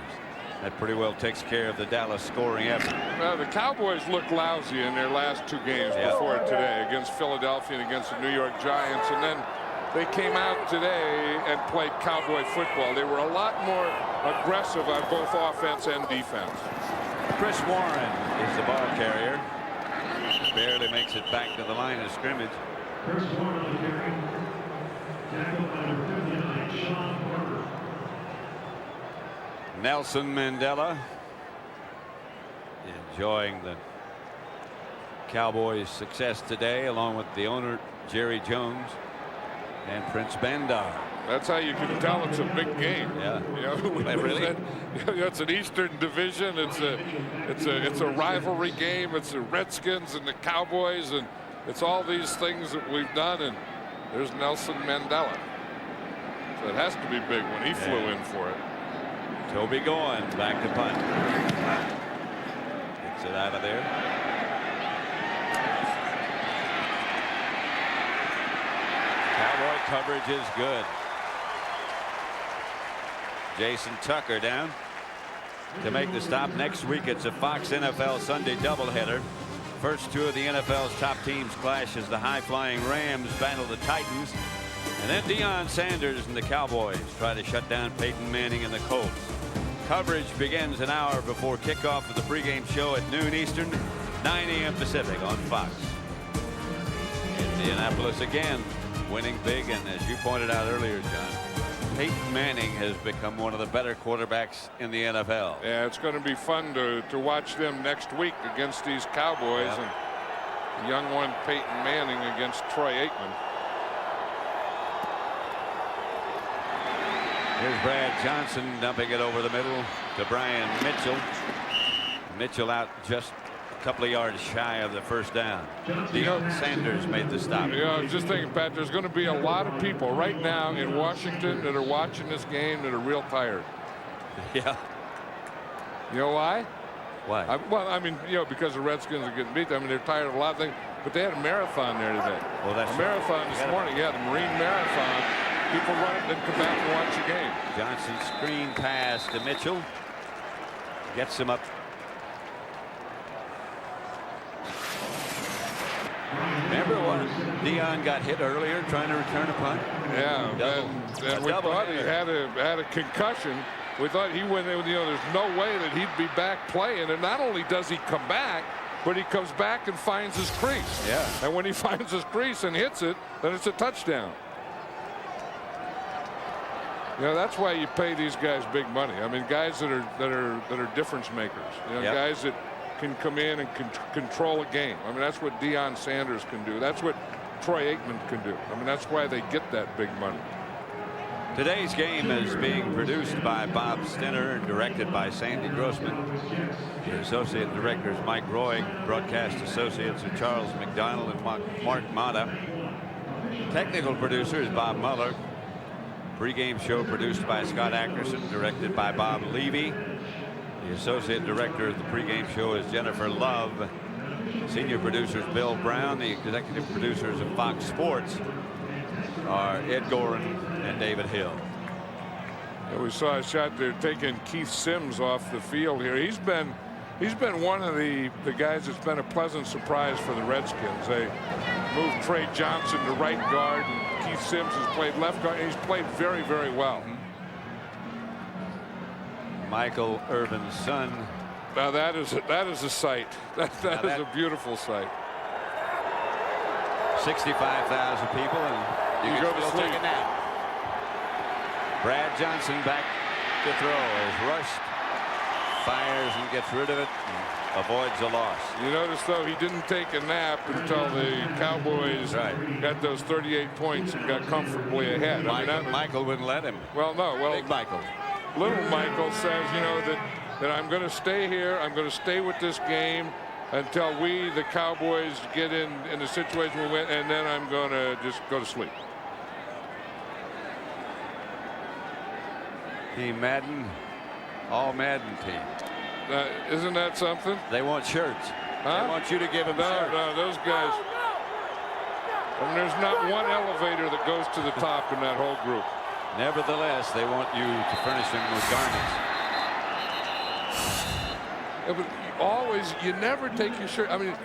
That pretty well takes care of the Dallas scoring effort. Well, the Cowboys looked lousy in their last 2 games before today, against Philadelphia and against the New York Giants, and then they came out today and played Cowboy football. They were a lot more aggressive on both offense and defense. Chris Warren is the ball carrier. Barely makes it back to the line of scrimmage. Chris Warren on the carry. Tackle number 59, Sean Parker. Nelson Mandela enjoying the Cowboys' success today, along with the owner Jerry Jones and Prince Bandar. That's how you can tell it's a big game. Yeah. You know, really? It's an Eastern Division. It's a rivalry game. It's the Redskins and the Cowboys, and it's all these things that we've done. And there's Nelson Mandela. So it has to be big when he flew in for it. Toby going back to punt. Gets it out of there. Cowboy coverage is good. Jason Tucker down to make the stop. Next week it's a Fox NFL Sunday doubleheader. First 2 of the NFL's top teams clash as the high-flying Rams battle the Titans. And then Deion Sanders and the Cowboys try to shut down Peyton Manning and the Colts. Coverage begins an hour before kickoff of the pregame show at noon Eastern, 9 a.m. Pacific on Fox. Indianapolis again winning big, and as you pointed out earlier, John, Peyton Manning has become one of the better quarterbacks in the NFL. Yeah, it's going to be fun to watch them next week against these Cowboys, and the young one Peyton Manning against Troy Aikman. Here's Brad Johnson dumping it over the middle to Brian Mitchell. Mitchell out just a couple of yards shy of the first down. Deion Sanders made the stop. Yeah, I was just thinking, Pat, there's going to be a lot of people right now in Washington that are watching this game that are real tired. Yeah. You know why? Why? Well, I mean, you know, because the Redskins are getting beat. I mean, they're tired of a lot of things. But they had a marathon there today. Well, that's a marathon this morning. Yeah, the Marine Marathon. People run it, then come back and watch the game. Johnson's screen pass to Mitchell. Gets him up. Remember when Deion got hit earlier trying to return a punt? Yeah, and we thought he had a concussion. We thought he went in, you know, there's no way that he'd be back playing. And not only does he come back, but he comes back and finds his crease. Yeah. And when he finds his crease and hits it, then it's a touchdown. You know, that's why you pay these guys big money. I mean, guys that are difference makers. You know, guys that can come in and control a game. I mean, that's what Deion Sanders can do. That's what Troy Aikman can do. I mean, that's why they get that big money. Today's game is being produced by Bob Stinner and directed by Sandy Grossman. The associate director is Mike Roy. Broadcast associates are Charles McDonald and Mark Mata. Technical producer is Bob Muller. Pre-game show produced by Scott Ackerson, directed by Bob Levy. The associate director of the pregame show is Jennifer Love. Senior producers Bill Brown. The executive producers of Fox Sports are Ed Gorin and David Hill. And we saw a shot there taking Keith Sims off the field here. He's been one of the guys that's been a pleasant surprise for the Redskins. They moved Trey Johnson to right guard, and Keith Sims has played left guard, and he's played very, very well. Michael Irvin's son. Now that is a sight. That is a beautiful sight. 65,000 people, and you can go to still sleep. take a nap. Brad Johnson back to throw as rushed, fires and gets rid of it, and avoids a loss. You notice though he didn't take a nap until the Cowboys got those 38 points and got comfortably ahead. Michael wouldn't let him. Well, no. Well, Big Michael. Little Michael says, you know, that I'm going to stay here. I'm going to stay with this game until we, the Cowboys, get in the situation we win, and then I'm going to just go to sleep. Team Madden, all Madden team. Isn't that something? They want shirts. Huh? They want you to give them shirts. No, those guys. I mean, there's not one elevator that goes to the top in that whole group. Nevertheless, they want you to furnish them with garments. Yeah, but you never take your shirt. I mean,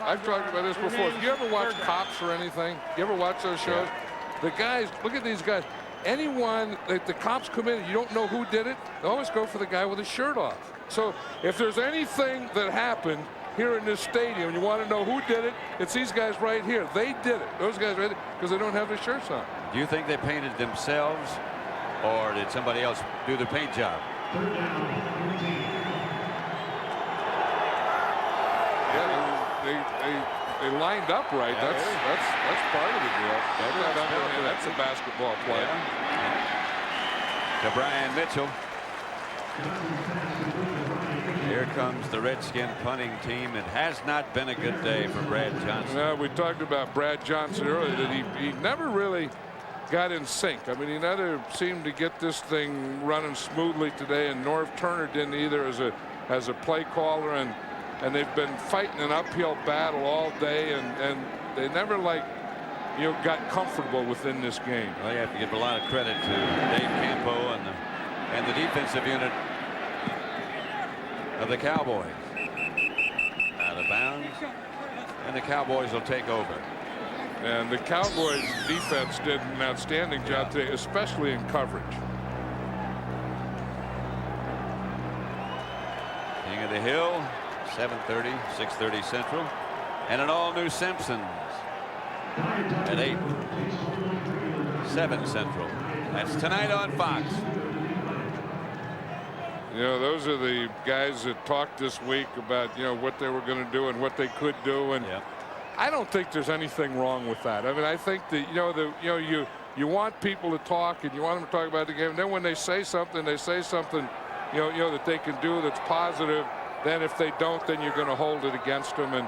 I've talked about this before. You ever watch Cops or anything? You ever watch those shows? Yeah. The guys, look at these guys. Anyone that the cops come in and you don't know who did it, they always go for the guy with his shirt off. So if there's anything that happened here in this stadium, you want to know who did it, it's these guys right here. They did it. Those guys right there, because they don't have their shirts on. Do you think they painted themselves, or did somebody else do the paint job? Yeah, they lined up right. Yeah, that's part of the deal. That's a basketball play. To Brian Mitchell. Here comes the Redskin punting team. It has not been a good day for Brad Johnson. We talked about Brad Johnson earlier, that he never really got in sync. I mean, he never seemed to get this thing running smoothly today, and Norv Turner didn't either as a play caller, and they've been fighting an uphill battle all day, and they never got comfortable within this game. Well, you have to give a lot of credit to Dave Campo and the defensive unit of the Cowboys. Out of bounds, and the Cowboys will take over. And the Cowboys defense did an outstanding job today, especially in coverage. King of the Hill, 7:30, 6:30 Central, and an all-new Simpsons at 8, 7 Central. That's tonight on Fox. You know, those are the guys that talked this week about, you know, what they were going to do and what they could do, and I don't think there's anything wrong with that. I mean, I think that you want people to talk, and you want them to talk about the game. And then when they say something, you know that they can do that's positive. Then if they don't, then you're going to hold it against them, and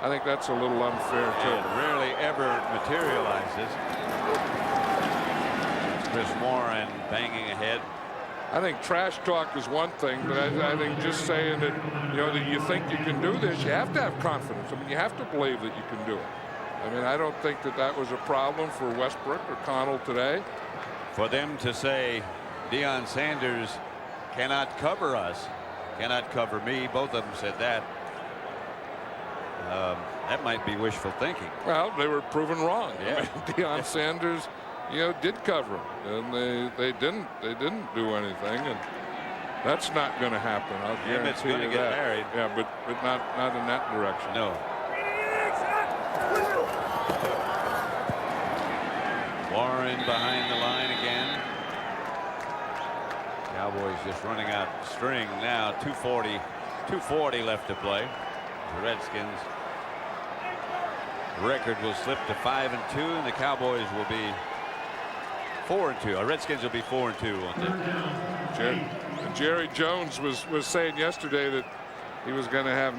I think that's a little unfair too. It rarely ever materializes. Chris Warren banging ahead. I think trash talk is one thing, but I think just saying that, you know, that you think you can do this, you have to have confidence. I mean, you have to believe that you can do it. I mean, I don't think that was a problem for Westbrook or Connell today. For them to say Deion Sanders cannot cover us, cannot cover me, both of them said that. That might be wishful thinking. Well, they were proven wrong. Yeah. I mean, Deion Sanders, you know, did cover them, and they didn't do anything, and that's not going to happen. I'll guarantee it's going to get married. Yeah, but not in that direction. No. Warren behind the line again. Cowboys just running out string now. 2:40 left to play. The Redskins record will slip to 5-2, and the Cowboys will be 4-2. Our Redskins will be 4-2, won't they? Jerry Jones was saying yesterday that he was going to have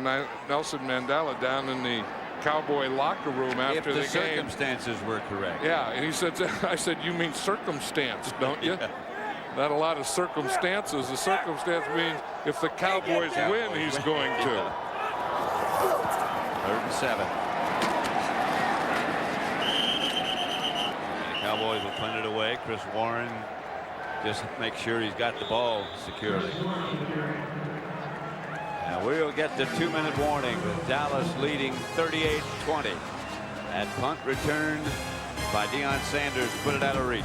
Nelson Mandela down in the Cowboy locker room after if the game. Circumstances were correct. Yeah, and he said, I said, you mean circumstance, don't you? Yeah. Not a lot of circumstances. The circumstance means if the Cowboys win, he's going to. 3rd and 7. The Cowboys will punt it away. Chris Warren just make sure he's got the ball securely. And we'll get the 2-minute warning with Dallas leading 38-20. That punt returned by Deion Sanders, put it out of reach.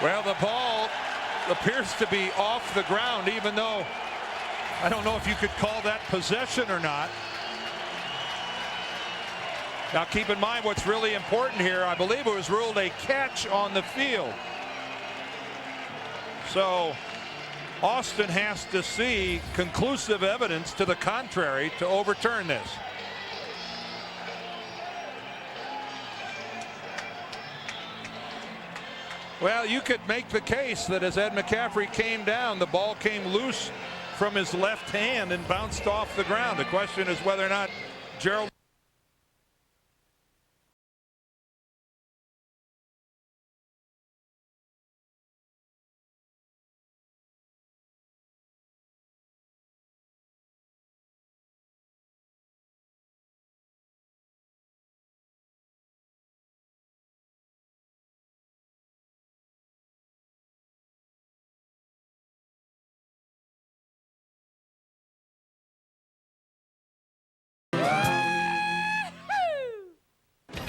Well, the ball appears to be off the ground, even though I don't know if you could call that possession or not. Now, keep in mind what's really important here. I believe it was ruled a catch on the field. So Austin has to see conclusive evidence to the contrary to overturn this. Well, you could make the case that as Ed McCaffrey came down, the ball came loose from his left hand and bounced off the ground. The question is whether or not Gerald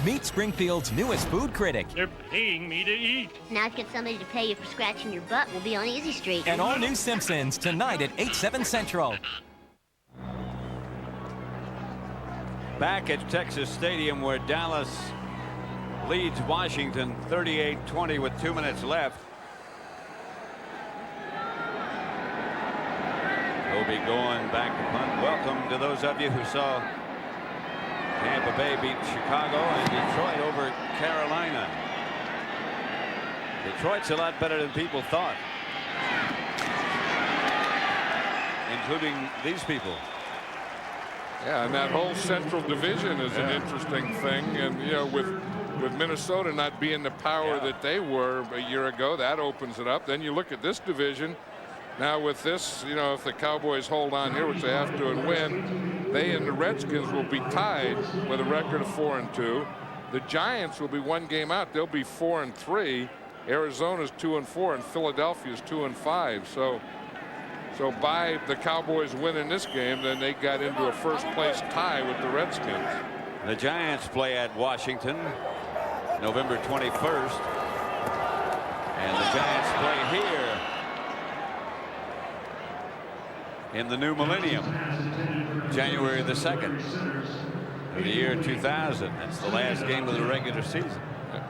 Meet Springfield's newest food critic. They're paying me to eat. Now if you get somebody to pay you for scratching your butt, we'll be on Easy Street. And all new Simpsons tonight at 8/7 Central. Back at Texas Stadium, where Dallas leads Washington 38-20 with 2 minutes left. He'll be going back to punt. Welcome to those of you who saw Tampa Bay beat Chicago and Detroit over Carolina. Detroit's a lot better than people thought, including these people. Yeah, and that whole Central Division is an interesting thing. And, you know, with Minnesota not being the power that they were a year ago, that opens it up. Then you look at this division. Now with this, you know, if the Cowboys hold on here, which they have to and win, they and the Redskins will be tied with a record of 4-2. The Giants will be one game out. They'll be 4-3. Arizona's 2-4 and Philadelphia's 2-5. So by the Cowboys winning this game, then they got into a first place tie with the Redskins. The Giants play at Washington November 21st. And the Giants play here in the new millennium, January the 2nd of the year 2000. That's the last game of the regular season.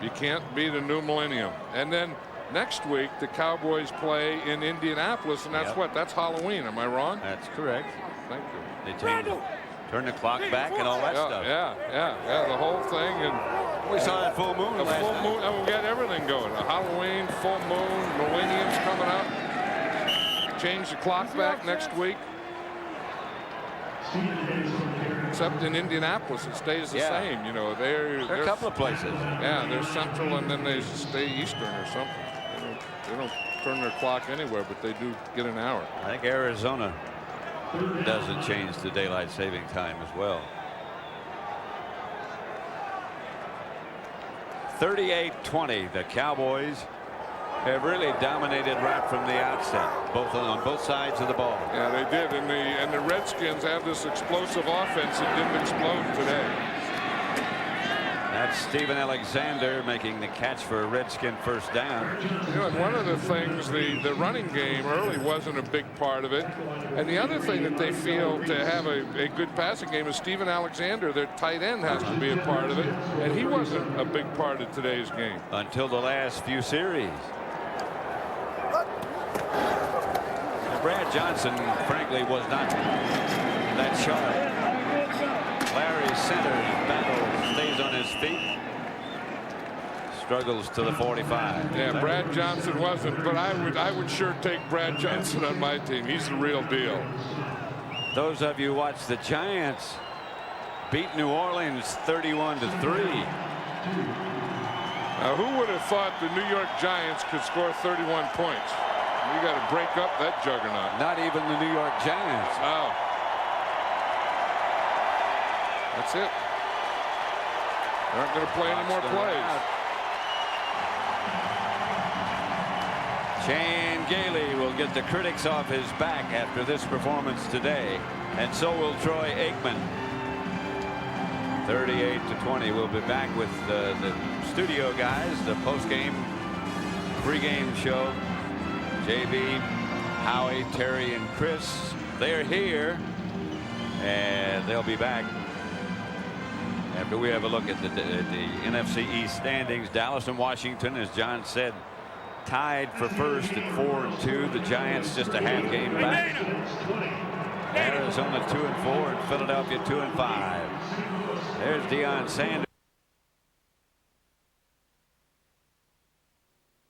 You can't beat a new millennium. And then next week the Cowboys play in Indianapolis, and that's what? That's Halloween. Am I wrong? That's correct. Thank you. They turn the clock back and all that stuff. Yeah, the whole thing. And we saw that full moon last night. Moon, and we got everything going. A Halloween, full moon, millennium's coming up. Change the clock back next week. Except in Indianapolis, it stays the same. You know, they're a couple of places. Yeah, they're central, and then they stay eastern or something. They don't turn their clock anywhere, but they do get an hour. I think Arizona doesn't change the daylight saving time as well. 38-20. The Cowboys have really dominated right from the outset, on both sides of the ball. Yeah, they did, and the Redskins have this explosive offense that didn't explode today. That's Steven Alexander making the catch for a Redskin first down. You know, and one of the things, the running game early wasn't a big part of it. And the other thing that they feel to have a good passing game is Steven Alexander, their tight end, has to be a part of it. And he wasn't a big part of today's game. Until the last few series. Brad Johnson, frankly, was not that sharp. Larry centers, battle, stays on his feet. Struggles to the 45. Yeah, Brad Johnson wasn't, but I would sure take Brad Johnson on my team. He's the real deal. Those of you who watch the Giants beat New Orleans 31-3. Now, who would have thought the New York Giants could score 31 points? You got to break up that juggernaut. Not even the New York Giants. Oh. That's it. They aren't going to play any more plays. Chan Gailey will get the critics off his back after this performance today, and so will Troy Aikman. 38-20. We'll be back with the studio guys, the post-game, pre-game show. JB, Howie, Terry, and Chris, they're here, and they'll be back after we have a look at the NFC East standings. Dallas and Washington, as John said, tied for first at 4-2. The Giants just a half game back. Arizona 2-4 and Philadelphia 2-5. There's Deion Sanders.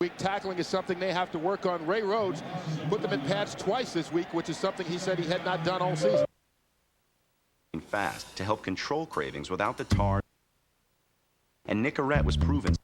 Week tackling is something they have to work on. Ray Rhodes put them in pads twice this week, which is something he said he had not done all season. Fast to help control cravings without the tar. And Nicorette was proven